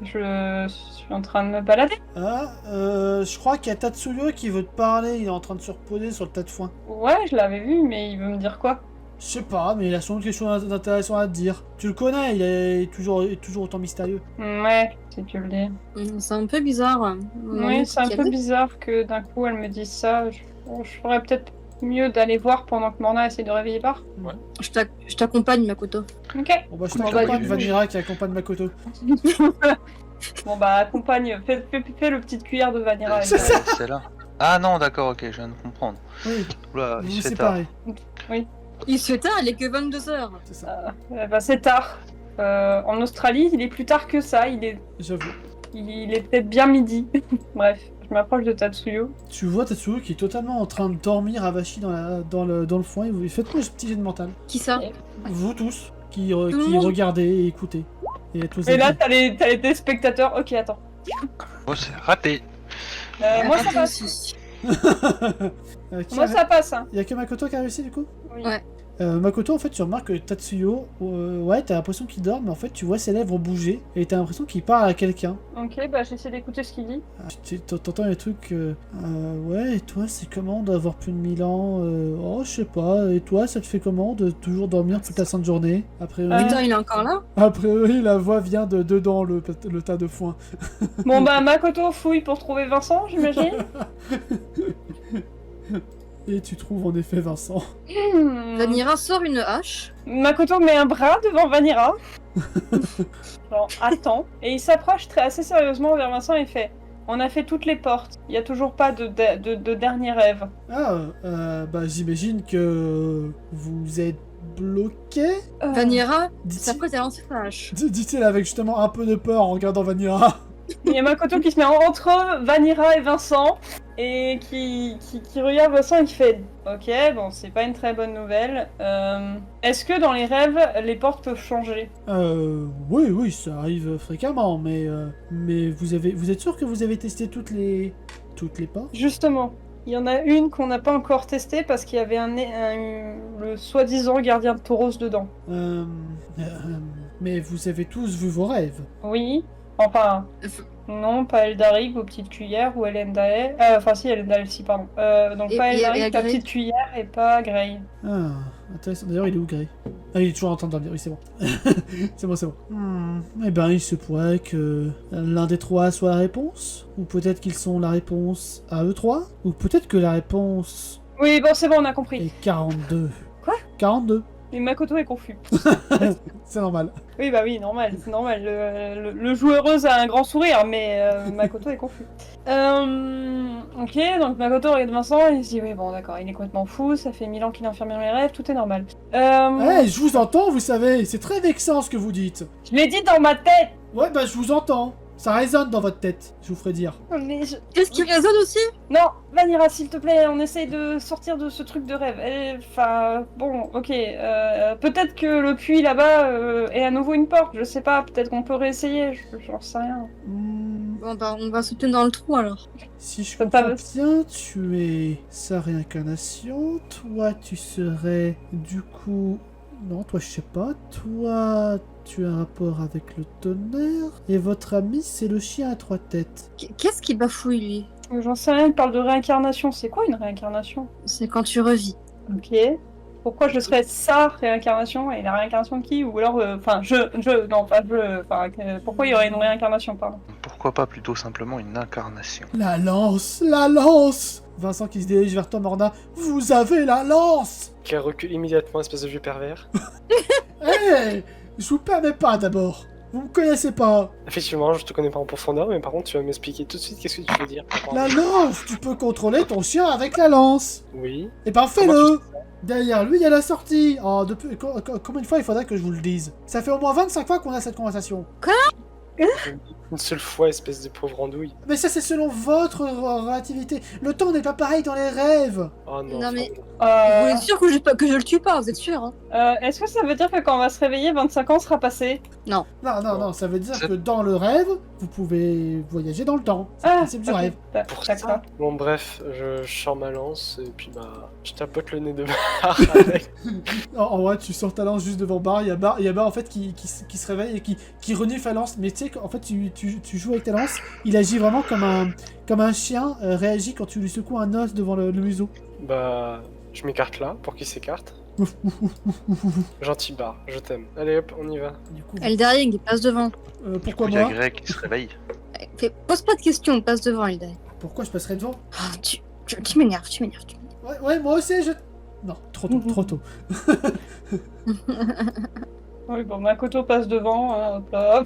Je suis en train de me balader. Ah, je crois qu'il y a Tatsuyo qui veut te parler, il est en train de se reposer sur le tas de foin. Ouais, je l'avais vu, mais il veut me dire quoi? Je sais pas, mais il a sûrement quelque chose d'intéressant à te dire. Tu le connais, il est toujours autant mystérieux. Ouais, si tu le dis. C'est un peu bizarre. Oui, c'est un peu bizarre que d'un coup elle me dise ça. Je ferais peut-être mieux d'aller voir pendant que Morna essaie de réveiller Bar. Je t'accompagne, Makoto. Ok. Bon bah je Bon, t'accompagne, bah, Vanira qui accompagne Makoto. Bon bah accompagne, fais le petite cuillère de Vanilla. C'est ça. C'est là. Ah non, d'accord, ok, je viens de comprendre. Oui, Oula, vous il vous se fait tard. séparez. Il se fait tard, il est que 22h. C'est ça, Bah c'est tard. En Australie, il est plus tard que ça. Il j'avoue. est peut-être bien midi. Bref, je m'approche de Tatsuyo. Tu vois Tatsuyo qui est totalement en train de dormir avachi dans le foin. Et faites-moi ce petit jet de mental. Qui ça? Vous tous qui le monde. regardez et écoutez. Et tous Et là, t'as les téléspectateurs. Ok, attends. Oh, c'est raté. Moi ça Attends passe. aussi. Moi ça passe. Hein. Il y a que Makoto qui a réussi du coup? Oui. Ouais. Makoto, en fait, tu remarques que Tatsuyo, ouais, t'as l'impression qu'il dort, mais en fait, tu vois ses lèvres bouger et t'as l'impression qu'il parle à quelqu'un. Ok, bah j'essaie d'écouter ce qu'il dit. T'entends les trucs, ouais, et toi, c'est comment d'avoir plus de 1000 ans? Oh, je sais pas, et toi, ça te fait comment de toujours dormir toute la sainte journée? Après, Putain, il est encore là? après oui, la voix vient de dedans le tas de foin. Bon bah Makoto fouille pour trouver Vincent, j'imagine. Et tu trouves en effet Vincent. Vanira sort une hache. Makoto met un bras devant Vanira. Genre, attends. Et il s'approche assez sérieusement vers Vincent et fait: on a fait toutes les portes. Il n'y a toujours pas de dernier rêve. Ah, bah j'imagine que vous êtes bloqué? Vanira Dit-il s'apprête à lancer sa hache. dit-il avec justement un peu de peur en regardant Vanira. Il y a Makoto qui se met entre Vanira et Vincent et qui regarde Vincent et qui fait: ok, bon, c'est pas une très bonne nouvelle. Est-ce que dans les rêves, les portes peuvent changer? Oui, ça arrive fréquemment, mais vous êtes sûr que vous avez testé toutes les portes? Justement, il y en a une qu'on n'a pas encore testée parce qu'il y avait le soi-disant gardien de Tauros dedans. Mais vous avez tous vu vos rêves. Oui, enfin, non, pas Eldarig aux petites cuillères ou Elendae. Enfin, si, Elendae, si, pardon. Donc, pas Et Eldarig, la Grey. petite cuillère et pas Grey. Ah, intéressant. D'ailleurs, il est où, Grey? Ah, il est toujours en train de dormir, oui, c'est bon. c'est bon. Eh ben, il se pourrait que l'un des trois soit la réponse. Ou peut-être qu'ils sont la réponse à eux trois. Ou peut-être que la réponse Oui, bon, c'est bon, on a compris. est 42. Quoi? 42. Mais Makoto est confus. C'est normal. Oui, bah oui, normal, c'est normal. Le joueureuse a un grand sourire, mais Makoto est confus. Ok, donc Makoto regarde Vincent et il se dit: oui, bon, d'accord, il est complètement fou, ça fait 1000 ans qu'il enferme dans les rêves, tout est normal. Eh, je vous entends, vous savez, c'est très vexant ce que vous dites. Je l'ai dit dans ma tête! Ouais, bah je vous entends. Ça résonne dans votre tête, je vous ferai dire. Mais Qu'est-ce qui résonne aussi? Non, Vanira, s'il te plaît, on essaye de sortir de ce truc de rêve. Enfin, bon, ok. Peut-être que le puits là-bas est à nouveau une porte, je sais pas. Peut-être qu'on peut réessayer, j'en sais rien. Bon bah on va sauter dans le trou alors. Si je Ça comprends va. bien, tu es sa réincarnation. Toi, tu serais du coup... Non, toi, je sais pas. Toi, tu as un rapport avec le tonnerre. Et votre ami, c'est le chien à 3 têtes. Qu'est-ce qui bafouille lui? J'en sais rien, il parle de réincarnation. C'est quoi une réincarnation? C'est quand tu revis. Ok. Pourquoi je serais sa réincarnation et la réincarnation de qui? Ou alors, pourquoi il y aurait une réincarnation, pardon? Pourquoi pas plutôt simplement une incarnation? La lance! La lance! Vincent qui se dirige vers toi, Morna. Vous avez la lance! Qui recule immédiatement, espèce de vieux pervers. Hé! Je vous permets pas d'abord. Vous me connaissez pas. Effectivement, je te connais pas en profondeur, mais par contre, tu vas m'expliquer tout de suite qu'est-ce que tu veux dire. La lance! Tu peux contrôler ton chien avec la lance. Oui. Eh ben Comment fais-le! Derrière lui, il y a la sortie. Oh, combien de fois il faudrait que je vous le dise? Ça fait au moins 25 fois qu'on a cette conversation. Une seule fois, espèce de pauvre andouille. Mais ça, c'est selon votre relativité. Le temps n'est pas pareil dans les rêves. Oh non. Non, mais- Euh, Vous êtes sûr que je le tue pas, vous êtes sûr hein? Est-ce que ça veut dire que quand on va se réveiller, 25 ans sera passé? Non, ça veut dire que dans le rêve, vous pouvez voyager dans le temps. C'est le principe du ok. rêve. Pour D'accord. ça. Bon, bref, je sors ma lance et puis bah, je tapote le nez de Bar avec. En vrai, tu sors ta lance juste devant Bar. Il y a Bar en fait qui se réveille et qui renifle la lance. Mais tu sais qu'en fait, tu joues avec ta lance. Il agit vraiment comme un chien réagit quand tu lui secoues un os devant le museau. Bah, je m'écarte là pour qu'il s'écarte. Gentil Bar, je t'aime. Allez hop, on y va. Du coup, Eldaring, passe devant. pourquoi Il y a moi Greg qui se réveille. Pose pas de questions, passe devant Eldaring. Pourquoi je passerais devant? Ah, tu m'énerves, tu m'énerves. Ouais, moi aussi, je... Non, trop tôt. Oui, bon, Makoto passe devant, hein, hop là.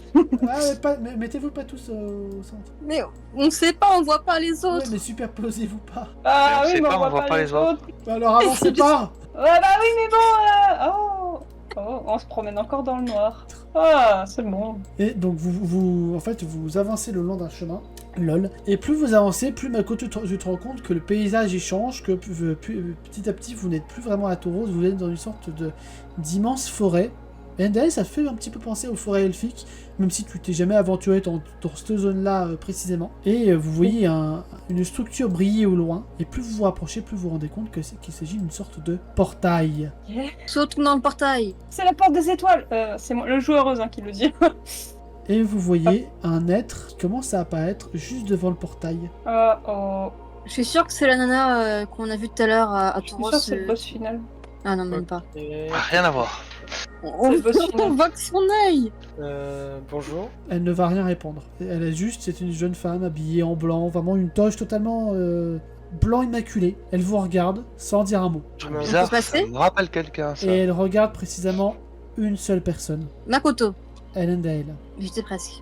Mais mettez-vous pas tous au centre. Mais on sait pas, on voit pas les Ouais, autres. mais superposez-vous pas. Ah Mais on oui, sait mais pas, on voit pas les autres. Bah alors avancez pas. Ouais, bah oui, mais bon, on se promène encore dans le noir. Ah, c'est bon. Et donc vous avancez le long d'un chemin, lol. Et plus vous avancez, plus Makoto tu te rends compte que le paysage y change, que petit à petit vous n'êtes plus vraiment à Tauros, vous êtes dans une sorte d'immense forêt. Endel, ça fait un petit peu penser aux forêts elfiques, même si tu t'es jamais aventuré dans cette zone-là précisément. Et vous voyez une structure briller au loin, et plus vous vous rapprochez, plus vous vous rendez compte qu'il s'agit d'une sorte de portail. Saute dans le portail. C'est la porte des étoiles. C'est moi, le joueur qui le dit. Et vous voyez un être qui commence à apparaître juste devant le portail. Oh. Je suis sûre que c'est la nana qu'on a vue tout à l'heure à Je suis Tauros. sûre que c'est le boss final. Ah non, même pas. Et... Rien à voir. On le boss final. voit que son œil. Bonjour. Elle ne va rien répondre. C'est une jeune femme habillée en blanc, vraiment une toge totalement blanc immaculé. Elle vous regarde sans dire un mot. On Bizarre, peut passer ça me rappelle quelqu'un, ça. Et elle regarde précisément une seule personne. Makoto. Elendale. J'étais presque.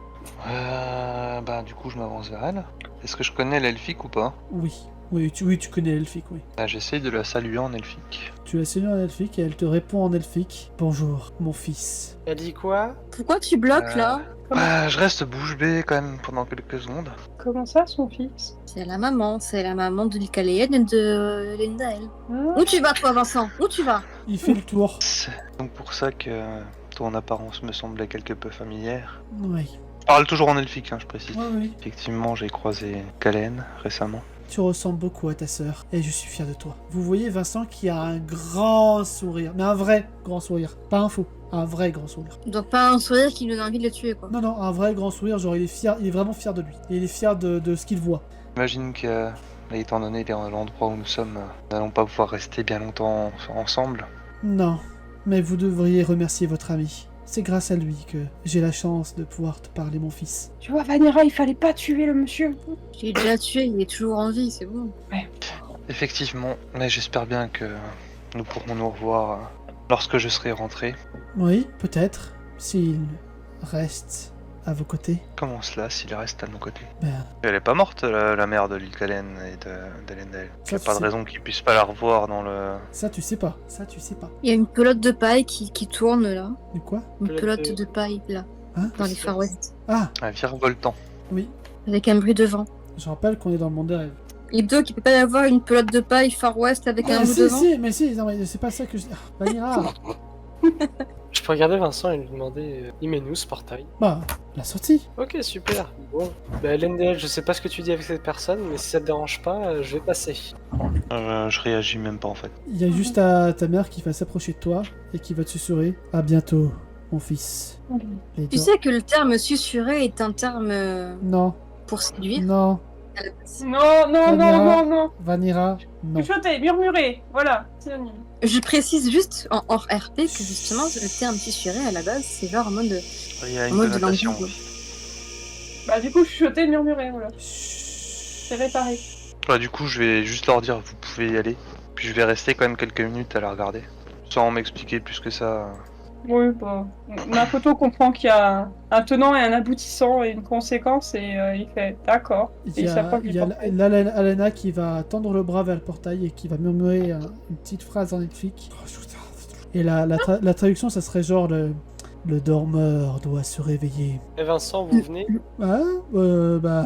Bah du coup je m'avance vers elle. Est-ce que je connais l'elfique ou pas? Oui, tu connais l'elfique, oui. Bah, j'essaye de la saluer en elfique. Tu la salues en elfique et elle te répond en elfique. Bonjour, mon fils. Elle dit quoi? Pourquoi tu bloques là? Bah, je reste bouche bée quand même pendant quelques secondes. Comment ça, son fils? C'est la maman de l'Ikaléenne et de Lendael. Ah. Où tu vas toi Vincent? Où tu vas? Il fait le tour. C'est donc pour ça que ton apparence me semblait quelque peu familière. Oui. Je parle toujours en elfique, hein, je précise. Oui. Effectivement, j'ai croisé Kalen récemment. Tu ressembles beaucoup à ta sœur et je suis fier de toi. Vous voyez Vincent qui a un grand sourire, mais un vrai grand sourire, pas un faux, un vrai grand sourire. Donc pas un sourire qui lui donne envie de le tuer quoi. Non, un vrai grand sourire, genre il est fier, il est vraiment fier de lui. Et il est fier de ce qu'il voit. J'imagine que, étant donné l'endroit où nous sommes, nous n'allons pas pouvoir rester bien longtemps ensemble. Non, mais vous devriez remercier votre ami. C'est grâce à lui que j'ai la chance de pouvoir te parler, mon fils. Tu vois, Vanira, il fallait pas tuer le monsieur. Je l'ai déjà tué, il est toujours en vie, c'est bon. Effectivement, mais j'espère bien que nous pourrons nous revoir lorsque je serai rentré. Oui, peut-être, s'il reste à vos côtés. Comment cela, s'il reste à mon côté? Ben, Elle est pas morte, la mère de l'Ilkalen et d'Elendale. Il Ça, n'y a tu pas de sais. raison qu'ils puissent pas la revoir dans le... ça tu sais pas. Il y a une pelote de paille qui tourne là. De quoi? Une Pelote pelote de- de paille là, Hein? dans les Far West. Ah, Un virevoltant. Oui. Avec un bruit de vent. Je rappelle qu'on est dans le monde des rêves. Et Doc, il peut pas y avoir une pelote de paille Far West avec un bruit de vent? Si, non, mais c'est pas ça que je dis. Vanira. Je peux regarder Vincent et lui demander il met nous ce portail. Bah, la sortie. Ok, super. Bon. Bah, LNDL, je sais pas ce que tu dis avec cette personne, mais si ça te dérange pas, je vais passer. Je réagis même pas en fait. Il y a juste ta mère qui va s'approcher de toi et qui va te susurrer. À bientôt, mon fils. Les Tu dents- sais que le terme susurrer est un terme Non, pour séduire non, à la base. Non. Vanira, non. Chuchoter, murmurer, voilà, synonyme. Je précise juste en hors RP que justement le terme susurrer à la base c'est genre en mode Il y a en une mode connotation. langue. Bah du coup, chuchoter, murmurer, voilà. Chut. C'est réparé. Bah, du coup, je vais juste leur dire vous pouvez y aller. Puis je vais rester quand même quelques minutes à la regarder. Sans m'expliquer plus que ça. Oui, bah... Makoto comprend qu'il y a un tenant et un aboutissant et une conséquence et il fait d'accord. Il Et y il a, s'approche il du y a portail. Alena qui va tendre le bras vers le portail et qui va murmurer une petite phrase en elfique. Et la traduction, ça serait genre le dormeur doit se réveiller. Et Vincent, vous venez? Ah, bah.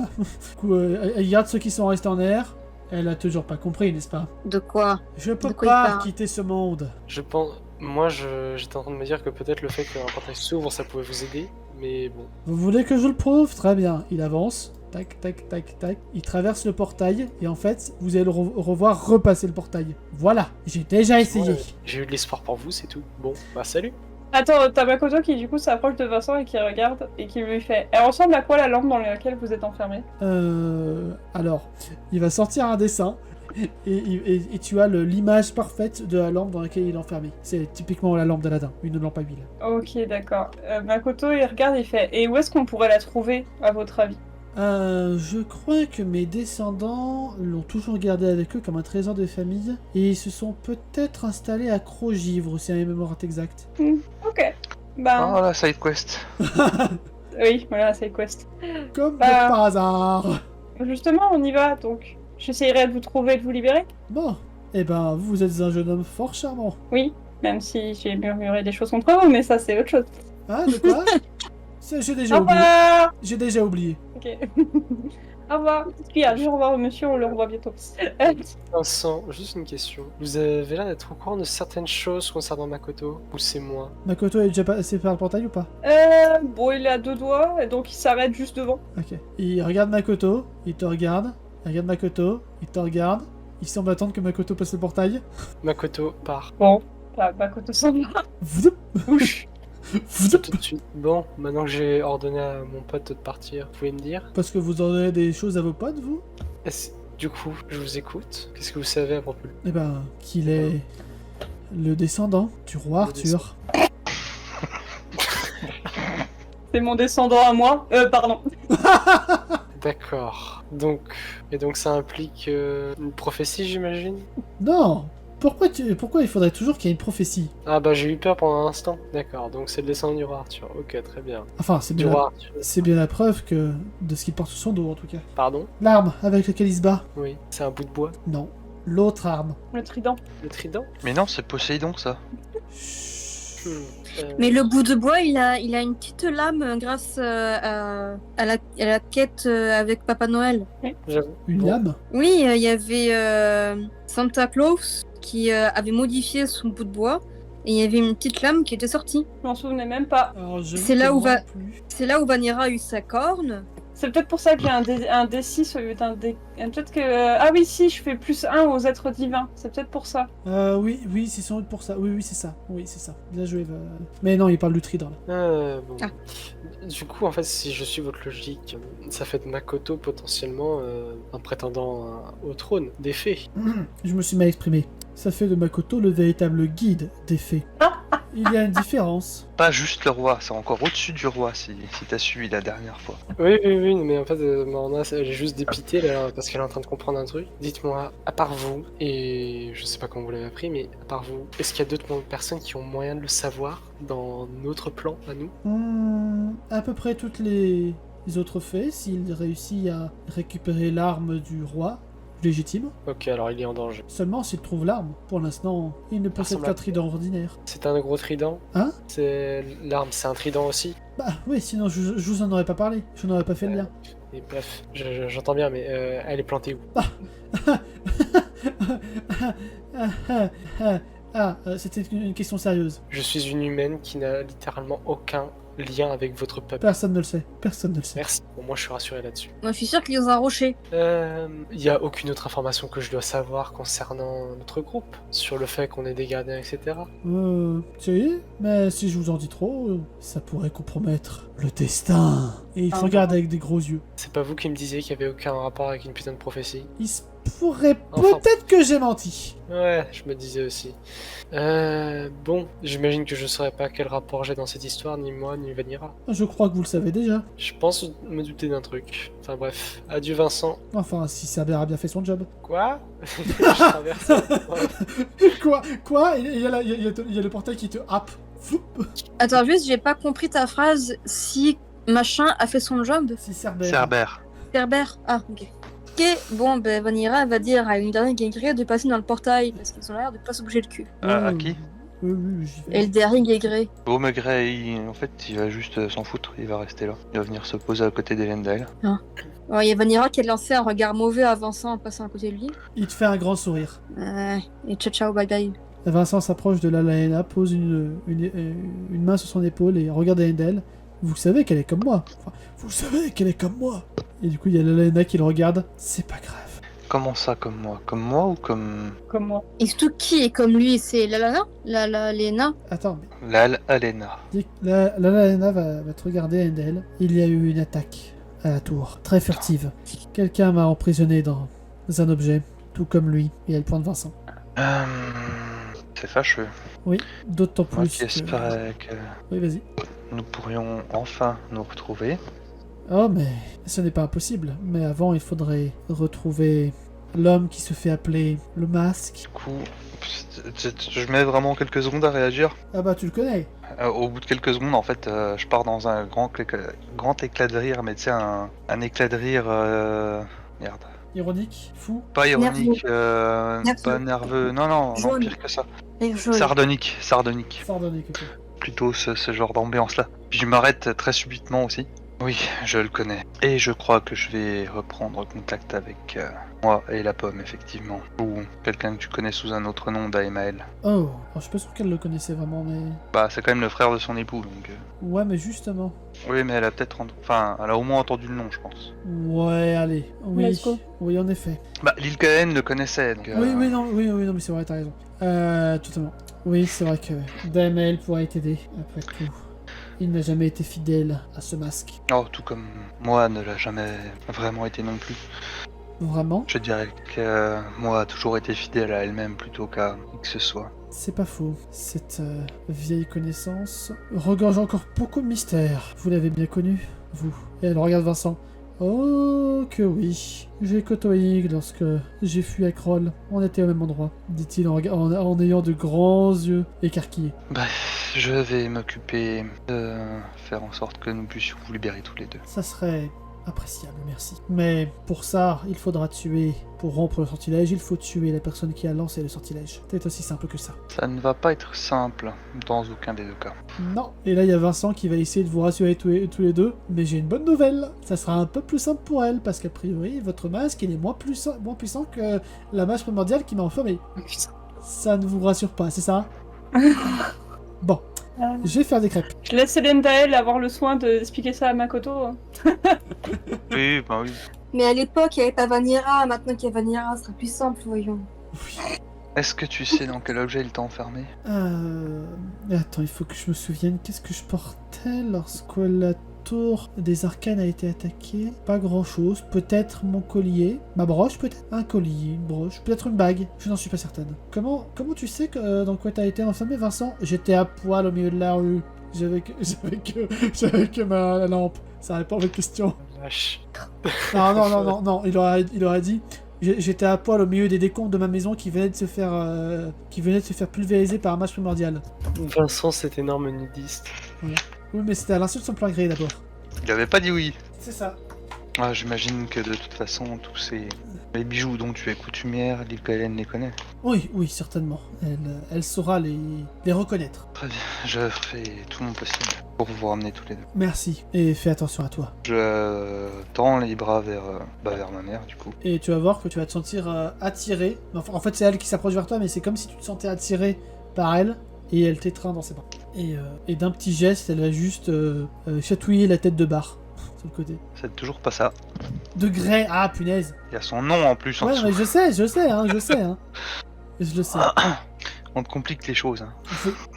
Elle garde ceux qui sont restés en air. Elle a toujours pas compris, n'est-ce pas? De quoi? Je peux De quoi il pas parle quitter ce monde. Je pense. Moi, j'étais en train de me dire que peut-être le fait qu'un portail s'ouvre, ça pouvait vous aider, mais bon. Vous voulez que je le prouve? Très bien. Il avance. Tac, tac, tac, tac. Il traverse le portail. Et en fait, vous allez le revoir repasser le portail. Voilà. J'ai déjà essayé. Ouais, j'ai eu de l'espoir pour vous, c'est tout. Bon, bah salut. Attends, t'as Makoto qui du coup s'approche de Vincent et qui regarde et qui lui fait. Elle ressemble à quoi la lampe dans laquelle vous êtes enfermé? Alors, il va sortir un dessin. Et tu as l'image parfaite de la lampe dans laquelle il est enfermé. C'est typiquement la lampe d'Aladin, une lampe à huile. Ok, d'accord. Makoto il regarde et fait. Et où est-ce qu'on pourrait la trouver, à votre avis? Je crois que mes descendants l'ont toujours gardé avec eux comme un trésor de famille et ils se sont peut-être installés à Crogivre, si ma mémoire est exacte. Ok. Ben. Ah, la side quest. Oui, voilà, c'est quest. Comme Bah. par hasard. Justement, on y va donc. J'essayerai de vous trouver et de vous libérer. Bon, eh ben, vous êtes un jeune homme fort charmant. Oui, même si j'ai murmuré des choses contre vous, mais ça c'est autre chose. Ah, de quoi? J'ai déjà Au oublié. revoir. J'ai déjà oublié. Ok. Au revoir. Qu'est-ce qu'il y a? Dis au revoir, monsieur, on le revoit bientôt. Vincent, juste une question. Vous avez l'air d'être au courant de certaines choses concernant Makoto, ou c'est moi? Makoto est déjà passé par le portail ou pas? Bon, il est à 2 doigts, et donc il s'arrête juste devant. Ok. Il regarde Makoto, il te regarde. Il regarde Makoto, il te regarde. Il semble attendre que Makoto passe le portail. Makoto part. Bon, bah, Makoto s'en va. Vdoup, Ouch. vdoup. Tout de suite. Bon, maintenant que j'ai ordonné à mon pote de partir, vous pouvez me dire? Parce que vous en donnez des choses à vos potes, vous? Du coup, je vous écoute. Qu'est-ce que vous savez à propos de lui? Eh ben, qu'il est le descendant du roi Arthur. C'est mon descendant à moi. Pardon. D'accord. Donc ça implique une prophétie, j'imagine? Non! Pourquoi il faudrait toujours qu'il y ait une prophétie? Ah bah j'ai eu peur pendant un instant. D'accord, donc c'est le descendant du roi Arthur. Ok, très bien. Enfin, Du roi Arthur. c'est bien la preuve que de ce qu'il porte sur son dos, en tout cas. Pardon? L'arme avec laquelle il se bat? Oui, c'est un bout de bois. Non. L'autre arme. Le trident. Le trident? Mais non, c'est Poséidon ça. Hmm, Mais le bout de bois, il a une petite lame grâce à la quête avec Papa Noël. J'avoue. Une Bon. lame? Oui, il y avait Santa Claus qui avait modifié son bout de bois et il y avait une petite lame qui était sortie. Je m'en souvenais même pas. Alors, j'avoue C'est là que où moi va- non plus. C'est là où Vanira a eu sa corne. C'est peut-être pour ça qu'il y a un D6 au lieu d'un D. Peut-être que. Ah oui, si, je fais +1 aux êtres divins. C'est peut-être pour ça. Oui, c'est sans doute pour ça. Oui, c'est ça. Oui, c'est ça. Bien joué. Mais non, il parle du trident, là. Bon. Ah. Du coup, en fait, si je suis votre logique, ça fait de Makoto potentiellement un prétendant au trône des fées. Je me suis mal exprimé. Ça fait de Makoto le véritable guide des fées. Il y a une différence. Pas juste le roi, c'est encore au-dessus du roi si t'as suivi la dernière fois. Oui, mais en fait, Morna, elle est juste dépitée là, parce qu'elle est en train de comprendre un truc. Dites-moi, à part vous, et je sais pas comment vous l'avez appris, mais à part vous, est-ce qu'il y a d'autres personnes qui ont moyen de le savoir dans notre plan à nous? À peu près toutes les autres fées, s'il réussit à récupérer l'arme du roi légitime. Ok, alors il est en danger. Seulement s'il trouve l'arme. Pour l'instant, il ne possède ressemble qu'un à- trident ordinaire. C'est un gros trident? Hein? C'est l'arme, c'est un trident aussi? Bah oui, sinon je vous en aurais pas parlé. Je n'aurais pas fait le lien. Et bref, j'entends bien, mais elle est plantée où? C'était une question sérieuse. Je suis une humaine qui n'a littéralement aucun lien avec votre peuple. Personne ne le sait. Personne ne le sait. Merci. Bon, moi, je suis rassuré là-dessus. Moi, je suis sûr qu'il est dans un rocher. Il n'y a aucune autre information que je dois savoir concernant notre groupe, sur le fait qu'on est des gardiens, etc. Si, mais si je vous en dis trop, ça pourrait compromettre le destin. Et il te regarde avec des gros yeux. C'est pas vous qui me disiez qu'il n'y avait aucun rapport avec une putain de prophétie? Il se pourrait Enfin. peut-être que j'ai menti. Ouais, je me disais aussi. Bon, j'imagine que je saurais pas quel rapport j'ai dans cette histoire, ni moi, ni Vanira. Je crois que vous le savez déjà. Je pense me douter d'un truc. Enfin bref, adieu Vincent. Enfin, si Cerber a bien fait son job. Quoi? Je traverse. Quoi Il y a le portail qui te happe. Floup. Attends, juste, j'ai pas compris ta phrase. Si machin a fait son job. Si Cerber. Cerber. Ah, ok. Ok, bon, ben Vanira va dire à une dernière guégrée de passer dans le portail parce qu'ils ont l'air de pas se bouger le cul. À qui? Oui, j'y vais. Et le dernier guégré. Beau Maigret, en fait, il va juste s'en foutre, il va rester là. Il va venir se poser à côté d'Elendil. Alors, il y a Vanira qui a lancé un regard mauvais à Vincent en passant à côté de lui. Il te fait un grand sourire. Et ciao ciao, bye bye. Vincent s'approche de Lalaena, pose une main sur son épaule et regarde Elendil. Vous savez qu'elle est comme moi. Enfin, vous savez qu'elle est comme moi. Et du coup, il y a Lalaena qui le regarde. C'est pas grave. Comment ça, comme moi? Comme moi ou comme... Comme moi. Et surtout, qui est comme lui? C'est Lalana? Lena? Attends, Lal Alena. Lalaena va te regarder, Elendil. Il y a eu une attaque à la tour, très furtive. Quelqu'un m'a emprisonné dans un objet, tout comme lui. Et elle pointe Vincent. C'est fâcheux. Oui, d'autant Moi plus qui que... espérais que Oui, vas-y. nous pourrions enfin nous retrouver. Oh, mais ce n'est pas impossible. Mais avant, il faudrait retrouver l'homme qui se fait appeler le masque. Du coup, je mets vraiment quelques secondes à réagir. Ah bah, tu le connais. Au bout de quelques secondes, en fait, je pars dans un grand éclat de rire, mais tu sais, un éclat de rire... Merde. Ironique, fou. Pas ironique, Nerveux. pas nerveux, non, Jaune. pire que ça. Et jaune. Sardonique. Sardonique, ok. Plutôt ce genre d'ambiance-là. Puis je m'arrête très subitement aussi. Oui, je le connais. Et je crois que je vais reprendre contact avec moi et la pomme, effectivement. Ou quelqu'un que tu connais sous un autre nom, Daemael. Oh, alors, je suis pas sûr qu'elle le connaissait vraiment, mais... Bah, c'est quand même le frère de son époux, donc... Ouais, mais justement. Oui, mais elle a peut-être... Enfin, elle a au moins entendu le nom, je pense. Ouais, allez. Oui, Let's go. oui, en effet. Bah, l'île Caen le connaissait, donc... Oui, non, mais c'est vrai, t'as raison. Totalement. Oui, c'est vrai que Daemael pourrait t'aider, après tout. Il n'a jamais été fidèle à ce masque. Oh, tout comme moi ne l'a jamais vraiment été non plus. Vraiment? Je dirais que moi a toujours été fidèle à elle-même plutôt qu'à qui que ce soit. C'est pas faux. Cette vieille connaissance regorge encore beaucoup de mystères. Vous l'avez bien connue, vous. Et elle regarde Vincent. Oh que oui. J'ai côtoyé lorsque j'ai fui à Kroll. On était au même endroit, dit-il en ayant de grands yeux écarquillés. Bref, je vais m'occuper de faire en sorte que nous puissions vous libérer tous les deux. Ça serait appréciable, merci. Mais pour ça, il faudra tuer. Pour rompre le sortilège, il faut tuer la personne qui a lancé le sortilège. C'est aussi simple que ça. Ça ne va pas être simple dans aucun des deux cas. Non. Et là, il y a Vincent qui va essayer de vous rassurer tous les deux. Mais j'ai une bonne nouvelle. Ça sera un peu plus simple pour elle, parce qu'a priori, votre masque, il est moins puissant que la mage primordiale qui m'a enfermé. Ça ne vous rassure pas, c'est ça? Bon. Je vais faire des crêpes. Je laisse Elendil avoir le soin d'expliquer ça à Makoto. Oui, bah oui. Mais à l'époque, il n'y avait pas Vanira. Maintenant qu'il y a Vanira, ce sera plus simple, voyons. Oui. Est-ce que tu sais dans quel objet il t'a enfermé? Attends, il faut que je me souvienne. Qu'est-ce que je portais lorsque la tour des arcanes a été attaquée? Pas grand-chose. Peut-être mon collier. Ma broche, peut-être? Un collier, une broche. Peut-être une bague. Je n'en suis pas certaine. Comment tu sais dans quoi t'as été enfermé, Vincent? J'étais à poil au milieu de la rue. J'avais que ma lampe. Ça répond à votre question. Vache. Non. Il aurait dit... J'étais à poil au milieu des décombres de ma maison qui venaient de se faire pulvériser par un mage primordial. Vincent, cet énorme nudiste. Voilà. Oui, mais c'était à l'insu de son plein gré d'abord. Il avait pas dit oui. C'est ça. Ah, j'imagine que de toute façon, tous les bijoux dont tu es coutumière, Lil Galen les connaît. Oui, oui, certainement. Elle saura les reconnaître. Très bien, je fais tout mon possible pour vous ramener tous les deux. Merci, et fais attention à toi. Je tends les bras vers ma mère, du coup. Et tu vas voir que tu vas te sentir attiré. Enfin, en fait, c'est elle qui s'approche vers toi, mais c'est comme si tu te sentais attiré par elle, et elle t'étreint dans ses bras. Et d'un petit geste, elle va juste chatouiller la tête de Bar. Sur le côté. C'est toujours pas ça. De Grey, ah punaise. Il y a son nom en plus en Ouais, dessous. mais je sais. Je le sais. On te complique les choses. Hein.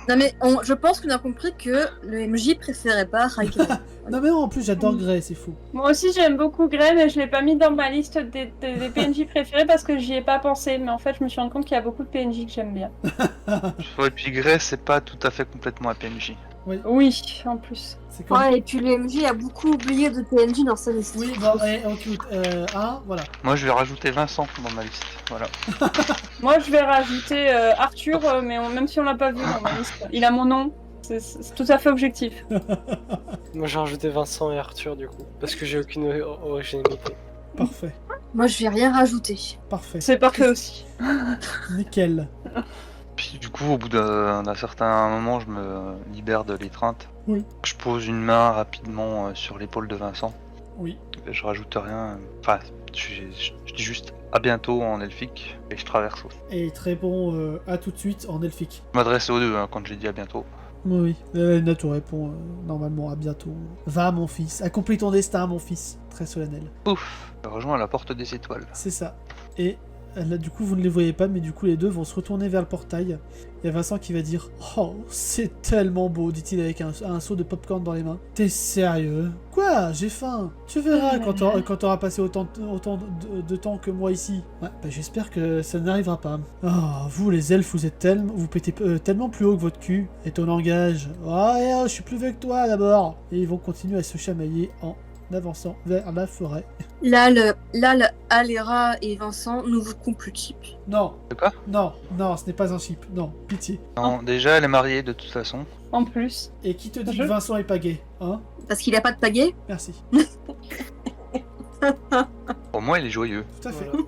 Non mais je pense qu'on a compris que le MJ préférait pas Raikkonen. Non mais non, en plus j'adore Grey, c'est fou. Moi aussi j'aime beaucoup Grey, mais je l'ai pas mis dans ma liste des PNJ préférés parce que j'y ai pas pensé. Mais en fait, je me suis rendu compte qu'il y a beaucoup de PNJ que j'aime bien. Et puis Grey, c'est pas tout à fait complètement un PNJ. Oui, en plus. C'est comme... Ouais, et puis le MJ a beaucoup oublié de PNJ dans sa liste. Oui, bon, ok, voilà. Moi, je vais rajouter Vincent dans ma liste. Voilà. Moi, je vais rajouter Arthur, mais même si on l'a pas vu dans ma liste, il a mon nom. C'est tout à fait objectif. Moi j'ai rajouté Vincent et Arthur du coup, parce que j'ai aucune originalité. Parfait. Moi, je vais rien rajouter. Parfait. C'est parfait aussi. Nickel. Puis du coup, au bout d'un certain moment, je me libère de l'étreinte. Oui. Je pose une main rapidement sur l'épaule de Vincent. Oui. Je rajoute rien. Enfin, je dis juste à bientôt en elfique et je traverse. Et très bon, à tout de suite en elfique. Je m'adresse aux deux quand j'ai dit à bientôt. Oui, Nato répond normalement à bientôt. Va mon fils, accomplis ton destin mon fils. Très solennel. Ouf, je rejoins la porte des étoiles. C'est ça. Et là du coup vous ne les voyez pas, mais du coup les deux vont se retourner vers le portail. Il y a Vincent qui va dire « Oh, c'est tellement beau », dit-il avec un seau de popcorn dans les mains. « T'es sérieux ? Quoi ? J'ai faim. Tu verras quand t'auras passé autant de temps que moi ici. » Ouais, bah j'espère que ça n'arrivera pas. Oh, vous les elfes, vous pétez tellement plus haut que votre cul. Et ton langage. Oh, je suis plus vieux que toi d'abord. Et ils vont continuer à se chamailler en avançant vers la forêt. Là, Alera et Vincent nous vous plus cheap. Non. De quoi ? Non, ce n'est pas un chip. Non, pitié. Non, déjà elle est mariée de toute façon. En plus. Et qui te dit que Vincent est pas gay, hein ? Parce qu'il a pas de pagaie. Merci. Pour moi, il est joyeux. Tout à fait. Voilà.